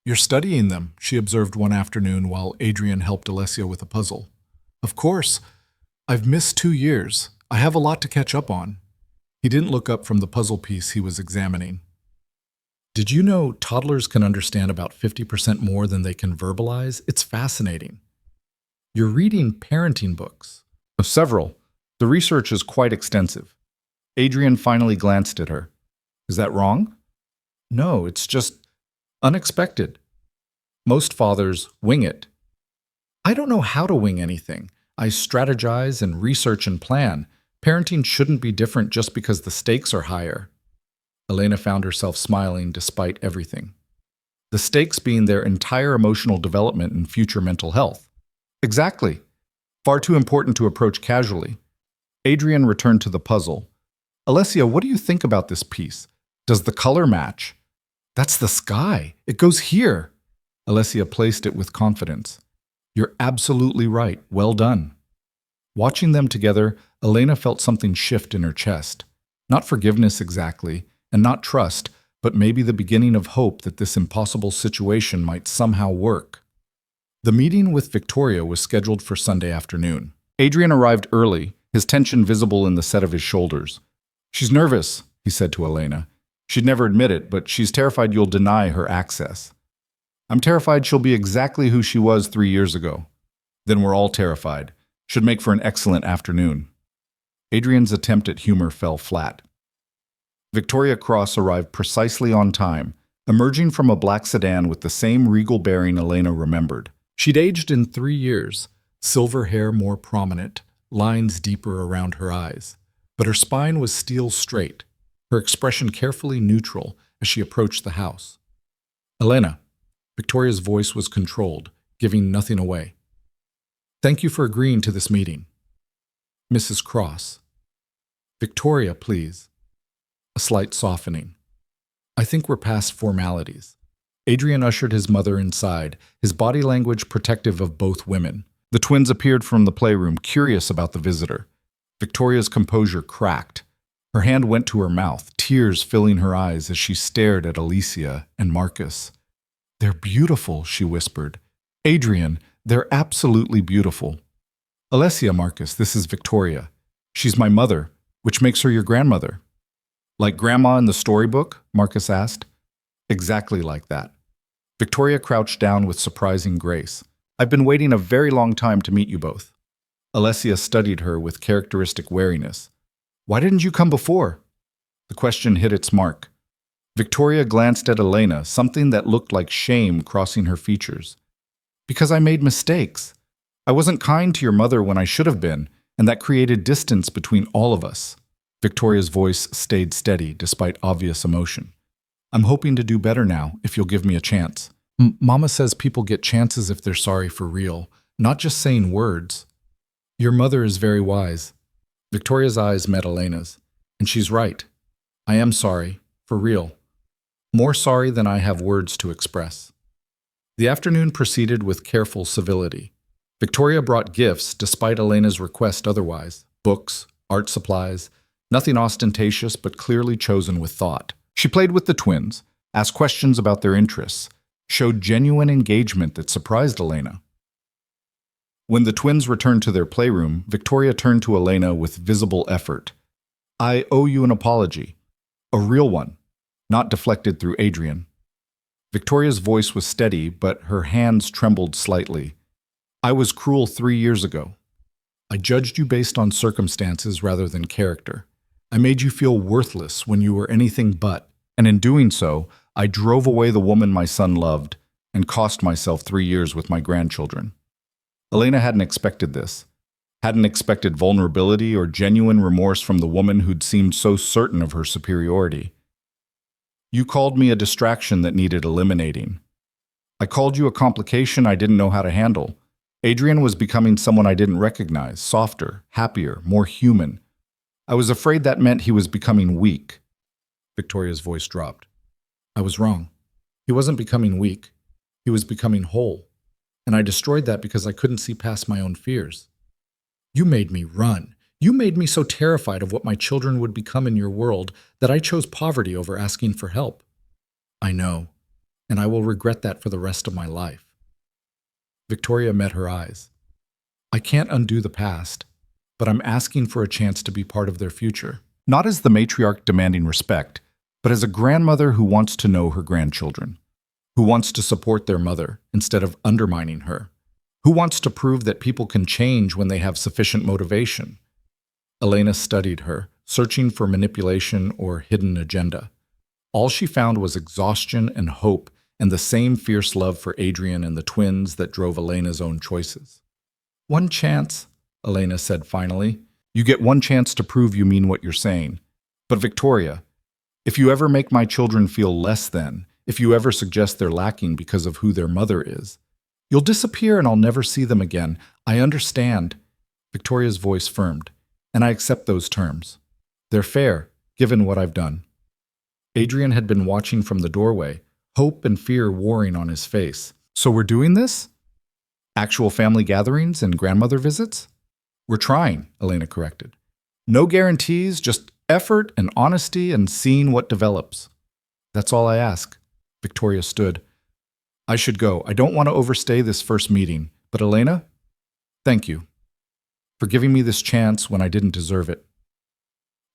You're studying them, she observed one afternoon while Adrien helped Alessia with a puzzle. Of course. I've missed 2 years. I have a lot to catch up on. He didn't look up from the puzzle piece he was examining. Did you know toddlers can understand about 50% more than they can verbalize? It's fascinating. You're reading parenting books. Several. The research is quite extensive. Adrien finally glanced at her. Is that wrong? No, it's just unexpected. Most fathers wing it. I don't know how to wing anything. I strategize and research and plan. Parenting shouldn't be different just because the stakes are higher. Elena found herself smiling despite everything. The stakes being their entire emotional development and future mental health. Exactly. Far too important to approach casually. Adrien returned to the puzzle. Alessia, what do you think about this piece? Does the color match? That's the sky. It goes here. Alessia placed it with confidence. You're absolutely right. Well done. Watching them together, Elena felt something shift in her chest. Not forgiveness exactly, and not trust, but maybe the beginning of hope that this impossible situation might somehow work. The meeting with Victoria was scheduled for Sunday afternoon. Adrien arrived early, his tension visible in the set of his shoulders. She's nervous, he said to Elena. She'd never admit it, but she's terrified you'll deny her access. I'm terrified she'll be exactly who she was 3 years ago. Then we're all terrified. Should make for an excellent afternoon. Adrien's attempt at humor fell flat. Victoria Cross arrived precisely on time, emerging from a black sedan with the same regal bearing Elena remembered. She'd aged in 3 years, silver hair more prominent, lines deeper around her eyes. But her spine was steel straight, her expression carefully neutral as she approached the house. Elena. Victoria's voice was controlled, giving nothing away. Thank you for agreeing to this meeting. Mrs. Cross. Victoria, please. A slight softening. I think we're past formalities. Adrien ushered his mother inside, his body language protective of both women. The twins appeared from the playroom, curious about the visitor. Victoria's composure cracked. Her hand went to her mouth, tears filling her eyes as she stared at Alicia and Marcus. They're beautiful, she whispered. Adrien, they're absolutely beautiful. Alessia, Marcus, this is Victoria. She's my mother, which makes her your grandmother. Like Grandma in the storybook? Marcus asked. Exactly like that. Victoria crouched down with surprising grace. I've been waiting a very long time to meet you both. Alessia studied her with characteristic wariness. Why didn't you come before? The question hit its mark. Victoria glanced at Elena, something that looked like shame crossing her features. Because I made mistakes. I wasn't kind to your mother when I should have been, and that created distance between all of us. Victoria's voice stayed steady despite obvious emotion. I'm hoping to do better now, if you'll give me a chance. Mama says people get chances if they're sorry for real, not just saying words. Your mother is very wise. Victoria's eyes met Elena's, and she's right. I am sorry, for real. More sorry than I have words to express. The afternoon proceeded with careful civility. Victoria brought gifts despite Elena's request otherwise. Books, art supplies, nothing ostentatious but clearly chosen with thought. She played with the twins, asked questions about their interests, showed genuine engagement that surprised Elena. When the twins returned to their playroom, Victoria turned to Elena with visible effort. I owe you an apology. A real one, not deflected through Adrien. Victoria's voice was steady, but her hands trembled slightly. I was cruel 3 years ago. I judged you based on circumstances rather than character. I made you feel worthless when you were anything but, and in doing so, I drove away the woman my son loved and cost myself 3 years with my grandchildren. Elena hadn't expected this, hadn't expected vulnerability or genuine remorse from the woman who'd seemed so certain of her superiority. You called me a distraction that needed eliminating. I called you a complication I didn't know how to handle. Adrien was becoming someone I didn't recognize, softer, happier, more human. I was afraid that meant he was becoming weak. Victoria's voice dropped. I was wrong. He wasn't becoming weak. He was becoming whole. And I destroyed that because I couldn't see past my own fears. You made me run. You made me so terrified of what my children would become in your world that I chose poverty over asking for help. I know, and I will regret that for the rest of my life. Victoria met her eyes. I can't undo the past, but I'm asking for a chance to be part of their future. Not as the matriarch demanding respect, but as a grandmother who wants to know her grandchildren, who wants to support their mother instead of undermining her, who wants to prove that people can change when they have sufficient motivation. Elena studied her, searching for manipulation or hidden agenda. All she found was exhaustion and hope and the same fierce love for Adrien and the twins that drove Elena's own choices. One chance, Elena said finally. You get one chance to prove you mean what you're saying. But Victoria, if you ever make my children feel less than, if you ever suggest they're lacking because of who their mother is, you'll disappear and I'll never see them again. I understand. Victoria's voice firmed. And I accept those terms. They're fair, given what I've done. Adrien had been watching from the doorway, hope and fear warring on his face. So we're doing this? Actual family gatherings and grandmother visits? We're trying, Elena corrected. No guarantees, just effort and honesty and seeing what develops. That's all I ask. Victoria stood. I should go. I don't want to overstay this first meeting. But Elena, thank you for giving me this chance when I didn't deserve it.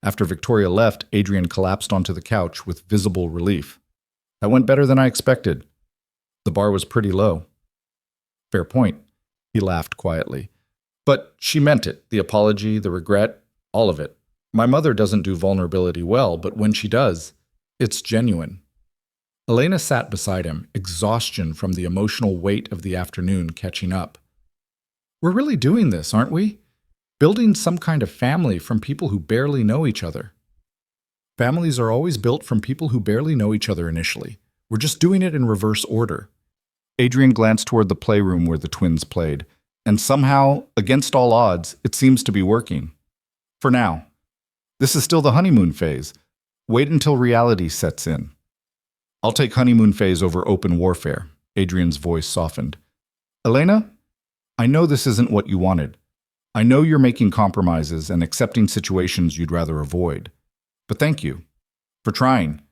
After Victoria left, Adrien collapsed onto the couch with visible relief. That went better than I expected. The bar was pretty low. Fair point. He laughed quietly. But she meant it, the apology, the regret, all of it. My mother doesn't do vulnerability well, but when she does, it's genuine. Elena sat beside him, exhaustion from the emotional weight of the afternoon catching up. We're really doing this, aren't we? Building some kind of family from people who barely know each other. Families are always built from people who barely know each other initially. We're just doing it in reverse order. Adrien glanced toward the playroom where the twins played, and somehow, against all odds, it seems to be working. For now. This is still the honeymoon phase. Wait until reality sets in. I'll take honeymoon phase over open warfare. Adrien's voice softened. Elena, I know this isn't what you wanted. I know you're making compromises and accepting situations you'd rather avoid. But thank you for trying,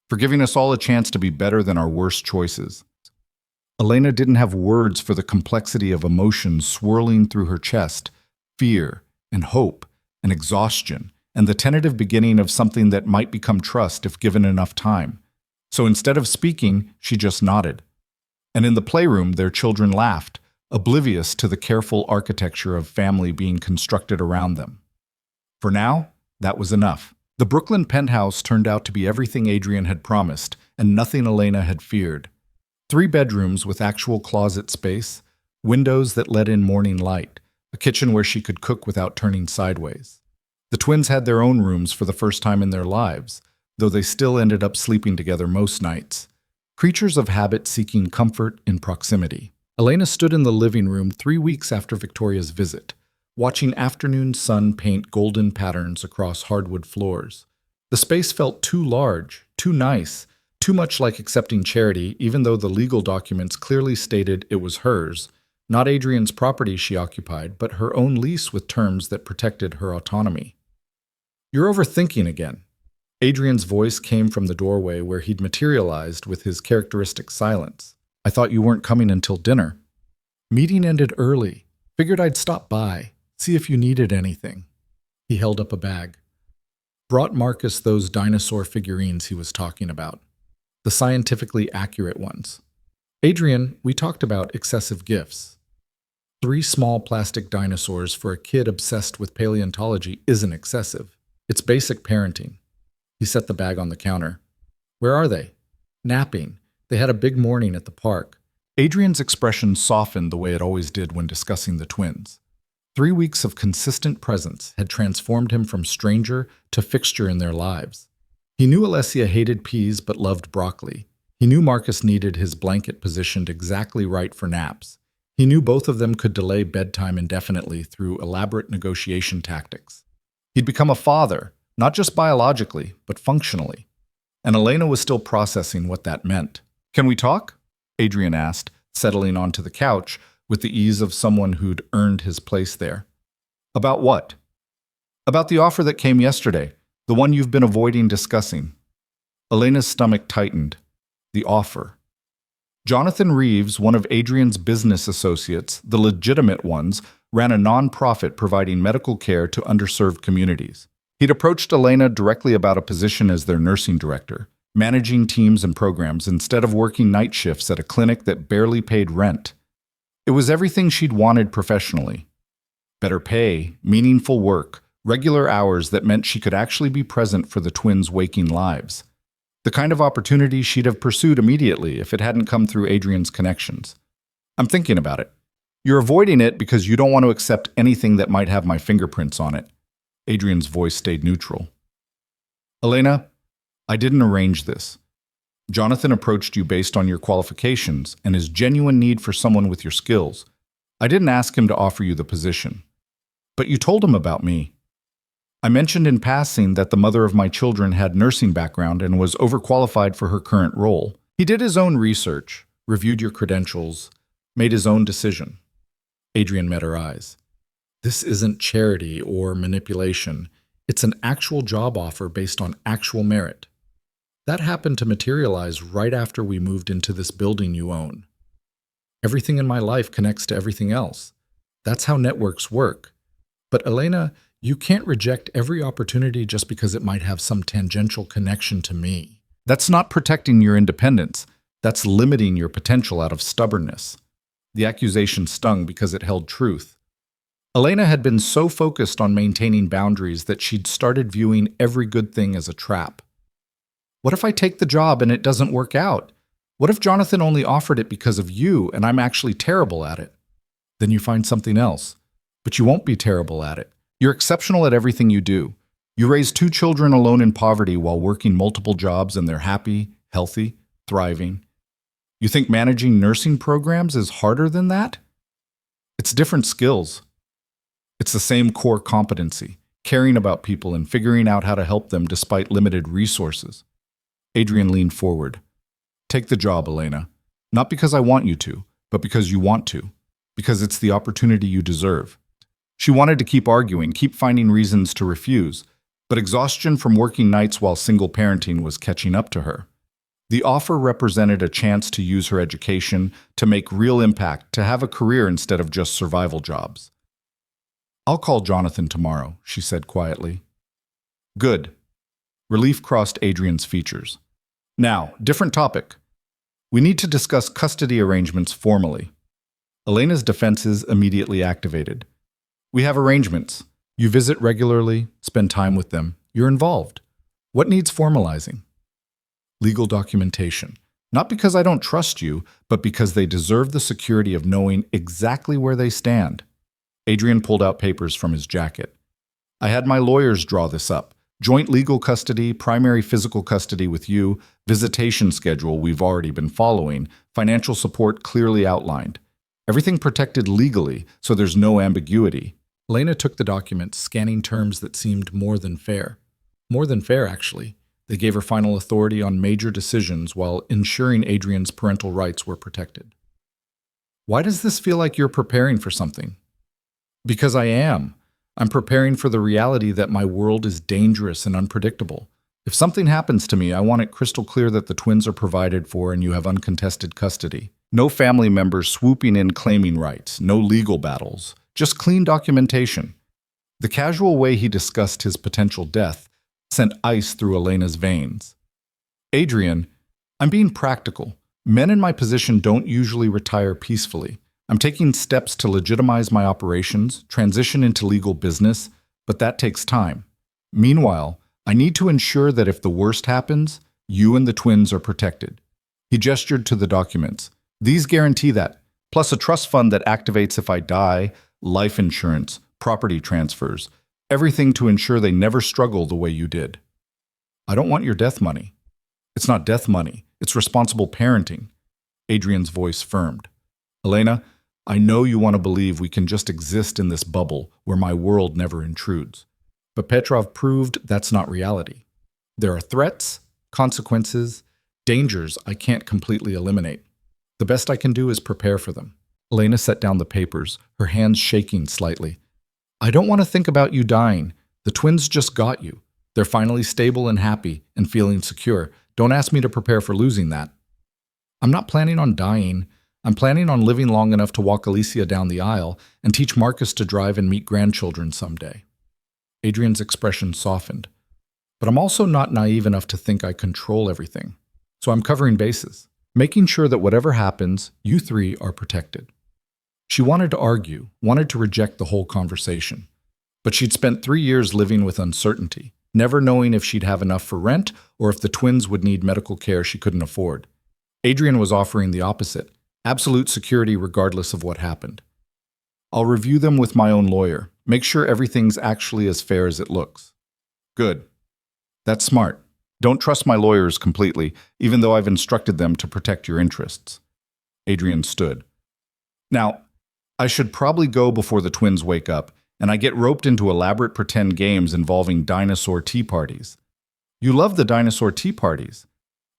for giving us all a chance to be better than our worst choices. Elena didn't have words for the complexity of emotions swirling through her chest, fear and hope and exhaustion, and the tentative beginning of something that might become trust if given enough time. So instead of speaking, she just nodded. And in the playroom, their children laughed, oblivious to the careful architecture of family being constructed around them. For now, that was enough. The Brooklyn penthouse turned out to be everything Adrien had promised, and nothing Elena had feared. 3 bedrooms with actual closet space, windows that let in morning light, a kitchen where she could cook without turning sideways. The twins had their own rooms for the first time in their lives, though they still ended up sleeping together most nights. Creatures of habit seeking comfort in proximity. Elena stood in the living room 3 weeks after Victoria's visit, watching afternoon sun paint golden patterns across hardwood floors. The space felt too large, too nice, too much like accepting charity, even though the legal documents clearly stated it was hers, not Adrien's property she occupied, but her own lease with terms that protected her autonomy. You're overthinking again. Adrien's voice came from the doorway where he'd materialized with his characteristic silence. I thought you weren't coming until dinner. Meeting ended early. Figured I'd stop by, see if you needed anything. He held up a bag. Brought Marcus those dinosaur figurines he was talking about. The scientifically accurate ones. Adrien, we talked about excessive gifts. 3 small plastic dinosaurs for a kid obsessed with paleontology isn't excessive. It's basic parenting. He set the bag on the counter. Where are they? Napping. They had a big morning at the park. Adrien's expression softened the way it always did when discussing the twins. 3 weeks of consistent presence had transformed him from stranger to fixture in their lives. He knew Alessia hated peas but loved broccoli. He knew Marcus needed his blanket positioned exactly right for naps. He knew both of them could delay bedtime indefinitely through elaborate negotiation tactics. He'd become a father, not just biologically, but functionally. And Elena was still processing what that meant. Can we talk? Adrien asked, settling onto the couch with the ease of someone who'd earned his place there. About what? About the offer that came yesterday, the one you've been avoiding discussing. Elena's stomach tightened. The offer. Jonathan Reeves, one of Adrien's business associates, the legitimate ones, ran a non-profit providing medical care to underserved communities. He'd approached Elena directly about a position as their nursing director, managing teams and programs instead of working night shifts at a clinic that barely paid rent. It was everything she'd wanted professionally. Better pay, meaningful work, regular hours that meant she could actually be present for the twins' waking lives. The kind of opportunity she'd have pursued immediately if it hadn't come through Adrien's connections. I'm thinking about it. You're avoiding it because you don't want to accept anything that might have my fingerprints on it. Adrien's voice stayed neutral. Elena, I didn't arrange this. Jonathan approached you based on your qualifications and his genuine need for someone with your skills. I didn't ask him to offer you the position. But you told him about me. I mentioned in passing that the mother of my children had nursing background and was overqualified for her current role. He did his own research, reviewed your credentials, made his own decision. Adrien met her eyes. This isn't charity or manipulation. It's an actual job offer based on actual merit. That happened to materialize right after we moved into this building you own. Everything in my life connects to everything else. That's how networks work. But Elena, you can't reject every opportunity just because it might have some tangential connection to me. That's not protecting your independence. That's limiting your potential out of stubbornness. The accusation stung because it held truth. Elena had been so focused on maintaining boundaries that she'd started viewing every good thing as a trap. What if I take the job and it doesn't work out? What if Jonathan only offered it because of you and I'm actually terrible at it? Then you find something else. But you won't be terrible at it. You're exceptional at everything you do. You raise 2 children alone in poverty while working multiple jobs and they're happy, healthy, thriving. You think managing nursing programs is harder than that? It's different skills. It's the same core competency, caring about people and figuring out how to help them despite limited resources. Adrien leaned forward. Take the job, Elena. Not because I want you to, but because you want to. Because it's the opportunity you deserve. She wanted to keep arguing, keep finding reasons to refuse, but exhaustion from working nights while single parenting was catching up to her. The offer represented a chance to use her education, to make real impact, to have a career instead of just survival jobs. I'll call Jonathan tomorrow, she said quietly. Good. Relief crossed Adrien's features. Now, different topic. We need to discuss custody arrangements formally. Elena's defenses immediately activated. We have arrangements. You visit regularly, spend time with them. You're involved. What needs formalizing? Legal documentation. Not because I don't trust you, but because they deserve the security of knowing exactly where they stand. Adrien pulled out papers from his jacket. I had my lawyers draw this up. Joint legal custody, primary physical custody with you, visitation schedule we've already been following, financial support clearly outlined. Everything protected legally, so there's no ambiguity. Elena took the document, scanning terms that seemed more than fair. More than fair, actually. They gave her final authority on major decisions while ensuring Adrien's parental rights were protected. Why does this feel like you're preparing for something? Because I am. I'm preparing for the reality that my world is dangerous and unpredictable. If something happens to me, I want it crystal clear that the twins are provided for and you have uncontested custody. No family members swooping in claiming rights, no legal battles, just clean documentation. The casual way he discussed his potential death sent ice through Elena's veins. Adrien, I'm being practical. Men in my position don't usually retire peacefully. I'm taking steps to legitimize my operations, transition into legal business, but that takes time. Meanwhile, I need to ensure that if the worst happens, you and the twins are protected. He gestured to the documents. These guarantee that, plus a trust fund that activates if I die, life insurance, property transfers, everything to ensure they never struggle the way you did. I don't want your death money. It's not death money. It's responsible parenting. Adrien's voice firmed. Elena, I know you want to believe we can just exist in this bubble where my world never intrudes. But Petrov proved that's not reality. There are threats, consequences, dangers I can't completely eliminate. The best I can do is prepare for them. Elena set down the papers, her hands shaking slightly. I don't want to think about you dying. The twins just got you. They're finally stable and happy and feeling secure. Don't ask me to prepare for losing that. I'm not planning on dying. I'm planning on living long enough to walk Alicia down the aisle and teach Marcus to drive and meet grandchildren someday. Adrien's expression softened. But I'm also not naive enough to think I control everything. So I'm covering bases, making sure that whatever happens, you 3 are protected. She wanted to argue, wanted to reject the whole conversation. But she'd spent 3 years living with uncertainty, never knowing if she'd have enough for rent or if the twins would need medical care she couldn't afford. Adrien was offering the opposite, absolute security regardless of what happened. I'll review them with my own lawyer, make sure everything's actually as fair as it looks. Good. That's smart. Don't trust my lawyers completely, even though I've instructed them to protect your interests. Adrien stood. Now, I should probably go before the twins wake up, and I get roped into elaborate pretend games involving dinosaur tea parties. You love the dinosaur tea parties.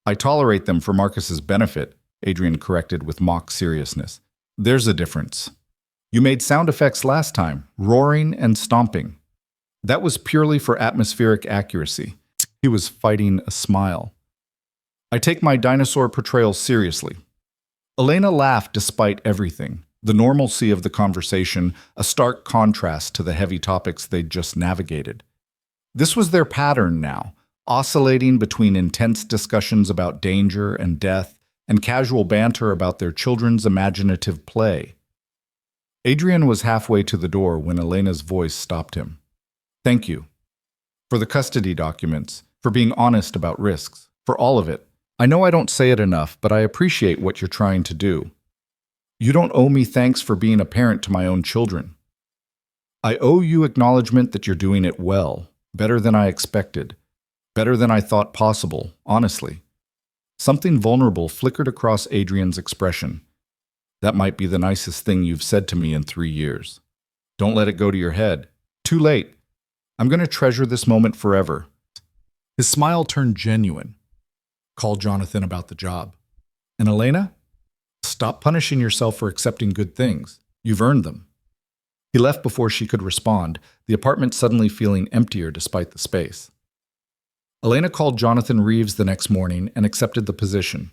I tolerate them for Marcus's benefit, Adrien corrected with mock seriousness. There's a difference. You made sound effects last time, roaring and stomping. That was purely for atmospheric accuracy. He was fighting a smile. I take my dinosaur portrayal seriously. Elena laughed despite everything. The normalcy of the conversation, a stark contrast to the heavy topics they'd just navigated. This was their pattern now, oscillating between intense discussions about danger and death and casual banter about their children's imaginative play. Adrien was halfway to the door when Elena's voice stopped him. Thank you. For the custody documents, for being honest about risks, for all of it. I know I don't say it enough, but I appreciate what you're trying to do. You don't owe me thanks for being a parent to my own children. I owe you acknowledgement that you're doing it well, better than I expected, better than I thought possible, honestly. Something vulnerable flickered across Adrien's expression. That might be the nicest thing you've said to me in 3 years. Don't let it go to your head. Too late. I'm going to treasure this moment forever. His smile turned genuine. Call Jonathan about the job. And Elena? Stop punishing yourself for accepting good things. You've earned them. He left before she could respond, the apartment suddenly feeling emptier despite the space. Elena called Jonathan Reeves the next morning and accepted the position.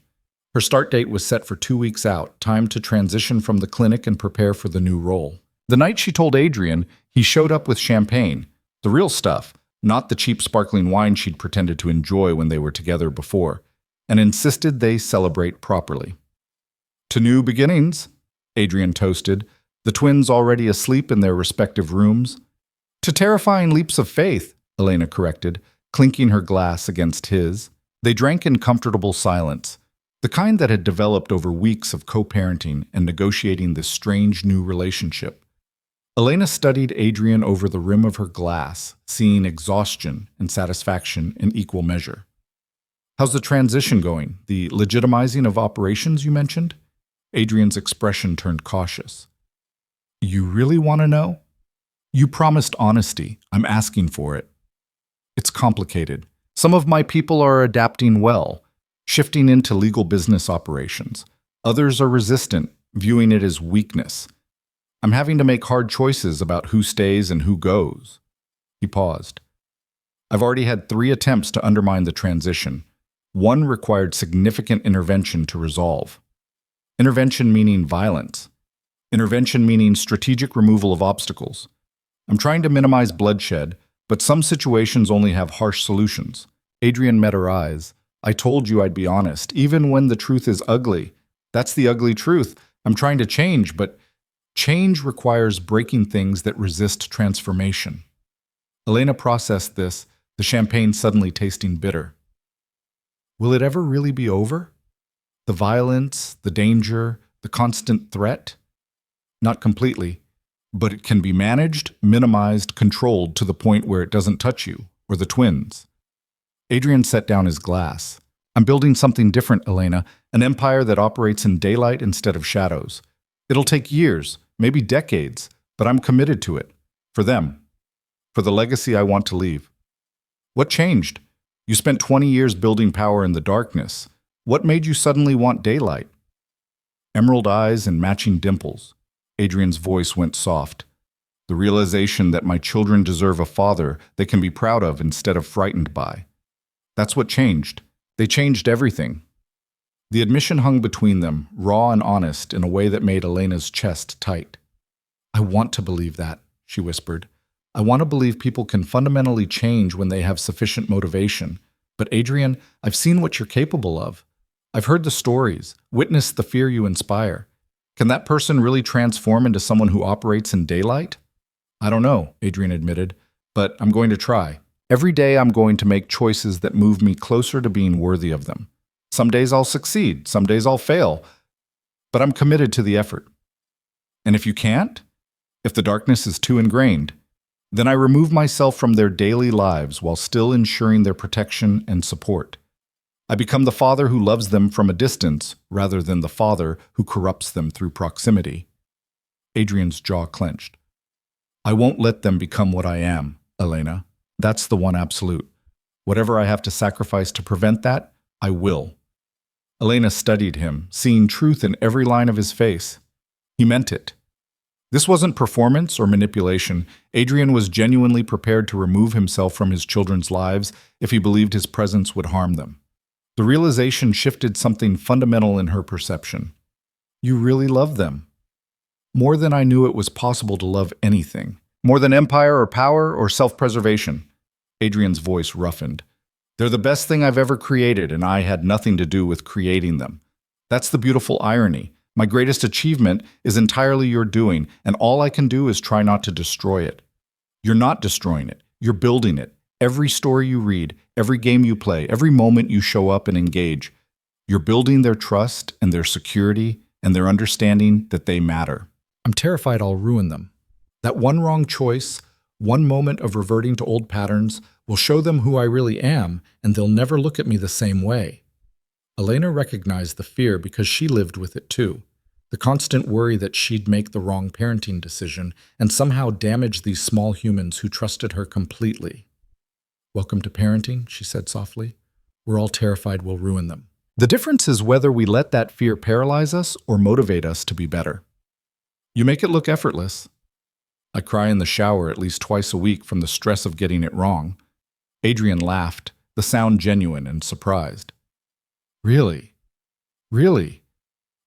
Her start date was set for 2 weeks out, time to transition from the clinic and prepare for the new role. The night she told Adrien, he showed up with champagne, the real stuff, not the cheap sparkling wine she'd pretended to enjoy when they were together before, and insisted they celebrate properly. To new beginnings, Adrien toasted, the twins already asleep in their respective rooms. To terrifying leaps of faith, Elena corrected, clinking her glass against his. They drank in comfortable silence, the kind that had developed over weeks of co-parenting and negotiating this strange new relationship. Elena studied Adrien over the rim of her glass, seeing exhaustion and satisfaction in equal measure. How's the transition going? The legitimizing of operations you mentioned? Adrien's expression turned cautious. You really want to know? You promised honesty. I'm asking for it. It's complicated. Some of my people are adapting well, shifting into legal business operations. Others are resistant, viewing it as weakness. I'm having to make hard choices about who stays and who goes. He paused. I've already had 3 attempts to undermine the transition. One required significant intervention to resolve. Intervention meaning violence. Intervention meaning strategic removal of obstacles. I'm trying to minimize bloodshed, but some situations only have harsh solutions. Adrien met her eyes. I told you I'd be honest, even when the truth is ugly. That's the ugly truth. I'm trying to change, but change requires breaking things that resist transformation. Elena processed this, the champagne suddenly tasting bitter. Will it ever really be over? The violence, the danger, the constant threat? Not completely, but it can be managed, minimized, controlled to the point where it doesn't touch you, or the twins. Adrien set down his glass. I'm building something different, Elena, an empire that operates in daylight instead of shadows. It'll take years, maybe decades, but I'm committed to it. For them. For the legacy I want to leave. What changed? You spent 20 years building power in the darkness. What made you suddenly want daylight? Emerald eyes and matching dimples. Adrien's voice went soft. The realization that my children deserve a father they can be proud of instead of frightened by. That's what changed. They changed everything. The admission hung between them, raw and honest, in a way that made Elena's chest tight. I want to believe that, she whispered. I want to believe people can fundamentally change when they have sufficient motivation. But Adrien, I've seen what you're capable of. I've heard the stories, witnessed the fear you inspire. Can that person really transform into someone who operates in daylight? I don't know, Adrien admitted, but I'm going to try. Every day I'm going to make choices that move me closer to being worthy of them. Some days I'll succeed, some days I'll fail, but I'm committed to the effort. And if you can't, if the darkness is too ingrained, then I remove myself from their daily lives while still ensuring their protection and support. I become the father who loves them from a distance rather than the father who corrupts them through proximity. Adrien's jaw clenched. I won't let them become what I am, Elena. That's the one absolute. Whatever I have to sacrifice to prevent that, I will. Elena studied him, seeing truth in every line of his face. He meant it. This wasn't performance or manipulation. Adrien was genuinely prepared to remove himself from his children's lives if he believed his presence would harm them. The realization shifted something fundamental in her perception. You really love them. More than I knew it was possible to love anything. More than empire or power or self-preservation. Adrien's voice roughened. They're the best thing I've ever created, and I had nothing to do with creating them. That's the beautiful irony. My greatest achievement is entirely your doing, and all I can do is try not to destroy it. You're not destroying it. You're building it. Every story you read, every game you play, every moment you show up and engage, you're building their trust and their security and their understanding that they matter. I'm terrified I'll ruin them. That one wrong choice, one moment of reverting to old patterns, will show them who I really am, and they'll never look at me the same way. Elena recognized the fear because she lived with it too. The constant worry that she'd make the wrong parenting decision and somehow damage these small humans who trusted her completely. Welcome to parenting, she said softly. We're all terrified we'll ruin them. The difference is whether we let that fear paralyze us or motivate us to be better. You make it look effortless. I cry in the shower at least twice a week from the stress of getting it wrong. Adrien laughed, the sound genuine and surprised. Really? Really?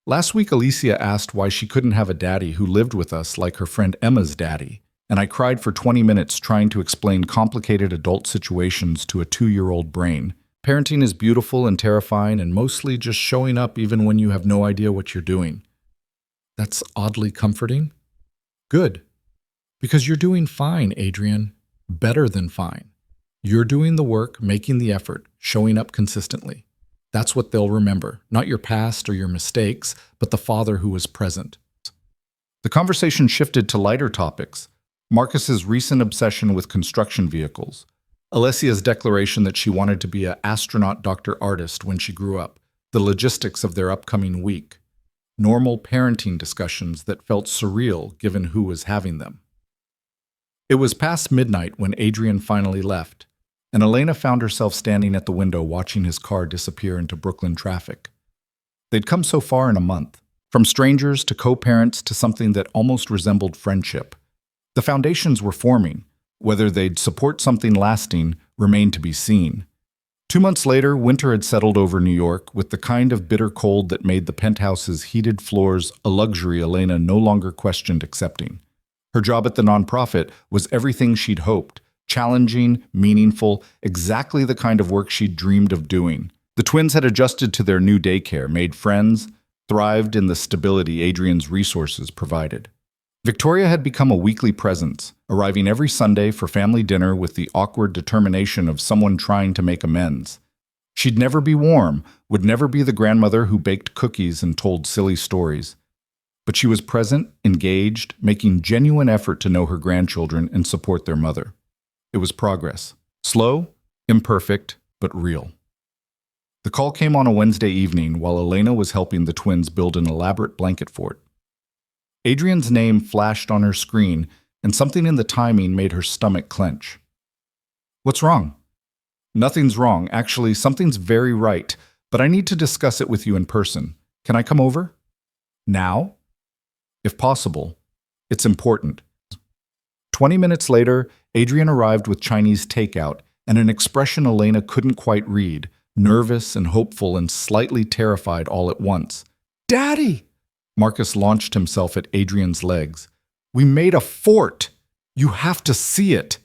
Last week Alicia asked why she couldn't have a daddy who lived with us like her friend Emma's daddy, and I cried for 20 minutes trying to explain complicated adult situations to a 2-year-old brain. Parenting is beautiful and terrifying and mostly just showing up even when you have no idea what you're doing. That's oddly comforting. Good. Because you're doing fine, Adrien. Better than fine. You're doing the work, making the effort, showing up consistently. That's what they'll remember, not your past or your mistakes, but the father who was present. The conversation shifted to lighter topics. Marcus's recent obsession with construction vehicles. Alessia's declaration that she wanted to be an astronaut doctor artist when she grew up. The logistics of their upcoming week. Normal parenting discussions that felt surreal given who was having them. It was past midnight when Adrien finally left, and Elena found herself standing at the window watching his car disappear into Brooklyn traffic. They'd come so far in a month, from strangers to co-parents to something that almost resembled friendship. The foundations were forming. Whether they'd support something lasting remained to be seen. 2 months later, winter had settled over New York with the kind of bitter cold that made the penthouse's heated floors a luxury Elena no longer questioned accepting. Her job at the nonprofit was everything she'd hoped, challenging, meaningful, exactly the kind of work she'd dreamed of doing. The twins had adjusted to their new daycare, made friends, thrived in the stability Adrien's resources provided. Victoria had become a weekly presence, arriving every Sunday for family dinner with the awkward determination of someone trying to make amends. She'd never be warm, would never be the grandmother who baked cookies and told silly stories. But she was present, engaged, making genuine effort to know her grandchildren and support their mother. It was progress. Slow, imperfect, but real. The call came on a Wednesday evening while Elena was helping the twins build an elaborate blanket fort. Adrien's name flashed on her screen, and something in the timing made her stomach clench. What's wrong? Nothing's wrong. Actually, something's very right, but I need to discuss it with you in person. Can I come over? Now? If possible. It's important. 20 minutes later, Adrien arrived with Chinese takeout and an expression Elena couldn't quite read, nervous and hopeful and slightly terrified all at once. Daddy! Marcus launched himself at Adrien's legs. We made a fort! You have to see it!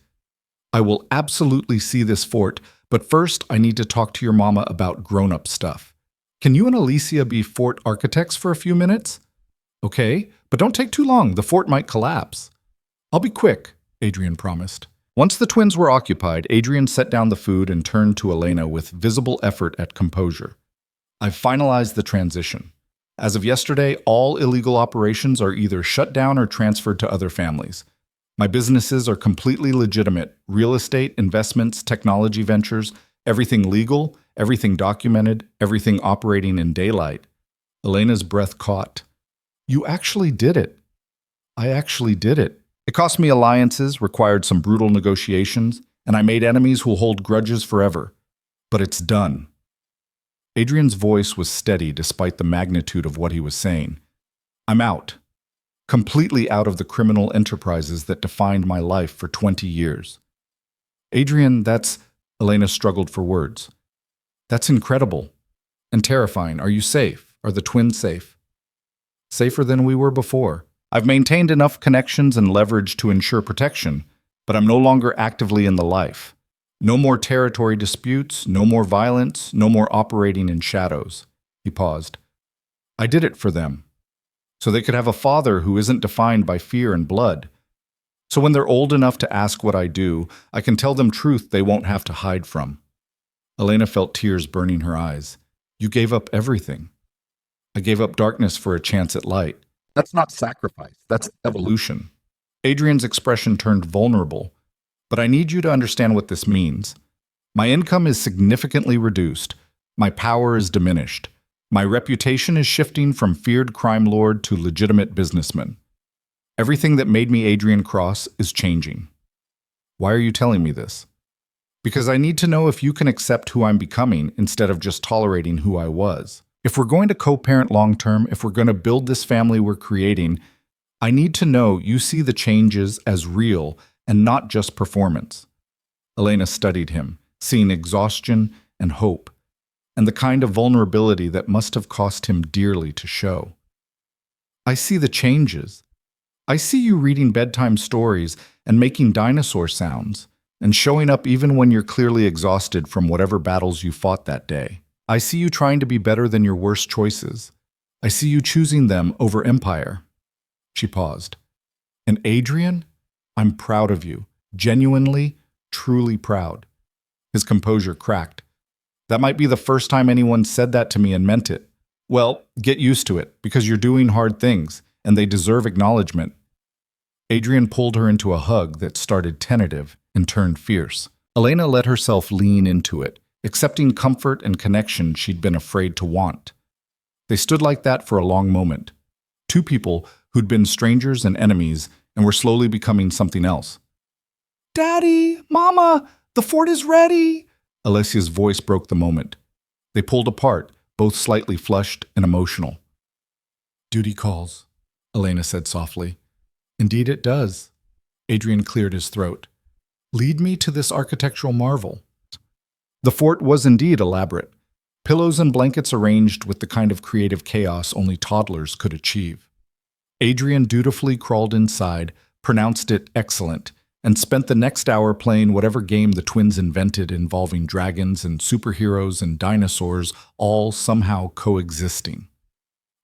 I will absolutely see this fort, but first I need to talk to your mama about grown-up stuff. Can you and Alicia be fort architects for a few minutes? Okay, but don't take too long. The fort might collapse. I'll be quick, Adrien promised. Once the twins were occupied, Adrien set down the food and turned to Elena with visible effort at composure. I've finalized the transition. As of yesterday, all illegal operations are either shut down or transferred to other families. My businesses are completely legitimate. Real estate, investments, technology ventures, everything legal, everything documented, everything operating in daylight. Elena's breath caught. You actually did it. I actually did it. It cost me alliances, required some brutal negotiations, and I made enemies who'll hold grudges forever. But it's done. Adrien's voice was steady despite the magnitude of what he was saying. I'm out. Completely out of the criminal enterprises that defined my life for 20 years. Adrien, that's... Elena struggled for words. That's incredible. And terrifying. Are you safe? Are the twins safe? Safer than we were before. I've maintained enough connections and leverage to ensure protection, but I'm no longer actively in the life. No more territory disputes, no more violence, no more operating in shadows. He paused. I did it for them, so they could have a father who isn't defined by fear and blood. So when they're old enough to ask what I do, I can tell them truth they won't have to hide from. Elena felt tears burning her eyes. You gave up everything. I gave up darkness for a chance at light. That's not sacrifice, that's evolution. Adrien's expression turned vulnerable. But I need you to understand what this means. My income is significantly reduced. My power is diminished. My reputation is shifting from feared crime lord to legitimate businessman. Everything that made me Adrien Cross is changing. Why are you telling me this? Because I need to know if you can accept who I'm becoming instead of just tolerating who I was. If we're going to co-parent long-term, if we're going to build this family we're creating, I need to know you see the changes as real and not just performance. Elena studied him, seeing exhaustion and hope, and the kind of vulnerability that must have cost him dearly to show. I see the changes. I see you reading bedtime stories and making dinosaur sounds, and showing up even when you're clearly exhausted from whatever battles you fought that day. I see you trying to be better than your worst choices. I see you choosing them over empire. She paused. And Adrien, I'm proud of you. Genuinely, truly proud. His composure cracked. That might be the first time anyone said that to me and meant it. Well, get used to it, because you're doing hard things, and they deserve acknowledgement. Adrien pulled her into a hug that started tentative and turned fierce. Elena let herself lean into it, accepting comfort and connection she'd been afraid to want. They stood like that for a long moment. Two people who'd been strangers and enemies and were slowly becoming something else. Daddy! Mama! The fort is ready! Alessia's voice broke the moment. They pulled apart, both slightly flushed and emotional. Duty calls, Elena said softly. Indeed it does. Adrien cleared his throat. Lead me to this architectural marvel. The fort was indeed elaborate. Pillows and blankets arranged with the kind of creative chaos only toddlers could achieve. Adrien dutifully crawled inside, pronounced it excellent, and spent the next hour playing whatever game the twins invented involving dragons and superheroes and dinosaurs, all somehow coexisting.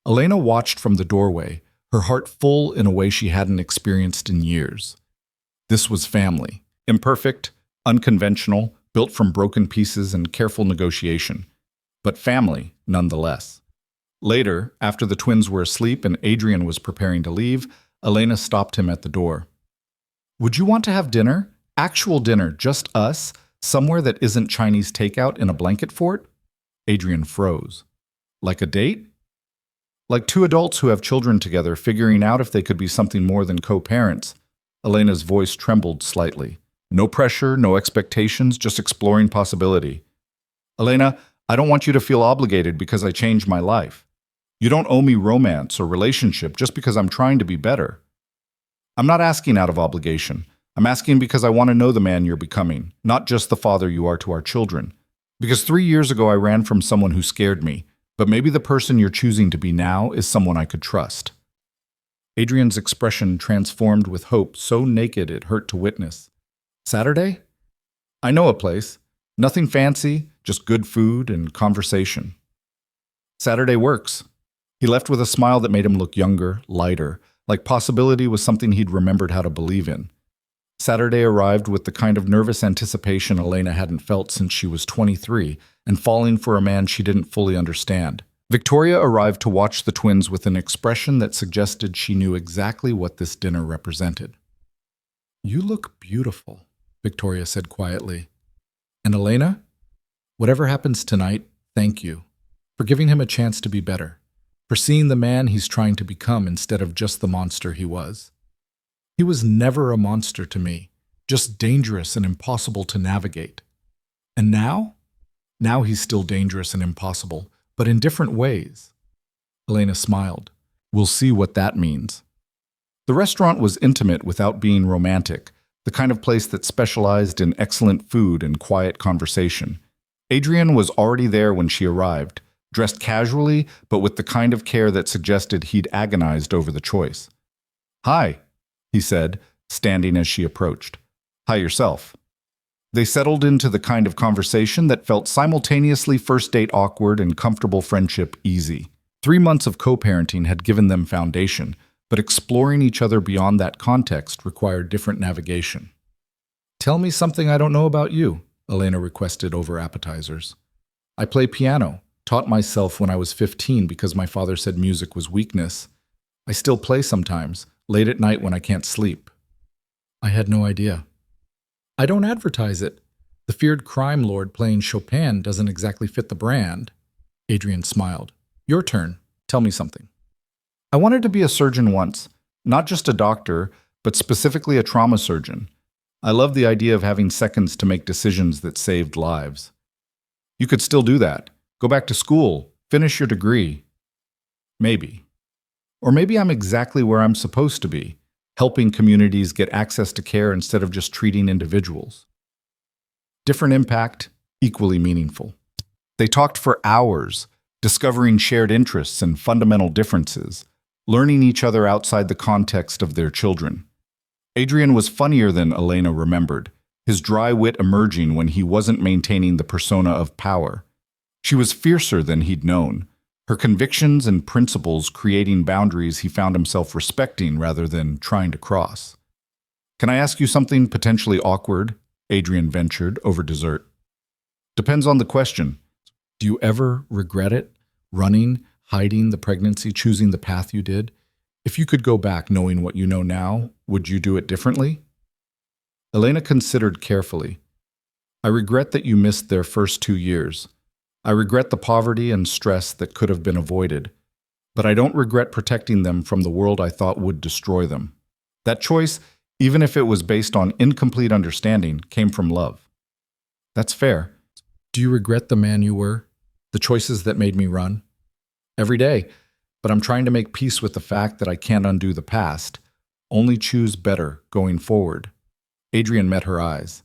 Elena watched from the doorway, her heart full in a way she hadn't experienced in years. This was family. Imperfect, unconventional, built from broken pieces and careful negotiation. But family, nonetheless. Later, after the twins were asleep and Adrien was preparing to leave, Elena stopped him at the door. Would you want to have dinner? Actual dinner, just us? Somewhere that isn't Chinese takeout in a blanket fort? Adrien froze. Like a date? Like two adults who have children together, figuring out if they could be something more than co-parents. Elena's voice trembled slightly. No pressure, no expectations, just exploring possibility. Elena, I don't want you to feel obligated because I changed my life. You don't owe me romance or relationship just because I'm trying to be better. I'm not asking out of obligation. I'm asking because I want to know the man you're becoming, not just the father you are to our children. Because 3 years ago I ran from someone who scared me, but maybe the person you're choosing to be now is someone I could trust. Adrien's expression transformed with hope so naked it hurt to witness. Saturday? I know a place. Nothing fancy, just good food and conversation. Saturday works. He left with a smile that made him look younger, lighter, like possibility was something he'd remembered how to believe in. Saturday arrived with the kind of nervous anticipation Elena hadn't felt since she was 23 and falling for a man she didn't fully understand. Victoria arrived to watch the twins with an expression that suggested she knew exactly what this dinner represented. You look beautiful, Victoria said quietly. And Elena, whatever happens tonight, thank you for giving him a chance to be better, for seeing the man he's trying to become instead of just the monster he was. He was never a monster to me, just dangerous and impossible to navigate. And now? Now he's still dangerous and impossible, but in different ways. Elena smiled. We'll see what that means. The restaurant was intimate without being romantic, the kind of place that specialized in excellent food and quiet conversation. Adrien was already there when she arrived, dressed casually, but with the kind of care that suggested he'd agonized over the choice. Hi, he said, standing as she approached. Hi yourself. They settled into the kind of conversation that felt simultaneously first date awkward and comfortable friendship easy. 3 months of co-parenting had given them foundation, but exploring each other beyond that context required different navigation. Tell me something I don't know about you, Elena requested over appetizers. I play piano, taught myself when I was 15 because my father said music was weakness. I still play sometimes, late at night when I can't sleep. I had no idea. I don't advertise it. The feared crime lord playing Chopin doesn't exactly fit the brand. Adrien smiled. Your turn. Tell me something. I wanted to be a surgeon once, not just a doctor, but specifically a trauma surgeon. I love the idea of having seconds to make decisions that saved lives. You could still do that. Go back to school, finish your degree. Maybe. Or maybe I'm exactly where I'm supposed to be, helping communities get access to care instead of just treating individuals. Different impact, equally meaningful. They talked for hours, discovering shared interests and fundamental differences, learning each other outside the context of their children. Adrien was funnier than Elena remembered, his dry wit emerging when he wasn't maintaining the persona of power. She was fiercer than he'd known, her convictions and principles creating boundaries he found himself respecting rather than trying to cross. Can I ask you something potentially awkward? Adrien ventured over dessert. Depends on the question. Do you ever regret it? Running, hiding the pregnancy, choosing the path you did? If you could go back knowing what you know now, would you do it differently? Elena considered carefully. I regret that you missed their first 2 years. I regret the poverty and stress that could have been avoided, but I don't regret protecting them from the world I thought would destroy them. That choice, even if it was based on incomplete understanding, came from love. That's fair. Do you regret the man you were? The choices that made me run? Every day, but I'm trying to make peace with the fact that I can't undo the past, only choose better going forward. Adrien met her eyes.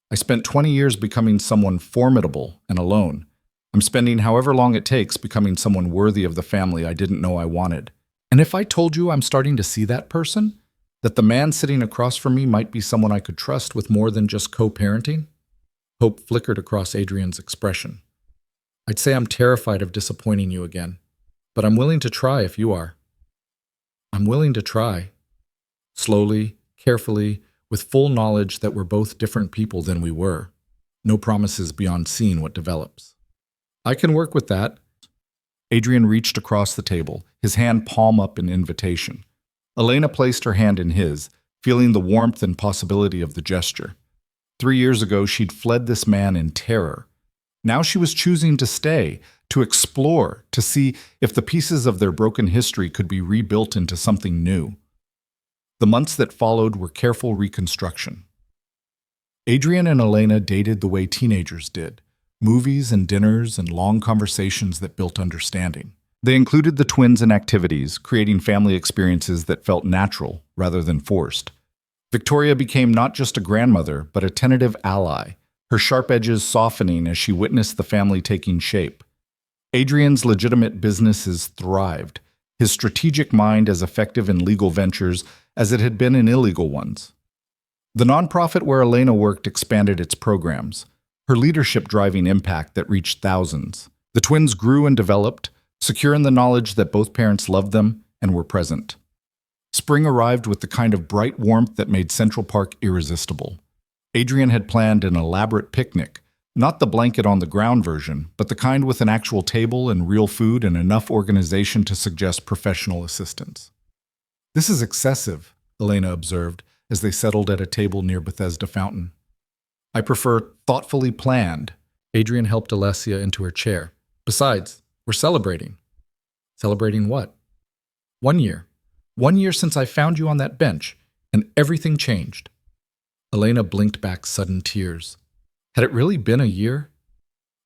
I spent 20 years becoming someone formidable and alone. I'm spending however long it takes becoming someone worthy of the family I didn't know I wanted. And if I told you I'm starting to see that person, that the man sitting across from me might be someone I could trust with more than just co-parenting? Hope flickered across Adrien's expression. I'd say I'm terrified of disappointing you again, but I'm willing to try if you are. I'm willing to try. Slowly, carefully, with full knowledge that we're both different people than we were. No promises beyond seeing what develops. I can work with that. Adrien reached across the table, his hand palm up in invitation. Elena placed her hand in his, feeling the warmth and possibility of the gesture. 3 years ago, she'd fled this man in terror. Now she was choosing to stay, to explore, to see if the pieces of their broken history could be rebuilt into something new. The months that followed were careful reconstruction. Adrien and Elena dated the way teenagers did. Movies and dinners and long conversations that built understanding. They included the twins in activities, creating family experiences that felt natural rather than forced. Victoria became not just a grandmother, but a tentative ally, her sharp edges softening as she witnessed the family taking shape. Adrien's legitimate businesses thrived, his strategic mind as effective in legal ventures as it had been in illegal ones. The nonprofit where Elena worked expanded its programs, her leadership driving impact that reached thousands. The twins grew and developed, secure in the knowledge that both parents loved them and were present. Spring arrived with the kind of bright warmth that made Central Park irresistible. Adrien had planned an elaborate picnic, not the blanket on the ground version, but the kind with an actual table and real food and enough organization to suggest professional assistance. This is excessive, Elena observed as they settled at a table near Bethesda Fountain. I prefer thoughtfully planned. Adrien helped Alessia into her chair. Besides, we're celebrating. Celebrating what? 1 year. 1 year since I found you on that bench, and everything changed. Elena blinked back sudden tears. Had it really been a year?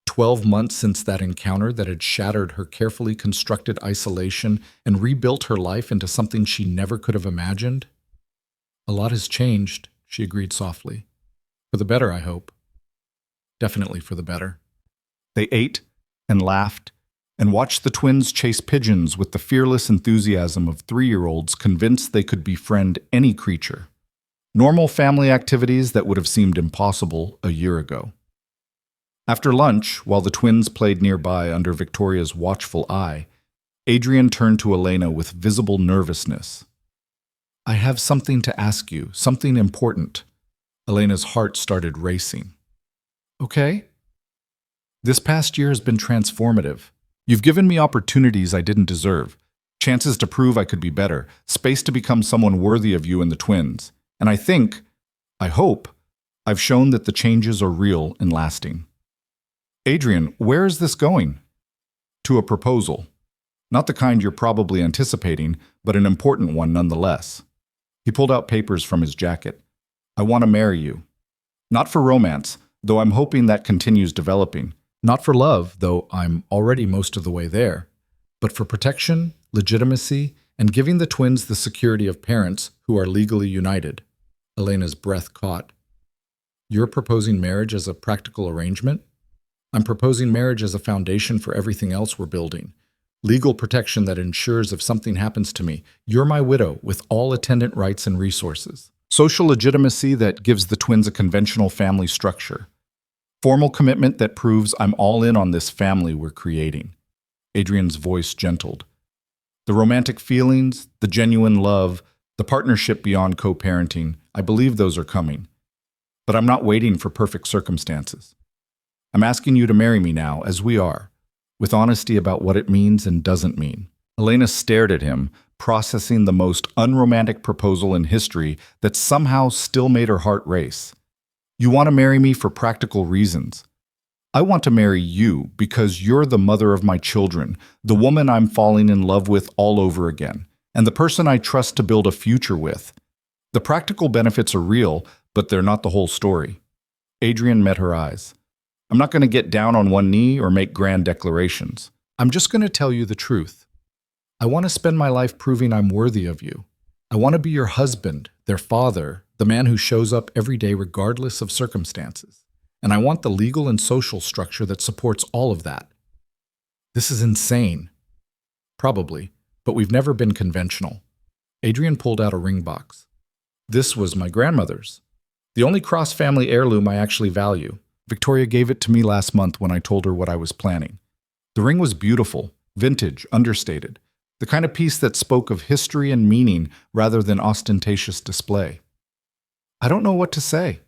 12 months since that encounter that had shattered her carefully constructed isolation and rebuilt her life into something she never could have imagined? A lot has changed, she agreed softly. For the better, I hope. Definitely for the better. They ate and laughed and watched the twins chase pigeons with the fearless enthusiasm of 3-year-olds convinced they could befriend any creature. Normal family activities that would have seemed impossible a year ago. After lunch, while the twins played nearby under Victoria's watchful eye, Adrien turned to Elena with visible nervousness. I have something to ask you, something important. Elena's heart started racing. Okay? This past year has been transformative. You've given me opportunities I didn't deserve, chances to prove I could be better, space to become someone worthy of you and the twins. And I hope, I've shown that the changes are real and lasting. Adrien, where is this going? To a proposal. Not the kind you're probably anticipating, but an important one nonetheless. He pulled out papers from his jacket. I want to marry you. Not for romance, though I'm hoping that continues developing. Not for love, though I'm already most of the way there. But for protection, legitimacy, and giving the twins the security of parents who are legally united. Elena's breath caught. You're proposing marriage as a practical arrangement? I'm proposing marriage as a foundation for everything else we're building. Legal protection that ensures if something happens to me, you're my widow with all attendant rights and resources. Social legitimacy that gives the twins a conventional family structure. Formal commitment that proves I'm all in on this family we're creating. Adrien's voice gentled. The romantic feelings, the genuine love, the partnership beyond co-parenting, I believe those are coming. But I'm not waiting for perfect circumstances. I'm asking you to marry me now, as we are, with honesty about what it means and doesn't mean. Elena stared at him, processing the most unromantic proposal in history that somehow still made her heart race. You want to marry me for practical reasons. I want to marry you because you're the mother of my children, the woman I'm falling in love with all over again, and the person I trust to build a future with. The practical benefits are real, but they're not the whole story. Adrien met her eyes. I'm not going to get down on one knee or make grand declarations. I'm just going to tell you the truth. I want to spend my life proving I'm worthy of you. I want to be your husband, their father, the man who shows up every day regardless of circumstances. And I want the legal and social structure that supports all of that. This is insane. Probably, but we've never been conventional. Adrien pulled out a ring box. This was my grandmother's. The only cross-family heirloom I actually value. Victoria gave it to me last month when I told her what I was planning. The ring was beautiful, vintage, understated. The kind of piece that spoke of history and meaning rather than ostentatious display. I don't know what to say.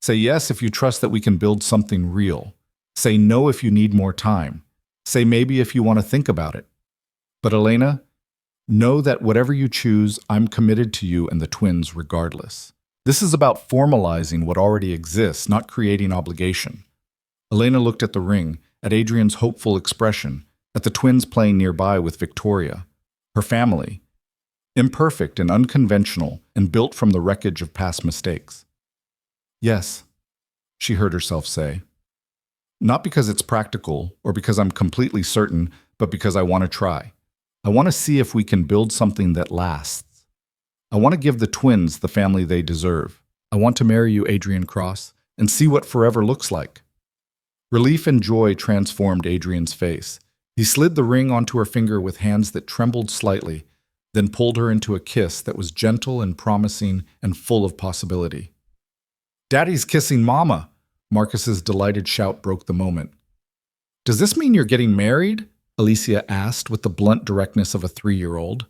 Say yes if you trust that we can build something real. Say no if you need more time. Say maybe if you want to think about it. But Elena, know that whatever you choose, I'm committed to you and the twins regardless. This is about formalizing what already exists, not creating obligation. Elena looked at the ring, at Adrien's hopeful expression, at the twins playing nearby with Victoria, her family, imperfect and unconventional and built from the wreckage of past mistakes. Yes, she heard herself say. Not because it's practical or because I'm completely certain, but because I want to try. I want to see if we can build something that lasts. I want to give the twins the family they deserve. I want to marry you, Adrien Cross, and see what forever looks like. Relief and joy transformed Adrien's face. He slid the ring onto her finger with hands that trembled slightly, then pulled her into a kiss that was gentle and promising and full of possibility. Daddy's kissing Mama! Marcus's delighted shout broke the moment. Does this mean you're getting married? Alicia asked with the blunt directness of a 3-year-old.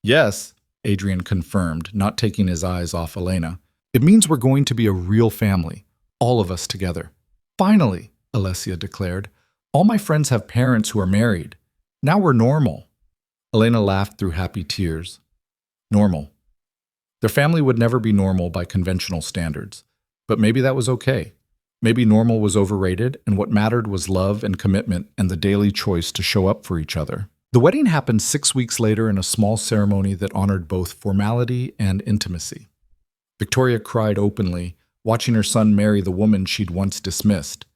Yes, Adrien confirmed, not taking his eyes off Elena. It means we're going to be a real family, all of us together. Finally, Alicia declared. All my friends have parents who are married. Now we're normal. Elena laughed through happy tears. Normal. Their family would never be normal by conventional standards, but maybe that was okay. Maybe normal was overrated, and what mattered was love and commitment and the daily choice to show up for each other. The wedding happened 6 weeks later in a small ceremony that honored both formality and intimacy. Victoria cried openly, watching her son marry the woman she'd once dismissed.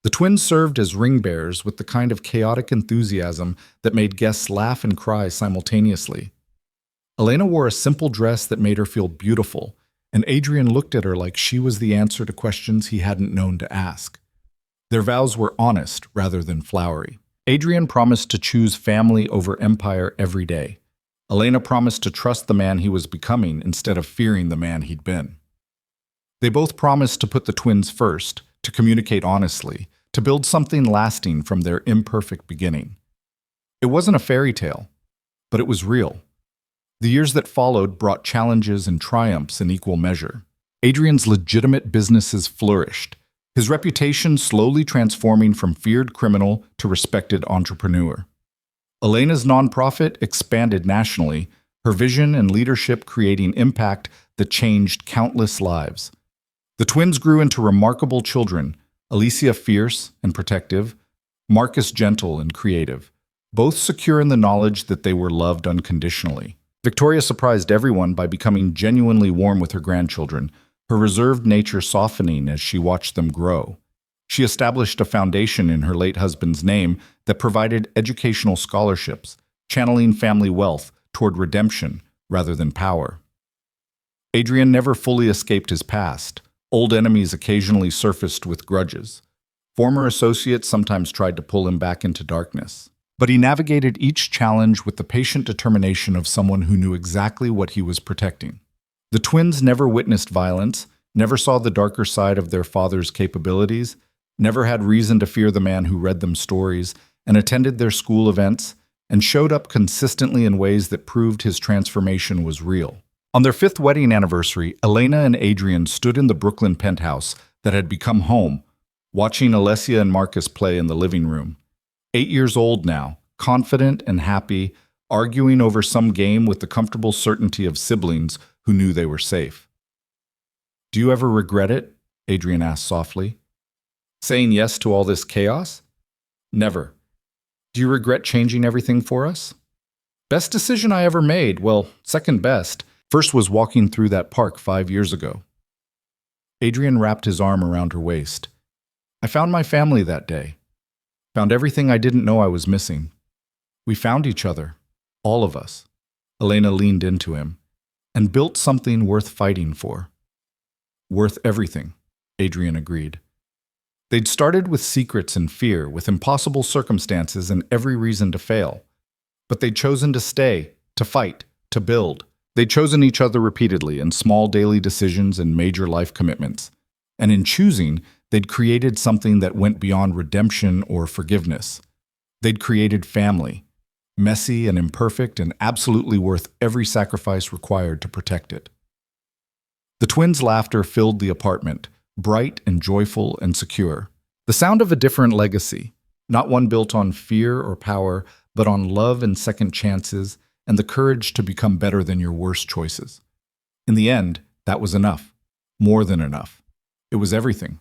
The twins served as ring bearers with the kind of chaotic enthusiasm that made guests laugh and cry simultaneously. Elena wore a simple dress that made her feel beautiful, and Adrien looked at her like she was the answer to questions he hadn't known to ask. Their vows were honest rather than flowery. Adrien promised to choose family over empire every day. Elena promised to trust the man he was becoming instead of fearing the man he'd been. They both promised to put the twins first, to communicate honestly, to build something lasting from their imperfect beginning. It wasn't a fairy tale, but it was real. The years that followed brought challenges and triumphs in equal measure. Adrien's legitimate businesses flourished, his reputation slowly transforming from feared criminal to respected entrepreneur. Elena's nonprofit expanded nationally, her vision and leadership creating impact that changed countless lives. The twins grew into remarkable children, Alicia fierce and protective, Marcus gentle and creative, both secure in the knowledge that they were loved unconditionally. Victoria surprised everyone by becoming genuinely warm with her grandchildren, her reserved nature softening as she watched them grow. She established a foundation in her late husband's name that provided educational scholarships, channeling family wealth toward redemption rather than power. Adrien never fully escaped his past. Old enemies occasionally surfaced with grudges. Former associates sometimes tried to pull him back into darkness. But he navigated each challenge with the patient determination of someone who knew exactly what he was protecting. The twins never witnessed violence, never saw the darker side of their father's capabilities, never had reason to fear the man who read them stories, and attended their school events, and showed up consistently in ways that proved his transformation was real. On their 5th wedding anniversary, Elena and Adrien stood in the Brooklyn penthouse that had become home, watching Alessia and Marcus play in the living room. 8 years old now, confident and happy, arguing over some game with the comfortable certainty of siblings who knew they were safe. "Do you ever regret it?" Adrien asked softly. "Saying yes to all this chaos?" "Never." "Do you regret changing everything for us?" "Best decision I ever made. Well, second best. First was walking through that park 5 years ago." Adrien wrapped his arm around her waist. "I found my family that day. Found everything I didn't know I was missing. We found each other, all of us." Elena leaned into him. "And built something worth fighting for." "Worth everything," Adrien agreed. They'd started with secrets and fear, with impossible circumstances and every reason to fail. But they'd chosen to stay, to fight, to build. They'd chosen each other repeatedly in small daily decisions and major life commitments. And in choosing, they'd created something that went beyond redemption or forgiveness. They'd created family, messy and imperfect and absolutely worth every sacrifice required to protect it. The twins' laughter filled the apartment, bright and joyful and secure. The sound of a different legacy, not one built on fear or power, but on love and second chances and the courage to become better than your worst choices. In the end, that was enough. More than enough. It was everything.